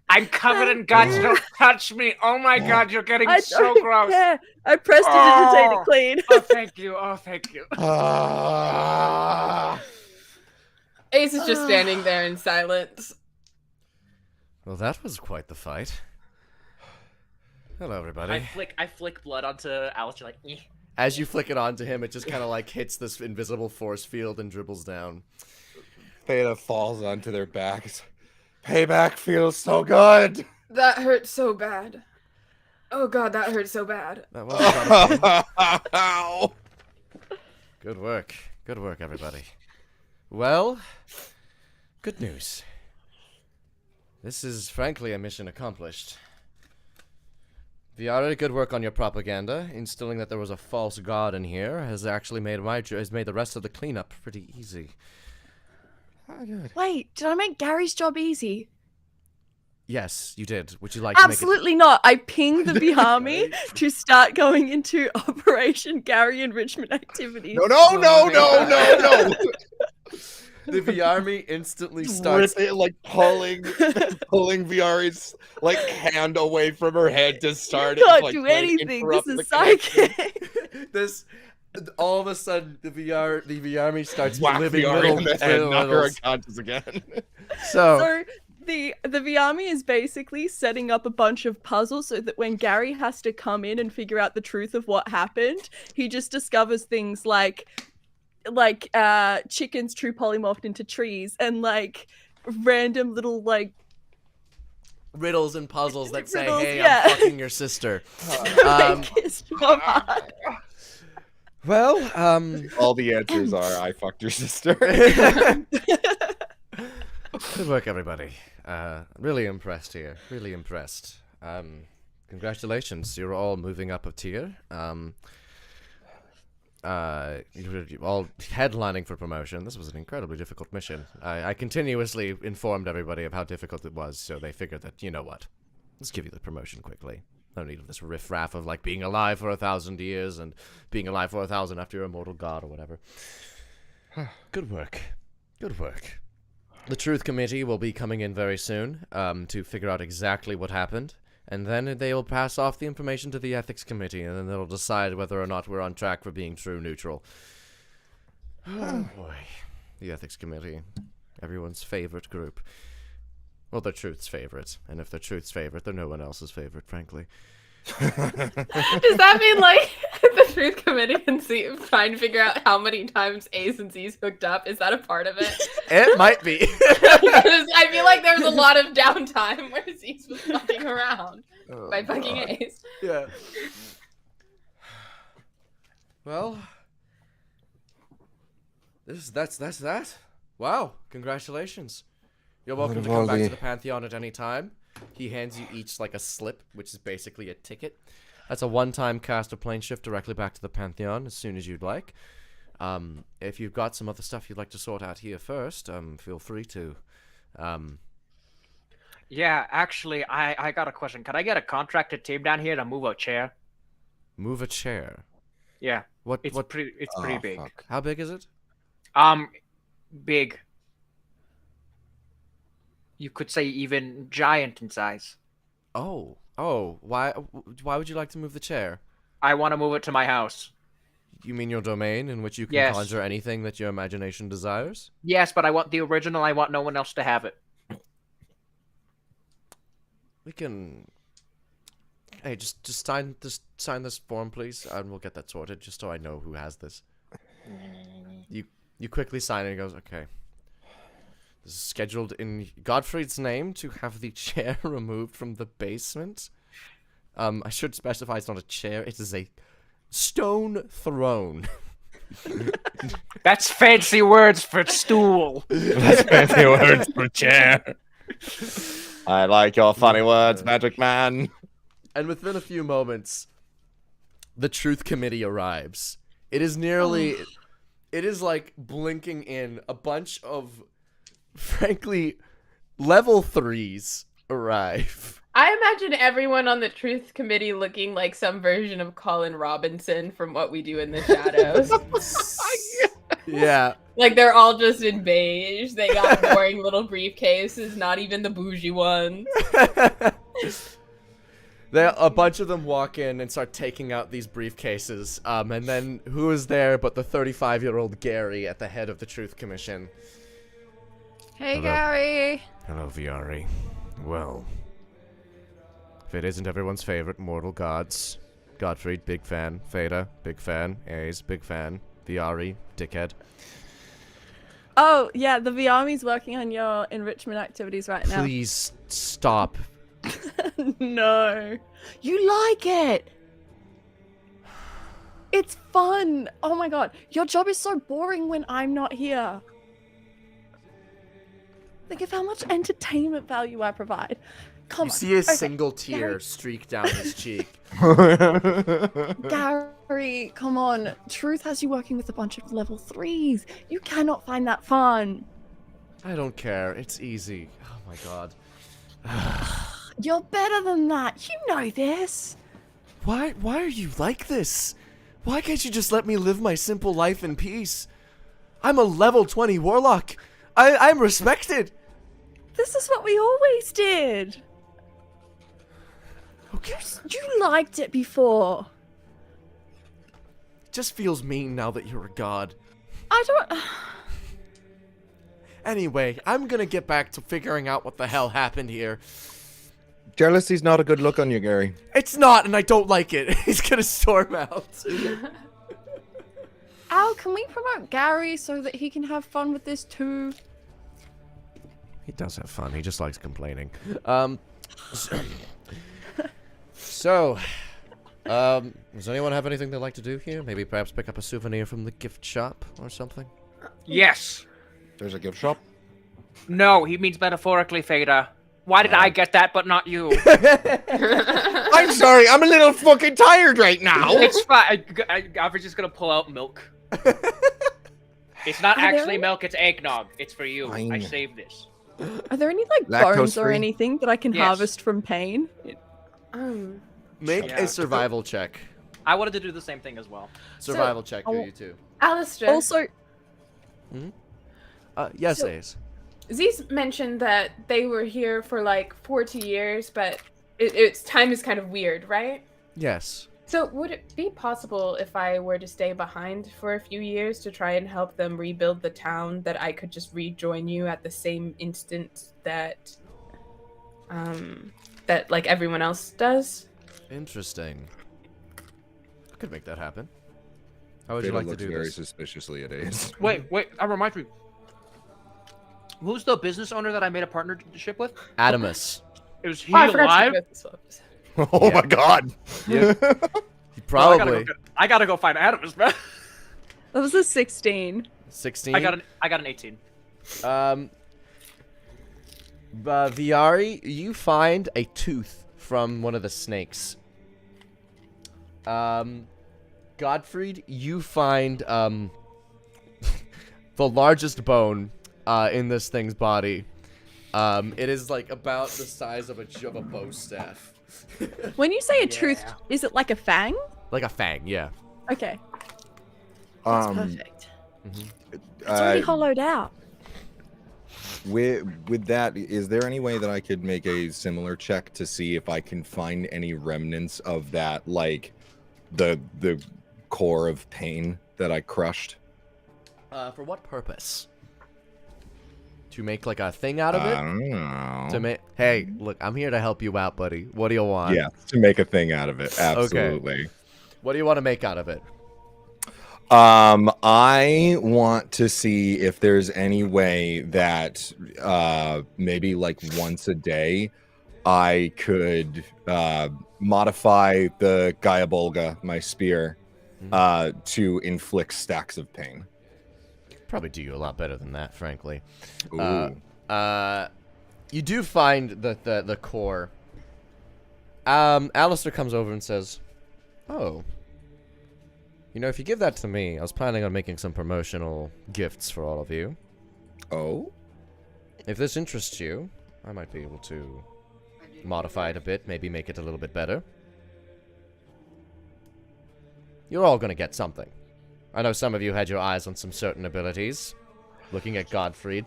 I'm covered in guts. Don't touch me. Oh my god, you're getting I so don't gross. care. I pressed it to detain it clean. Oh, thank you. Oh, thank you. Ace is just standing there in silence. Well, that was quite the fight. Hello, everybody. I flick blood onto Alistair like, eh. As you flick it onto him, it just kind of like hits this invisible force field and dribbles down. Theta falls onto their backs. Payback feels so good. That hurt so bad. Oh god, that hurt so bad. That was a lot of fun. Ow. Good work. Good work, everybody. Well, good news. This is frankly a mission accomplished. Viara, good work on your propaganda. Instilling that there was a false god in here has actually made the rest of the cleanup pretty easy. Oh, good. Wait, did I make Gary's job easy? Yes, you did. Would you like to make it? Absolutely not. I pinged the Bihami to start going into Operation Gary enrichment activities. No. The Viarmi instantly starts. Like pulling Viari's like hand away from her head to start. You can't like, do trying to anything. interrupt This the is connection. psychic. This, all of a sudden, the Viarmi starts Whack living Viari little in the head, knock her littles. unconscious again. So, The Viami is basically setting up a bunch of puzzles so that when Gary has to come in and figure out the truth of what happened, he just discovers things like chickens true polymorphed into trees and like random little like riddles and puzzles that say, Riddles, "Hey, yeah. I'm fucking your sister." make his job hard. Well, All the answers are I fucked your sister. good work, everybody. Really impressed here. Really impressed. Congratulations, you're all moving up a tier. You're all headlining for promotion. This was an incredibly difficult mission. I continuously informed everybody of how difficult it was, so they figured that, you know what, let's give you the promotion quickly. No need of this riff-raff of like being alive for 1,000 years and being alive for 1,000 after you're a mortal god or whatever. Good work. Good work. The Truth Committee will be coming in very soon to figure out exactly what happened. And then they will pass off the information to the Ethics Committee, and then they'll decide whether or not we're on track for being true neutral. Oh boy. The Ethics Committee. Everyone's favorite group. Well, they're Truth's favorite. And if they're Truth's favorite, they're no one else's favorite, frankly. Does that mean like the Truth Committee can see trying to figure out how many times A's and Z's hooked up? Is that a part of it? It might be. Because I feel like there was a lot of downtime where Z's was fucking around by fucking A's. Yeah. Well, that's that. Wow, congratulations. You're welcome to come back to the Pantheon at any time. He hands you each like a slip, which is basically a ticket. That's a one-time cast of plane shift directly back to the Pantheon as soon as you'd like. If you've got some other stuff you'd like to sort out here first, feel free to. Yeah, actually, I got a question. Could I get a contracted team down here to move a chair? Move a chair. Yeah, What? it's What? pretty big. Fuck. How big is it? Big. You could say even giant in size. Oh. Why would you like to move the chair? I want to move it to my house. You mean your domain in which you can Yes. conjure anything that your imagination desires? Yes, but I want the original. I want no one else to have it. We can. Hey, just sign this form, please, and we'll get that sorted. Just so I know who has this. You quickly sign it and he goes, okay. This is scheduled in Godfrey's name to have the chair removed from the basement. I should specify it's not a chair. It is a stone throne. That's fancy words for stool. That's fancy words for chair. I like your funny words, Magic Man. And within a few moments, the Truth Committee arrives. It is nearly... It is like blinking in a bunch of, frankly, level 3s arrive. I imagine everyone on the Truth Committee looking like some version of Colin Robinson from What We Do in the Shadows. Yeah. Like they're all just in beige. They got boring little briefcases, not even the bougie ones. A bunch of them walk in and start taking out these briefcases. And then who is there but the 35-year-old Gary at the head of the Truth Commission? Hey, Hello. Gary. Hello, Viari. Well, if it isn't everyone's favorite mortal gods, Gottfried, big fan. Fada, big fan. Ace, big fan. Viari, dickhead. Oh, yeah, the VRMe's working on your enrichment activities right now. Please stop. No. You like it. It's fun. Oh my god. Your job is so boring when I'm not here. Think of how much entertainment value I provide. Come You on. see a Okay, single tear Gary. streak down his cheek. Gary, come on. Truth has you working with a bunch of level 3s. You cannot find that fun. I don't care. It's easy. Oh my god. You're better than that. You know this. Why are you like this? Why can't you just let me live my simple life in peace? I'm a level 20 warlock. I'm respected. This is what we always did. Okay. You liked it before. It just feels mean now that you're a god. I don't... Anyway, I'm gonna get back to figuring out what the hell happened here. Jealousy's not a good look on you, Gary. It's not, and I don't like it. He's gonna storm out. Al, can we promote Gary so that he can have fun with this too? He does have fun. He just likes complaining. So, does anyone have anything they'd like to do here? Maybe perhaps pick up a souvenir from the gift shop or something? Yes. There's a gift shop. No, he means metaphorically, Fada. Why did I get that, but not you? I'm sorry, I'm a little fucking tired right now. It's fine. I'm just gonna pull out milk. It's not Are there actually any- milk, it's eggnog. It's for you. I Fine. saved this. Are there any like Lactose bones or free? anything that I can Yes. harvest from pain? Make Yeah. a survival check. I wanted to do the same thing as well. Survival check for oh. you too. Alistair, Also, Yes, So- Ace. Ziz mentioned that they were here for like 40 years, but its time is kind of weird, right? Yes. So would it be possible if I were to stay behind for a few years to try and help them rebuild the town that I could just rejoin you at the same instant that that like everyone else does? Interesting. I could make that happen. How would Fada you like to looks do very this? suspiciously at Ace. Wait, that reminds me. Who's the business owner that I made a partnership with? Adamus. Is he Oh, I forgot to alive? get this one. Oh Yeah. my god. He Well, probably. I gotta go find Adamus, man. that was a 16. 16. I got an 18. Viari, you find a tooth from one of the snakes. Gottfried, you find the largest bone in this thing's body. It is like about the size of a bow staff. When you say a tooth, is it like a fang? Like a fang, yeah. Okay, that's perfect. It's already hollowed out. With that, is there any way that I could make a similar check to see if I can find any remnants of that, like the core of pain that I crushed? For what purpose? To make like a thing out of I it? don't know. To make. Hey, look, I'm here to help you out, buddy. What do you want? Yeah, to make a thing out of it. Absolutely. What do you want to make out of it? I want to see if there's any way that maybe like once a day I could modify the Gaia Bolga, my spear, to inflict stacks of pain. Probably do you a lot better than that, frankly. Ooh. You do find the core. Alistair comes over and says, "Oh, you know, if you give that to me, I was planning on making some promotional gifts for all of you. Oh? If this interests you, I might be able to modify it a bit, maybe make it a little bit better. You're all gonna get something. I know some of you had your eyes on some certain abilities. Looking at Godfried."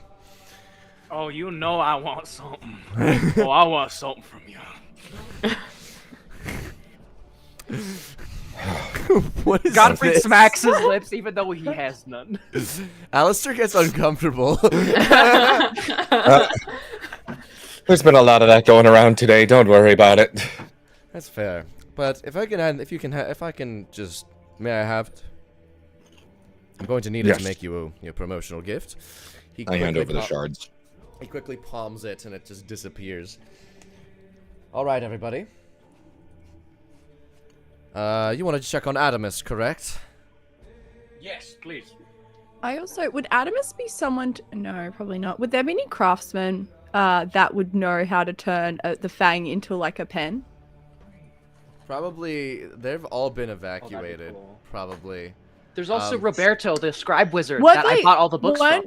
Oh, you know I want something. Oh, I want something from you. What is Godfrey this? smacks his lips even though he has none. Alistair gets uncomfortable. There's been a lot of that going around today. Don't worry about it. That's fair. But if I can just, may I have it? I'm going to need it Yes. to make you a promotional gift. I hand quickly over the shards. He quickly palms it and it just disappears. All right, everybody. You wanted to check on Adamus, correct? Yes, please. I also would Adamus be someone? No, probably not. Would there be any craftsmen that would know how to turn the fang into like a pen? Probably. They've all been evacuated. cool. Probably. There's also Roberto, the scribe wizard, What that I they- bought all the books from.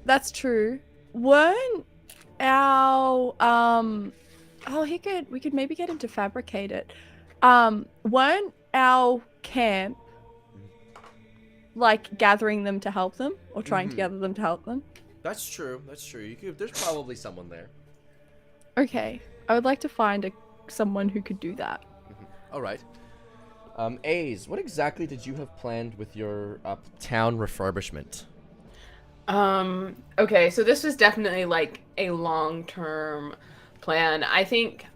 That's true. Weren't our we could maybe get him to fabricate it. Weren't our camp like gathering them to help them or trying to gather them to help them? That's true. That's true. There's probably someone there. Okay, I would like to find someone who could do that. All right. Aze, what exactly did you have planned with your town refurbishment? Okay, so this was definitely like a long-term plan. I think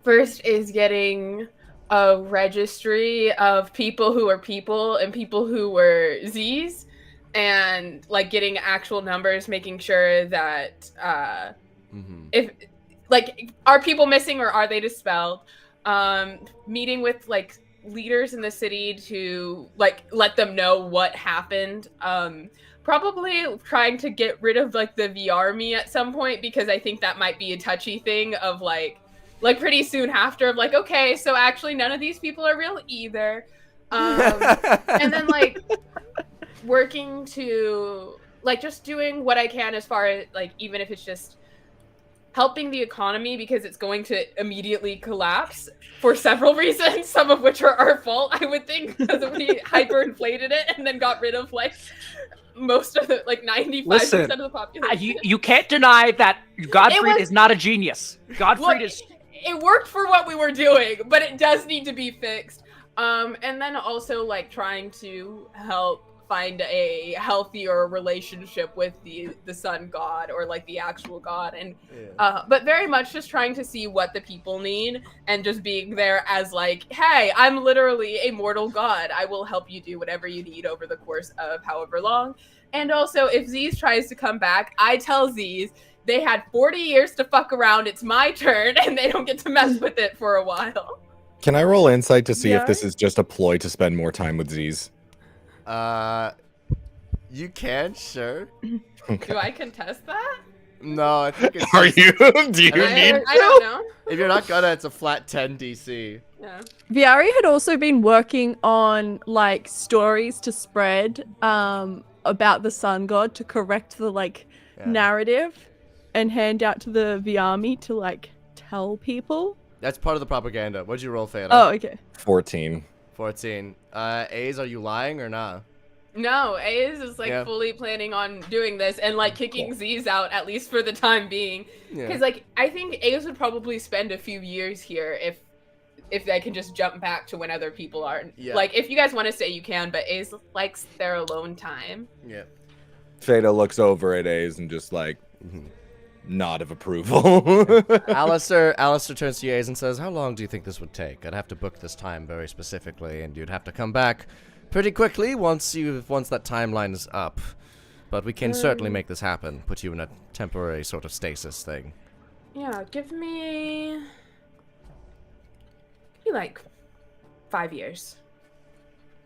first is getting a registry of people who are people and people who were Z's, and like getting actual numbers, making sure that if like are people missing or are they dispelled. Meeting with like leaders in the city to like let them know what happened. Probably trying to get rid of like the VR me at some point, because I think that might be a touchy thing of like pretty soon after of like, okay, so actually none of these people are real either. And then like working to like just doing what I can as far as like, even if it's just helping the economy, because it's going to immediately collapse for several reasons, some of which are our fault, I would think, because we hyperinflated it and then got rid of like most of the like 95% of the population. You can't deny that Godfried is not a genius. Godfried is. It worked for what we were doing, but it does need to be fixed. And then also like trying to help find a healthier relationship with the sun god, or like the actual god, and but very much just trying to see what the people need and just being there as like, hey, I'm literally a mortal god, I will help you do whatever you need over the course of however long. And also if Z's tries to come back, I tell Z's they had 40 years to fuck around, it's my turn, and they don't get to mess with it for a while. Can I roll insight to see Yeah. if this is just a ploy to spend more time with Z's? You can, sure. Okay. Do I contest that? No, I think it's. Are you? Do you I- need? I don't know. If you're not gonna, it's a flat 10 DC. Yeah. Viari had also been working on like stories to spread about the sun god to correct the like narrative and hand out to the Viami to like tell people. That's part of the propaganda. What'd you roll, Fana? Oh, okay. 14. 14. A's, are you lying or not? No, A's is like Yeah. fully planning on doing this and like kicking Z's out, at least for the time being. Because like I think A's would probably spend a few years here if they can just jump back to when other people are. Yeah. Like if you guys want to stay, you can, but A's likes their alone time. Yeah. Fada looks over at A's and just like nod of approval. Alistair turns to A's and says, "How long do you think this would take? I'd have to book this time very specifically, and you'd have to come back pretty quickly once that timeline is up. But we can certainly make this happen. Put you in a temporary sort of stasis thing." Yeah, give me like 5 years.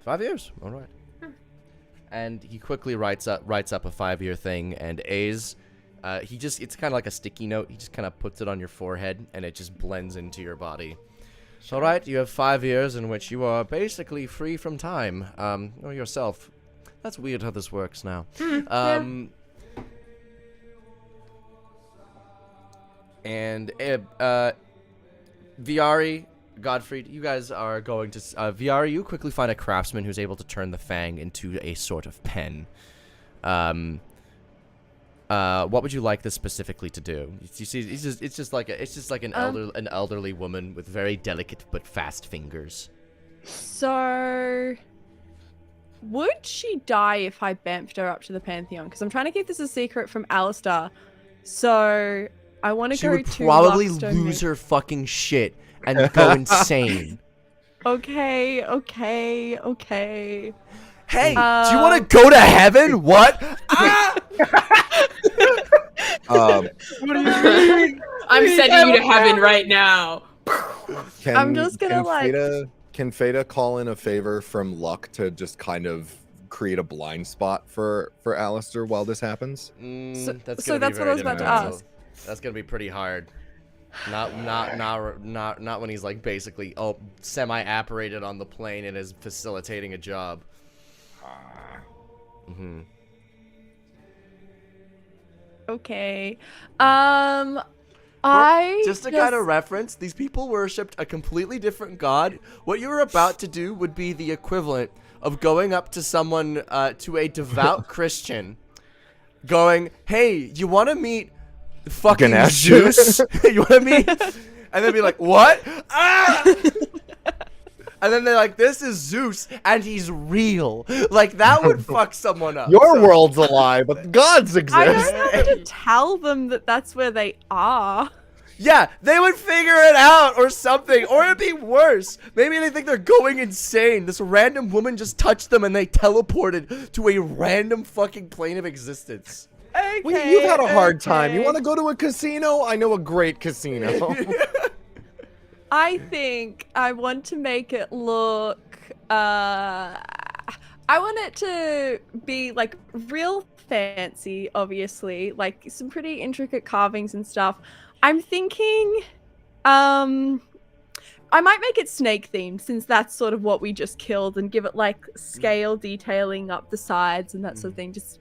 5 years. All right. And he quickly writes up a 5-year thing, and A's, it's kind of like a sticky note. He just kind of puts it on your forehead, and it just blends into your body. So, all right, you have 5 years in which you are basically free from time, or yourself. That's weird how this works now. And Viari, Godfrey, you guys are going to Viari. You quickly find a craftsman who's able to turn the fang into a sort of pen. What would you like this specifically to do? You see, it's just like an elderly woman with very delicate but fast fingers. So, would she die if I bamfed her up to the Pantheon? Because I'm trying to keep this a secret from Alistair. So, I want to She go would to probably Lockstone lose her fucking shit and go insane. Okay. Hey, do you want to go to heaven? What? What do you mean? I'm sending you to heaven right now. I'm just gonna, Can Feta call in a favor from Luck to just kind of create a blind spot for Alistair while this happens? That's so that's what I was about to ask. That's gonna be pretty hard. Not when he's like basically semi-apparated on the plane and is facilitating a job. Okay. Just to kind of reference, these people worshipped a completely different god. What you're about to do would be the equivalent of going up to someone, to a devout Christian, going, "Hey, you want to meet fucking Ganesh. Zeus? You want to meet?" And then be like, "What?" Ah! And then they're like, "This is Zeus, and he's real." Like, that would fuck someone up. Your world's a lie, but God's exist. I don't know how to tell them that that's where they are. Yeah, they would figure it out or something. Or it'd be worse. Maybe they think they're going insane. This random woman just touched them and they teleported to a random fucking plane of existence. Okay, You've had a hard time. You want to go to a casino? I know a great casino. I think I want to make it look, I want it to be, like, real fancy, obviously. Like, some pretty intricate carvings and stuff. I'm thinking, I might make it snake-themed, since that's sort of what we just killed, and give it, like, scale detailing up the sides and that sort of thing. Just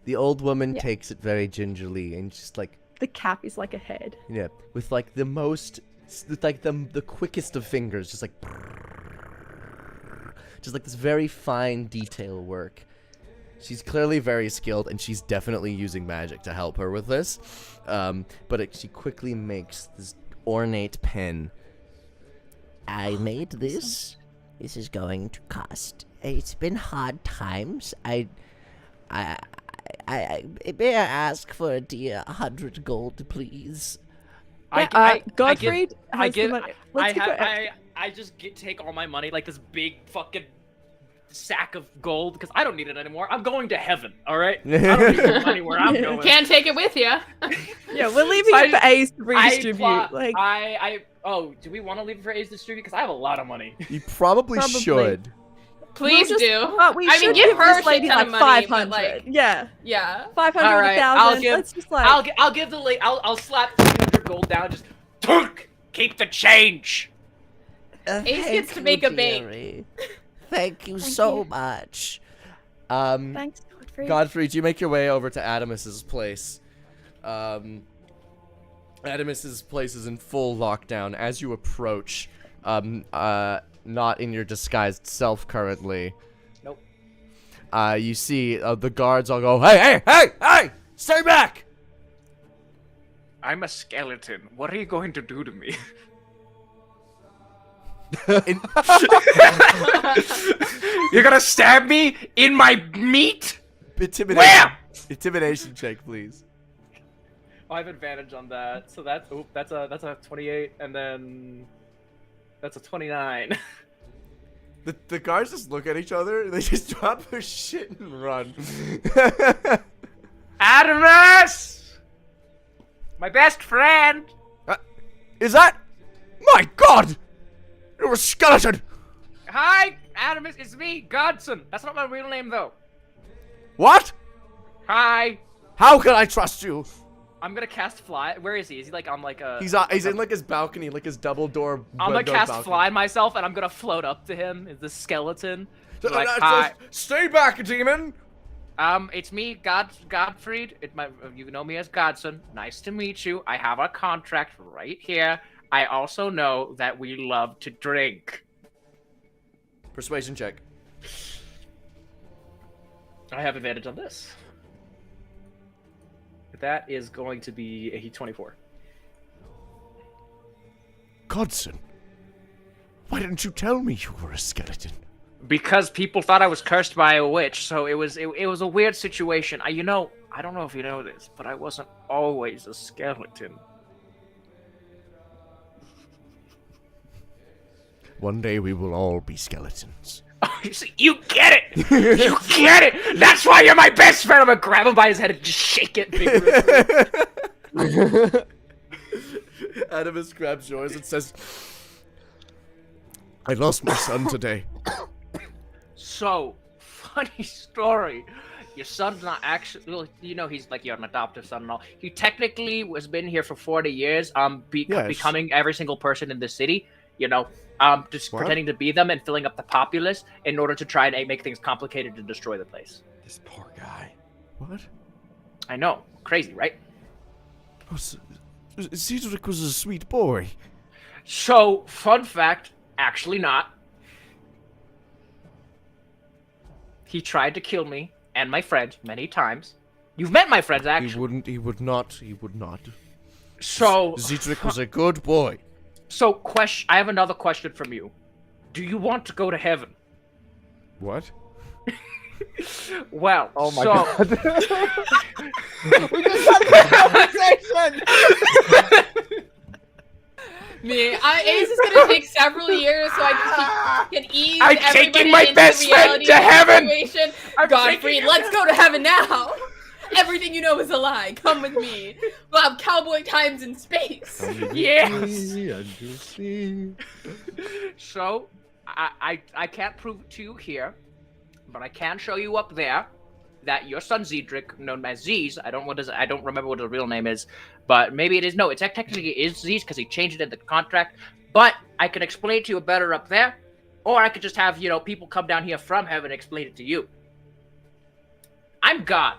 The old woman takes it very gingerly and just, like... The cap is like a head. Yeah, with, like, the most... With, like, the quickest of fingers, just like... Just, like, this very fine detail work. She's clearly very skilled, and she's definitely using magic to help her with this. She quickly makes this ornate pen. I made this. This is going to cost. It's been hard times. May I ask for a dear 100 gold, please? Godfrey has the money. I just take all my money, like this big fucking sack of gold, because I don't need it anymore. I'm going to heaven, all right? I don't need the money where I'm going. Can't take it with you. Yeah, we're leaving it for Ace to redistribute. Do we want to leave it for Ace to distribute? Because I have a lot of money. You probably should. Please We'll do. But we should give her a this lady shit ton like of money, 500. but, like, yeah. Yeah. 500, All right, 1,000. Let's just like. I'll give the lady. I'll slap 300 gold down. Just keep the change. Ace gets to make a bank. Thank you so much. Thanks, Godfrey. Godfrey, do you make your way over to Adamus's place? Adamus's place is in full lockdown. As you approach, not in your disguised self currently. Nope. You see the guards all go, hey, stay back! I'm a skeleton. What are you going to do to me? You're gonna stab me in my meat? Intimidation check, please. I have advantage on that, so that's a 28, and then that's a 29. The guards just look at each other, they just drop their shit and run. Adamus! My best friend! Is that? My God! You're a skeleton! Hi, Adam, it's me, Godson. That's not my real name, though. What? Hi. How can I trust you? I'm gonna cast fly. Where is he? Is he like on like a? He's in like his balcony, like his double door. I'm gonna window cast balcony. fly myself, and I'm gonna float up to him. Is the skeleton? Like, hi. Stay back, demon! It's me, Godfried. You know me as Godson. Nice to meet you. I have a contract right here. I also know that we love to drink. Persuasion check. I have advantage on this. That is going to be a 24. Godson, why didn't you tell me you were a skeleton? Because people thought I was cursed by a witch, so it was a weird situation. I don't know if you know this, but I wasn't always a skeleton. One day we will all be skeletons. Oh, you get it! You get it! That's why you're my best friend! I'm gonna grab him by his head and just shake it vigorously. Adamus grabs yours and says, I lost my son today. So, funny story. Your son's not actually, well, he's like your adoptive son and all. He technically has been here for 40 years, Yes. becoming every single person in the city, just What? pretending to be them and filling up the populace in order to try and make things complicated to destroy the place. This poor guy. What? I know. Crazy, right? Oh, Cedric was a sweet boy. So, fun fact, actually not. He tried to kill me and my friends many times. You've met my friends, actually. He would not. So, Cedric was a good boy. So, I have another question from you. Do you want to go to heaven? What? Well, Oh my so... god. We just had a conversation! Ace is gonna take several years so I can ease I'm everybody taking my into best the friend reality to of the heaven! situation. I'm Godfrey, taking- let's go to heaven now. Everything you know is a lie. Come with me. We'll have cowboy times in space. Yes! So, I can't prove it to you here, but I can show you up there that your son Zedric, known as Ziz, I don't remember what his real name is, but maybe it is. No, it technically is Ziz because he changed it in the contract. But I can explain it to you better up there, or I could just have people come down here from heaven and explain it to you. I'm God.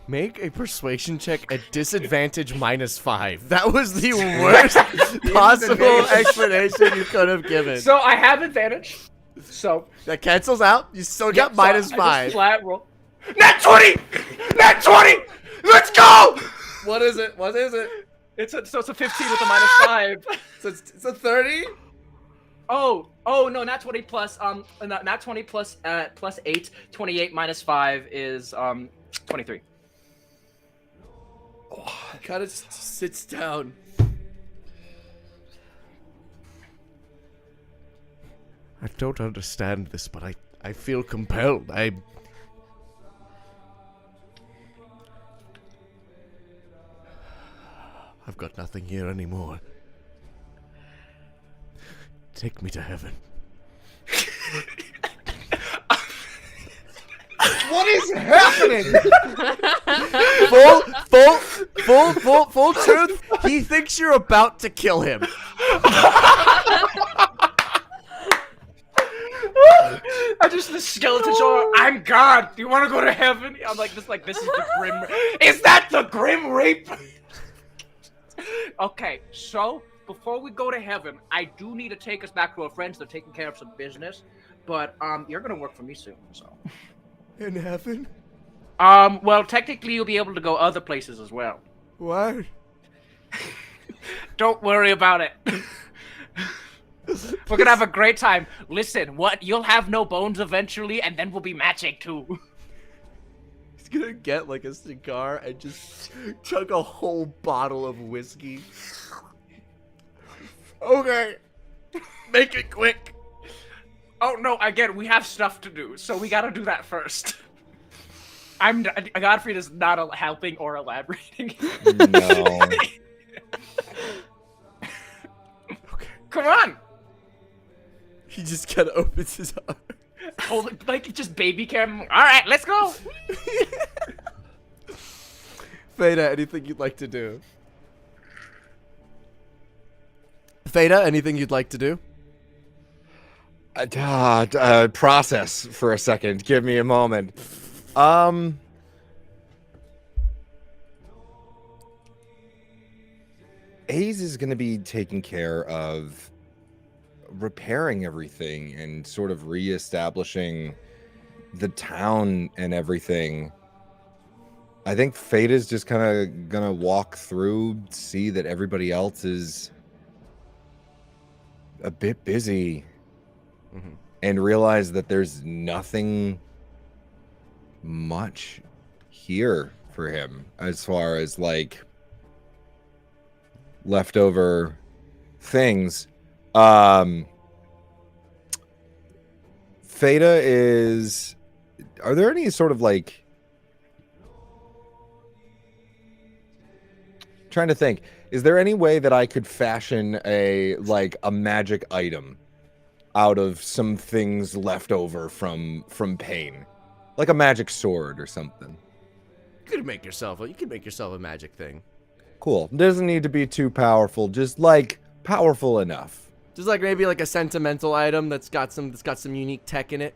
Make a persuasion check at disadvantage -5. That was the worst possible explanation you could have given. So I have advantage. So That cancels out. You still got Yep, so I -5. just flat roll. Nat 20! Nat 20! Let's go! What is it? What is it? It's a 15 with a -5. So it's a 30? Oh no, nat 20 plus nat 20 plus 8, 28 minus 5 is 23. He kind of sits down. I don't understand this, but I feel compelled. I've got nothing here anymore. Take me to heaven. What is happening? Full truth. He thinks you're about to kill him. I just the skeleton shoulder. I'm God. Do you want to go to heaven? I'm like this is the grim. Is that the grim reap? Okay, so before we go to heaven, I do need to take us back to our friends. They're taking care of some business, but you're gonna work for me soon, so. In heaven? Well, technically you'll be able to go other places as well. What? Don't worry about it. We're gonna have a great time. Listen, you'll have no bones eventually, and then we'll be matching too. He's gonna get like a cigar and just chug a whole bottle of whiskey. Okay. Make it quick. Oh no, again, we have stuff to do, so we gotta do that first. Godfrey is not helping or elaborating. No. Okay. Come on. He just kind of opens his arm. Hold it, like just baby cam. All right, let's go. Feda, anything you'd like to do? Feda, anything you'd like to do? Process for a second. Give me a moment. Hayes is going to be taking care of repairing everything and sort of reestablishing the town and everything. I think Fate is just kind of going to walk through, see that everybody else is a bit busy, and realize that there's nothing much here for him as far as like leftover things. Feta is, are there any sort of like, trying to think, is there any way that I could fashion a magic item out of some things left over from Pain, like a magic sword or something? You could make yourself a magic thing. Cool. Doesn't need to be too powerful, just like powerful enough. Just like maybe like a sentimental item that's got some unique tech in it.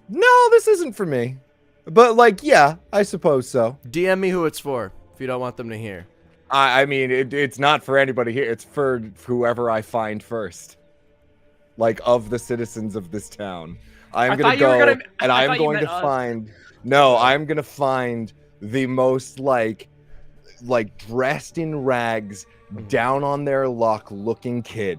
No, this isn't for me. But like, yeah, I suppose so. DM me who it's for if you don't want them to hear. I mean, it's not for anybody here. It's for whoever I find first. Like, of the citizens of this town. I'm going to go and I'm going to find... No, I'm going to find the most, like dressed in rags, down on their luck looking kid.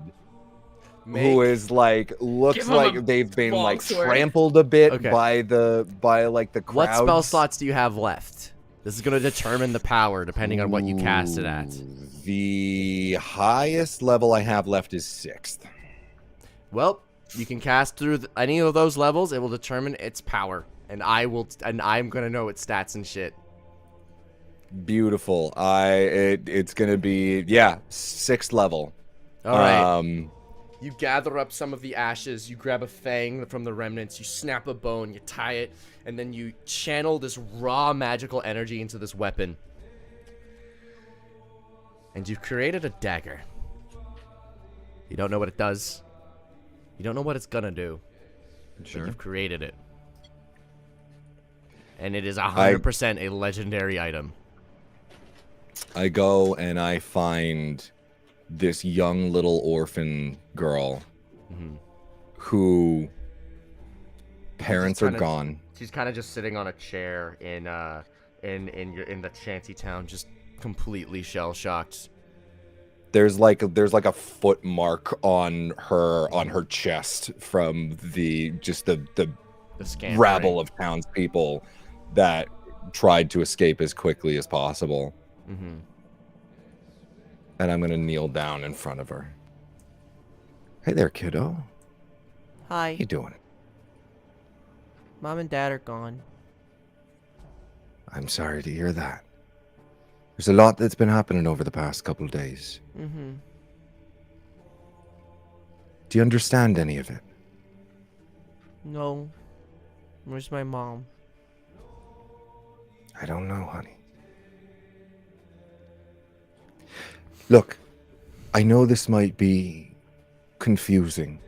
Who is, like, looks like they've been, like, trampled a bit by the crowds. What spell slots do you have left? This is going to determine the power, depending on what you cast it at. The highest level I have left is 6th. Well, you can cast through any of those levels. It will determine its power, and I'm going to know its stats and shit. Beautiful. It's going to be 6th level. All right. You gather up some of the ashes, you grab a fang from the remnants, you snap a bone, you tie it, and then you channel this raw magical energy into this weapon. And you've created a dagger. You don't know what it does. You don't know what it's gonna do. Sure. But you've created it. And it is 100% a legendary item. I go and I find this young little orphan girl who parents are gone. She's kind of just sitting on a chair in the shanty town, just completely shell shocked. There's like a foot mark on her chest from the rabble of townspeople that tried to escape as quickly as possible. And I'm going to kneel down in front of her. Hey there, kiddo. Hi. How you doing? Mom and Dad are gone. I'm sorry to hear that. There's a lot that's been happening over the past couple of days. Do you understand any of it? No. Where's my mom? I don't know, honey. Look, I know this might be confusing,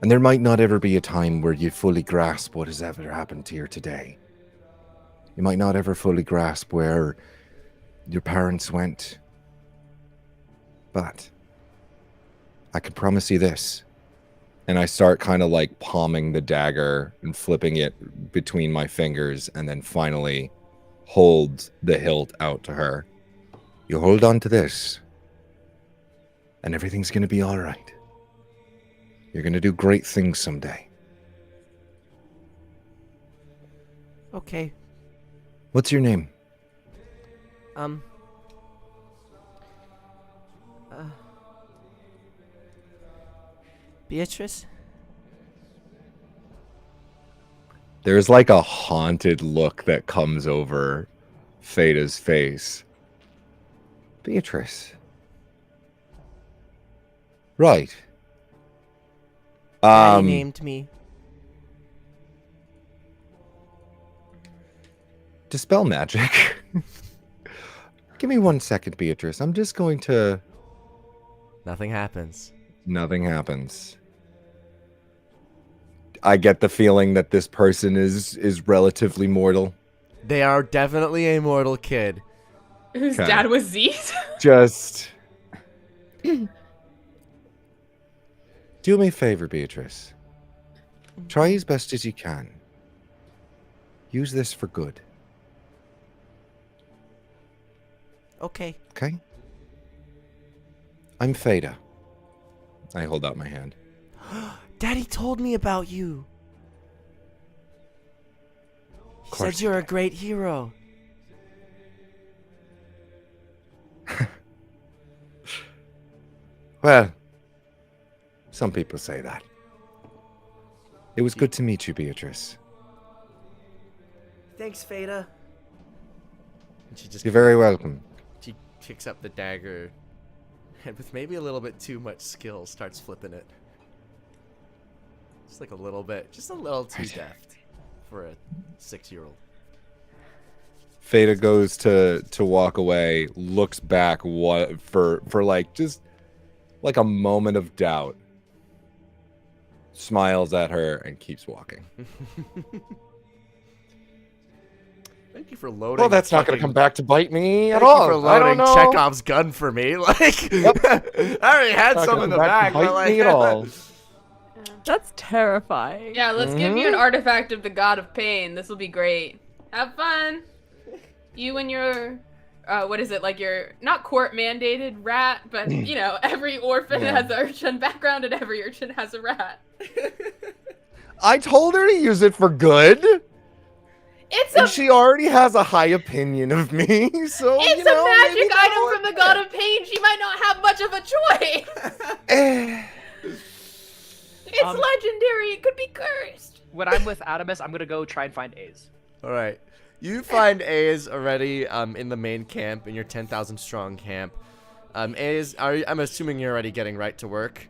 and there might not ever be a time where you fully grasp what has ever happened here today. You might not ever fully grasp where your parents went, but I can promise you this. And I start kind of like palming the dagger and flipping it between my fingers, and then finally hold the hilt out to her. You hold on to this, and everything's going to be all right. You're going to do great things someday. Okay. What's your name? Beatrice? There's like a haunted look that comes over Feda's face. Beatrice. Right. Daddy named me. Dispel magic. Give me 1 second, Beatrice. I'm just going to... Nothing happens. Nothing happens. I get the feeling that this person is relatively mortal. They are definitely a mortal kid. Whose Okay. dad was Z's? Just... Do me a favor, Beatrice. Try as best as you can. Use this for good. Okay. Okay? I'm Fada. I hold out my hand. Daddy told me about you. He course says he you're a did. great hero. Well, some people say that. It was good to meet you, Beatrice. Thanks, Fada. And she just You're very welcome. she picks up the dagger and with maybe a little bit too much skill starts flipping it. Just like a little bit. Just a little too deft for a 6-year-old. Fada goes to walk away, looks back for like just like a moment of doubt, smiles at her, and keeps walking. Thank you for loading. Well, that's not going to fucking- come back to bite me at Thank all. you for I don't loading know. Chekhov's gun for me. Like, I already had Not some gonna in the come back, to but bite like, me at all. That's terrifying. Yeah, let's give you an artifact of the god of pain. This will be great. Have fun. You and your, what is it, like your, not court mandated rat, but, you know, every orphan Yeah. has an urchin background and every urchin has a rat. I told her to use it for good, It's and a, she already has a high opinion of me. So it's you know, a magic maybe item from the god of pain. She might not have much of a choice. Eh. It's Um, legendary. It could be cursed. When I'm with Adamus, I'm gonna go try and find A's. all right. You find A's already in the main camp, in your 10,000 strong camp. A's, I'm assuming you're already getting right to work.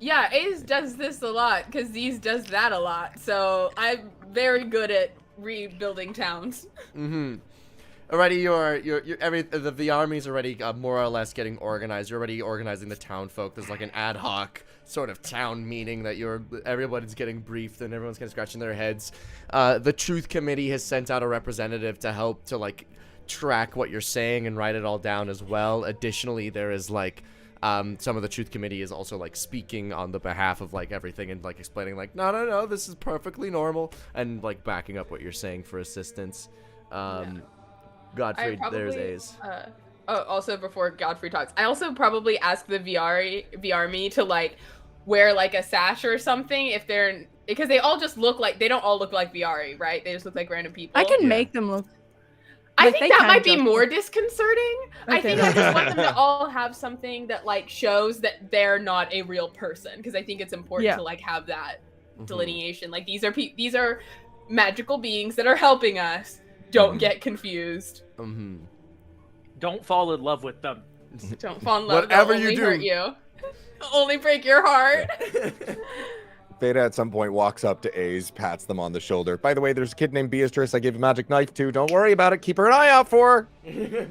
Yeah, Ace does this a lot because Z's does that a lot. So I'm very good at rebuilding towns. Mm-hmm. Already, the army's already more or less getting organized. You're already organizing the town folk. There's like an ad hoc sort of town meeting that everybody's getting briefed and everyone's kind of scratching their heads. The Truth Committee has sent out a representative to help to like track what you're saying and write it all down as well. Additionally, there is like some of the Truth Committee is also like speaking on the behalf of like everything and like explaining like no, this is perfectly normal and like backing up what you're saying for assistance. Godfrey, there's A's. Also before Godfrey talks, I also probably ask the VR me to like wear like a sash or something if they're, because they all just look like, they don't all look like VR, right? They just look like random people. I can Yeah. make them look. I like, think they that can might be just- more disconcerting. I Okay. think I just want them to all have something that like shows that they're not a real person, because I think it's important Yeah. to like have that Mhm. delineation. Like these are magical beings that are helping us. Don't get confused. Mm-hmm. Don't fall in love with them. Don't fall in love. Whatever They'll you only do. hurt you. Only break your heart. Beta at some point walks up to A's, pats them on the shoulder. By the way, there's a kid named Beatrice I gave a magic knife to. Don't worry about it. Keep her an eye out for her.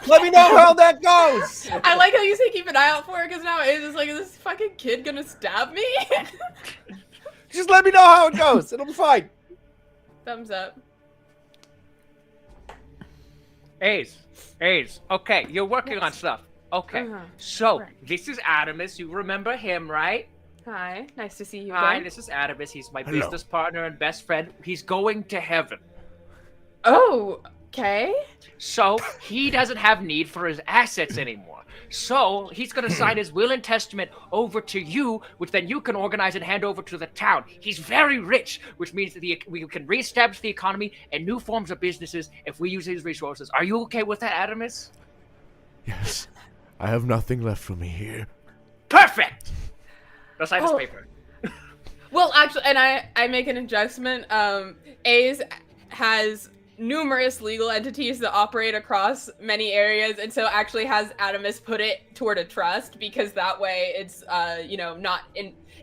Let me know how that goes. I like how you say keep an eye out for it, because now it's just like, is this fucking kid gonna stab me? Just let me know how it goes. It'll be fine. Thumbs up. A's. Okay, you're working on stuff. Okay, Uh-huh. so Right. this is Adamus. You remember him, right? Hi, nice to see you Hi, again. this is Adamus. He's my Hello. business partner and best friend. He's going to heaven. Oh, okay. So he doesn't have need for his assets anymore. So he's going to sign his will and testament over to you, which then you can organize and hand over to the town. He's very rich, which means that we can reestablish the economy and new forms of businesses if we use his resources. Are you okay with that, Adamus? Yes, I have nothing left for me here. Perfect! Go sign this Oh. paper. Well, actually, and I make an adjustment. A's has numerous legal entities that operate across many areas, and so actually has Adamus put it toward a trust, because that way it's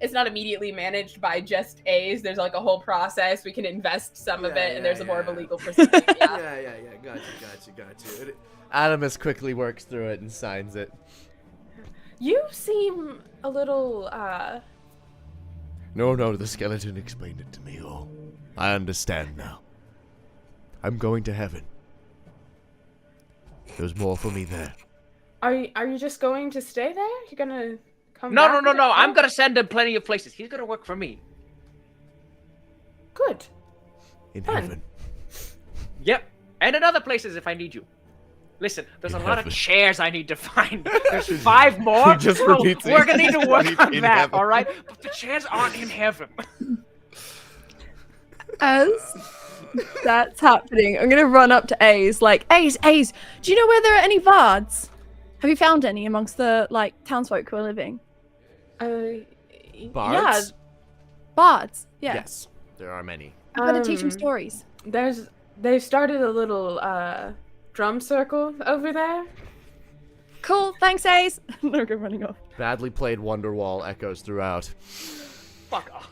it's not immediately managed by just A's. There's like a whole process. We can invest some of it, and there's more of a legal proceeding. Yeah. Got you. Adamus quickly works through it and signs it. You seem a little No, the skeleton explained it to me all. I understand now. I'm going to heaven. There's more for me there. Are you just going to stay there? You're gonna come No. back? I'm gonna send him plenty of places. He's gonna work for me. Good. In Fun. heaven. Yep. And in other places if I need you. Listen, there's a lot of chairs I need to find. There's 5 more. Just so repeats we're gonna need to work on in that, heaven. all right? But the chairs aren't in heaven. As that's happening, I'm gonna run up to Ace, like, Ace, do you know where there are any bards? Have you found any amongst the, like, townsfolk who are living? Bards? Bards, yeah. Yes, there are many. I'm gonna teach them stories. They've started a little drum circle over there. Cool, thanks, Ace. No, go running off. Badly played Wonderwall echoes throughout. Fuck off.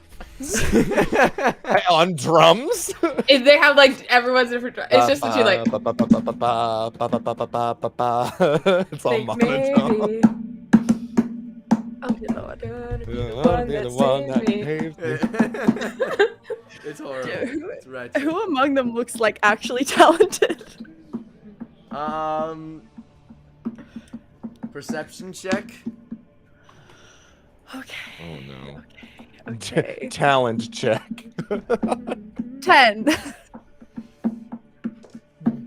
On drums? If they have like everyone's different. It's just that you like. It's all Think monotone. maybe I'll be the one The one that saved me. It's horrible. Dude, It's wretched. Who among them looks like actually talented? Perception check. Okay. Oh no. Okay. Talent check. 10.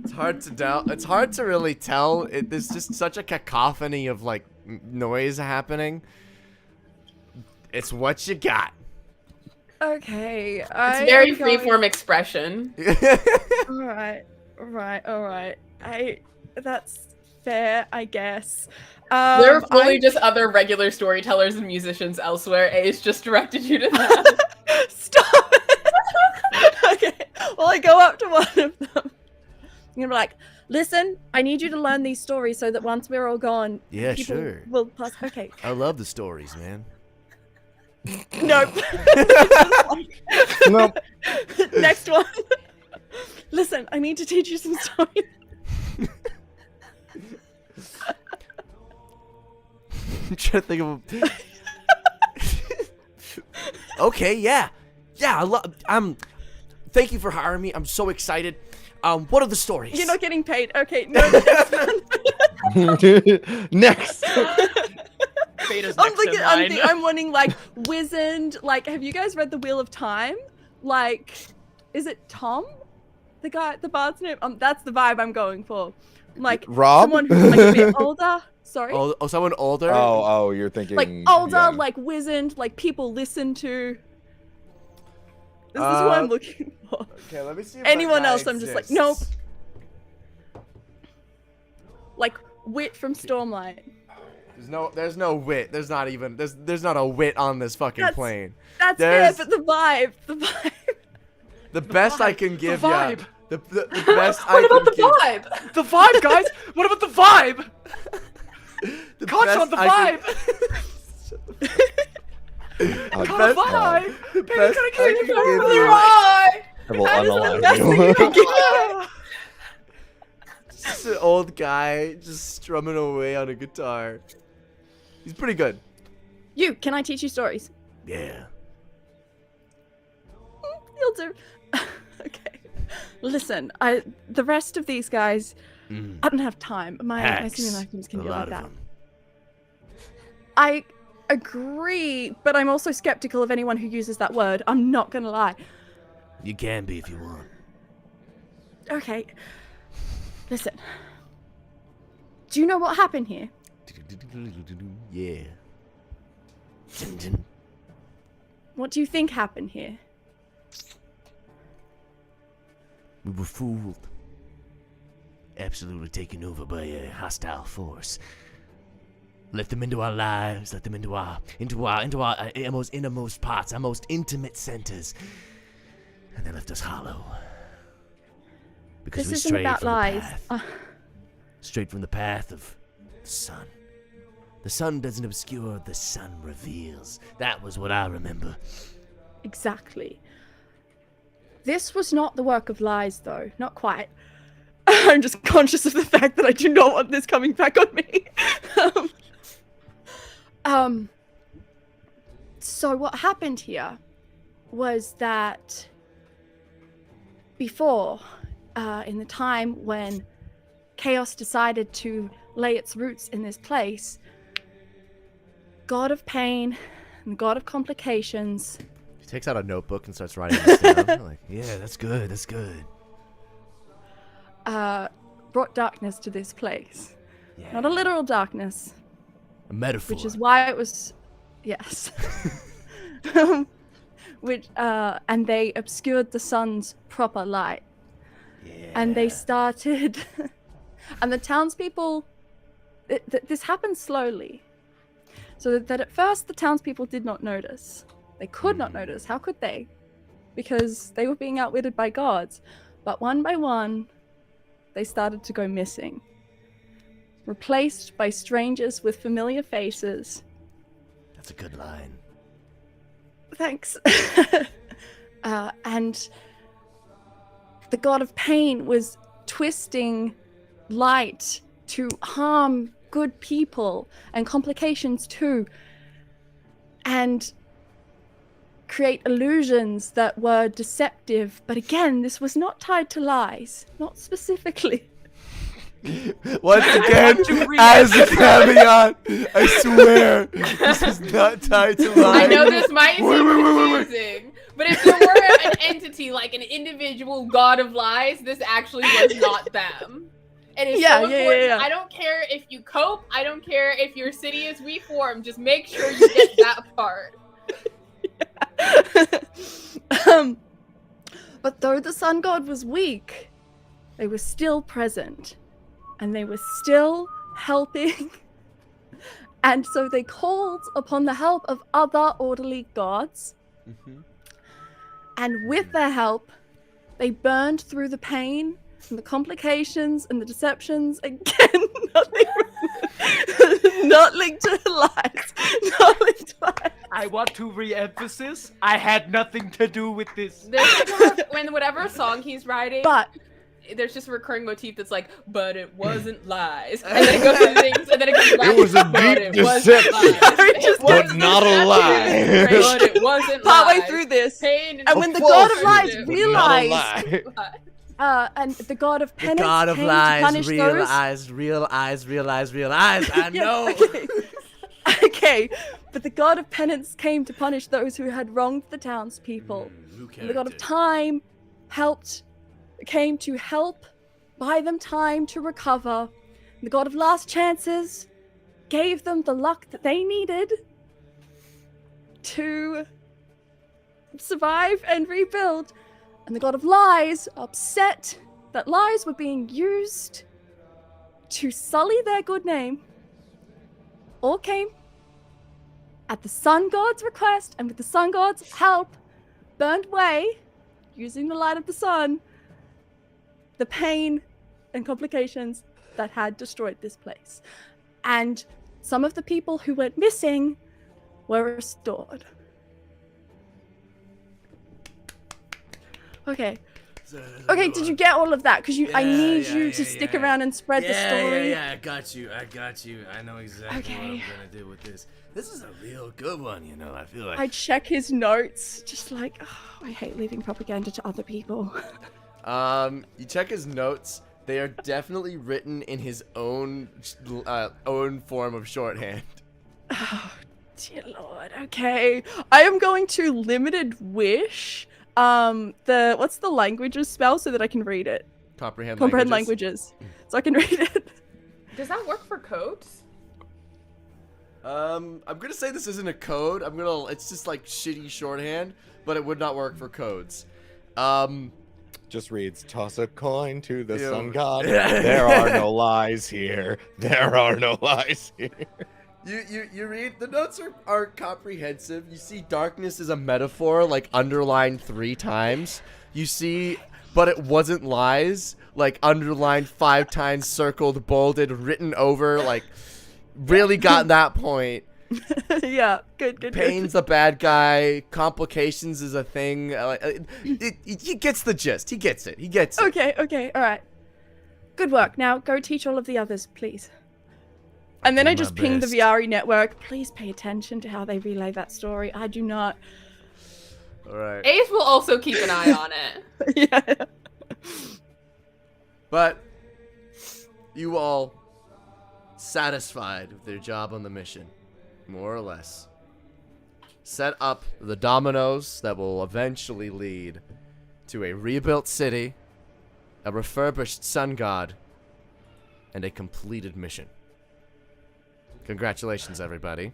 It's hard to tell. It's hard to really tell. There's just such a cacophony of like noise happening. It's what you got. Okay. It's very freeform expression. Alright. That's fair, I guess. There are fully just other regular storytellers and musicians elsewhere. Ace just directed you to that. Stop it! Okay. Well, I go up to one of them. I'm gonna be like, listen, I need you to learn these stories so that once we're all gone, Yeah, people sure. will pass. Okay. I love the stories, man. Nope. Nope. Next one. Listen, I need to teach you some stories. I'm trying to think of. Okay, yeah. I love. Thank you for hiring me. I'm so excited. What are the stories? You're not getting paid. Okay, no. Next one. Next. Beta's I'm next in looking. line. I'm wanting like wizened. Like, have you guys read The Wheel of Time? Like, is it Tom? The guy, the bard's name. That's the vibe I'm going for. Like Rob? someone who's like a bit older. Sorry. Oh, someone older. Oh, you're thinking Like older, yeah. like wizened, like people listen to. This is what I'm looking for. Okay, let me see. If Anyone that guy else, I'm just like, exists. nope. Like Wit from Stormlight. There's no wit. There's not a wit on this fucking That's- plane. That's There's- fair, but the vibe. The best I can give you. vibe. The best I What can about the give. vibe? The vibe, guys! What about the vibe? The Cuts best on the I vibe! can- Cut a vibe! The Baby, best gotta I keep can it give really you. right! I will That is the unalive best thing you. you can give. Just an old guy just strumming away on a guitar. He's pretty good. You, can I teach you stories? Yeah. You'll do. Okay. Listen, the rest of these guys, I don't have time. My Hacks. simulacrums can A be lot like of that. them. I agree, but I'm also skeptical of anyone who uses that word. I'm not gonna lie. You can be if you want. Okay. Listen. Do you know what happened here? Yeah. What do you think happened here? We were fooled. Absolutely taken over by a hostile force. Let them into our lives, let them into our most innermost parts, our most intimate centers. And they left us hollow. Because This we isn't strayed about from the lies. path. Straight from the path of the sun. The sun doesn't obscure, the sun reveals. That was what I remember. Exactly. This was not the work of lies, though. Not quite. I'm just conscious of the fact that I do not want this coming back on me. So what happened here was that before, in the time when chaos decided to lay its roots in this place, God of pain and God of complications. He takes out a notebook and starts writing this down. Like, Yeah, that's good, that's good. Brought darkness to this place. Yeah. Not a literal darkness, A metaphor. which is why it was, yes. And they obscured the sun's proper light. Yeah. And they started, and the townspeople, this happened slowly. So that at first the townspeople did not notice. They could not notice. How could they? Because they were being outwitted by gods. But one by one, they started to go missing. Replaced by strangers with familiar faces. That's a good line. Thanks. And the god of pain was twisting light to harm good people and complications too, and create illusions that were deceptive. But again, this was not tied to lies, not specifically. once again, as a caveat, I swear, this is not tied to lies. I know this might seem confusing, but if there were an entity, like an individual god of lies, this actually was not them. And it's so important. I don't care if you cope. I don't care if your city is reformed. Just make sure you get that part. But though the sun god was weak, they were still present. And they were still helping. And so they called upon the help of other orderly gods. Mm-hmm. And with their help, they burned through the pain and the complications and the deceptions. Again, not linked to lies. Not linked to lies. I want to re-emphasize, I had nothing to do with this. There's like when whatever song he's writing, But there's just a recurring motif that's like, but it wasn't lies. And then it goes to things, and then it goes back. It was a but deep it wasn't deception, lies. It but wasn't not a deception, lie. But it wasn't partway lies. through this, Pain and when the false god of lies truth, but not a realized, lie. and the god of The penance god of came lies, to punish real those. eyes, real eyes, real eyes, real eyes. I Yeah, know. okay. Okay, but the god of penance came to punish those who had wronged the townspeople. And the god of time came to help buy them time to recover. And the god of last chances gave them the luck that they needed to survive and rebuild. And the god of lies, upset that lies were being used to sully their good name, all came at the sun god's request, and with the sun god's help, burned away, using the light of the sun, the pain and complications that had destroyed this place. And some of the people who went missing were restored. Okay. Okay, did you get all of that? Because I need you to stick around and spread the story. Yeah, I got you. I know exactly what I'm gonna do with this. This is a real good one, you know. I feel like I check his notes, just like, oh, I hate leaving propaganda to other people. You check his notes. They are definitely written in his own form of shorthand. Oh, dear Lord. Okay. I am going to limited wish what's the languages spell so that I can read it? Comprehend languages. So I can read it. Does that work for codes? I'm gonna say this isn't a code. It's just like shitty shorthand, but it would not work for codes. Just reads, toss a coin to the Ew. sun god. There are no lies here. There are no lies here. You read, the notes are comprehensive. You see darkness is a metaphor, like underlined 3 times. You see but it wasn't lies. Like underlined 5 times, circled, bolded, written over. Like really got that point. Yeah, good. Payne's the bad guy. Complications is a thing. He gets the gist. He gets it. Okay, all right. Good work. Now go teach all of the others, please. And then I just pinged the VR network. Please pay attention to how they relay that story. I do not. All right. Ace will also keep an eye on it. Yeah. But you all satisfied with their job on the mission, more or less. Set up the dominoes that will eventually lead to a rebuilt city, a refurbished sun god, and a completed mission. Congratulations, everybody.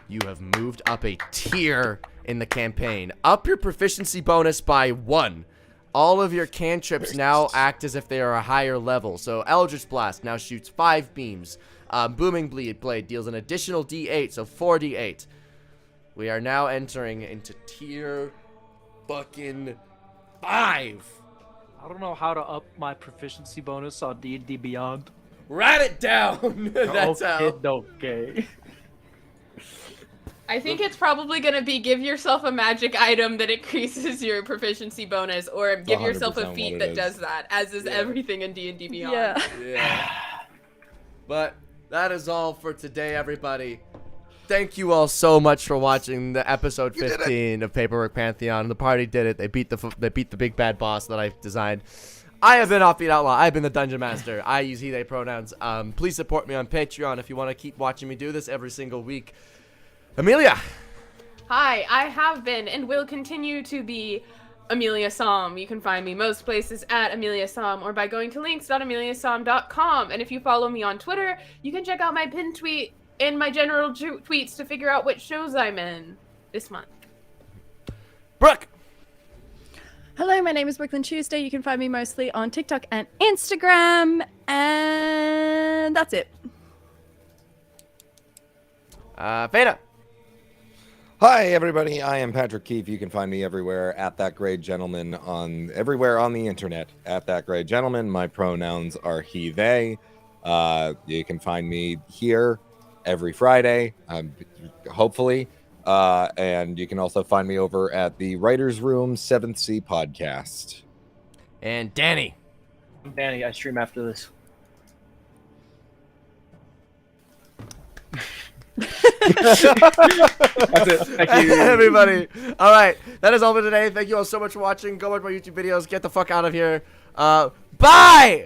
You have moved up a tier in the campaign. Up your proficiency bonus by 1. All of your cantrips now act as if they are a higher level. So Eldritch Blast now shoots 5 beams. Booming Blade deals an additional D8, so 4d8. We are now entering into tier fucking 5. I don't know how to up my proficiency bonus on D&D Beyond. Write it down. That's how. Okay. I think it's probably going to be give yourself a magic item that increases your proficiency bonus, or give yourself a 100% feat what that it does that, as is everything in D&D Beyond. Yeah. But that is all for today, everybody. Thank you all so much for watching the episode 15 of Paperwork Pantheon. The party did it. They beat the big bad boss that I designed. I have been Offbeat Outlaw. I've been the Dungeon Master. I use he, they pronouns. Please support me on Patreon if you want to keep watching me do this every single week. Amelia. Hi, I have been and will continue to be Amelia Som. You can find me most places at Amelia Som or by going to links.ameliasom.com. And if you follow me on Twitter, you can check out my pinned tweet and my general tweets to figure out which shows I'm in this month. Brooke. Hello, my name is Brooklyn Tuesday. You can find me mostly on TikTok and Instagram. And that's it. Veda. Hi, everybody. I am Patrick Keefe. You can find me everywhere at That Great Gentleman everywhere on the internet at That Great Gentleman. My pronouns are he, they. You can find me here every Friday, hopefully. And you can also find me over at the Writer's Room 7th Sea podcast. And Danny. I'm Danny. I stream after this. That's it. Thank you, everybody. All right, that is all for today. Thank you all so much for watching. Go watch my YouTube videos. Get the fuck out of here. Bye.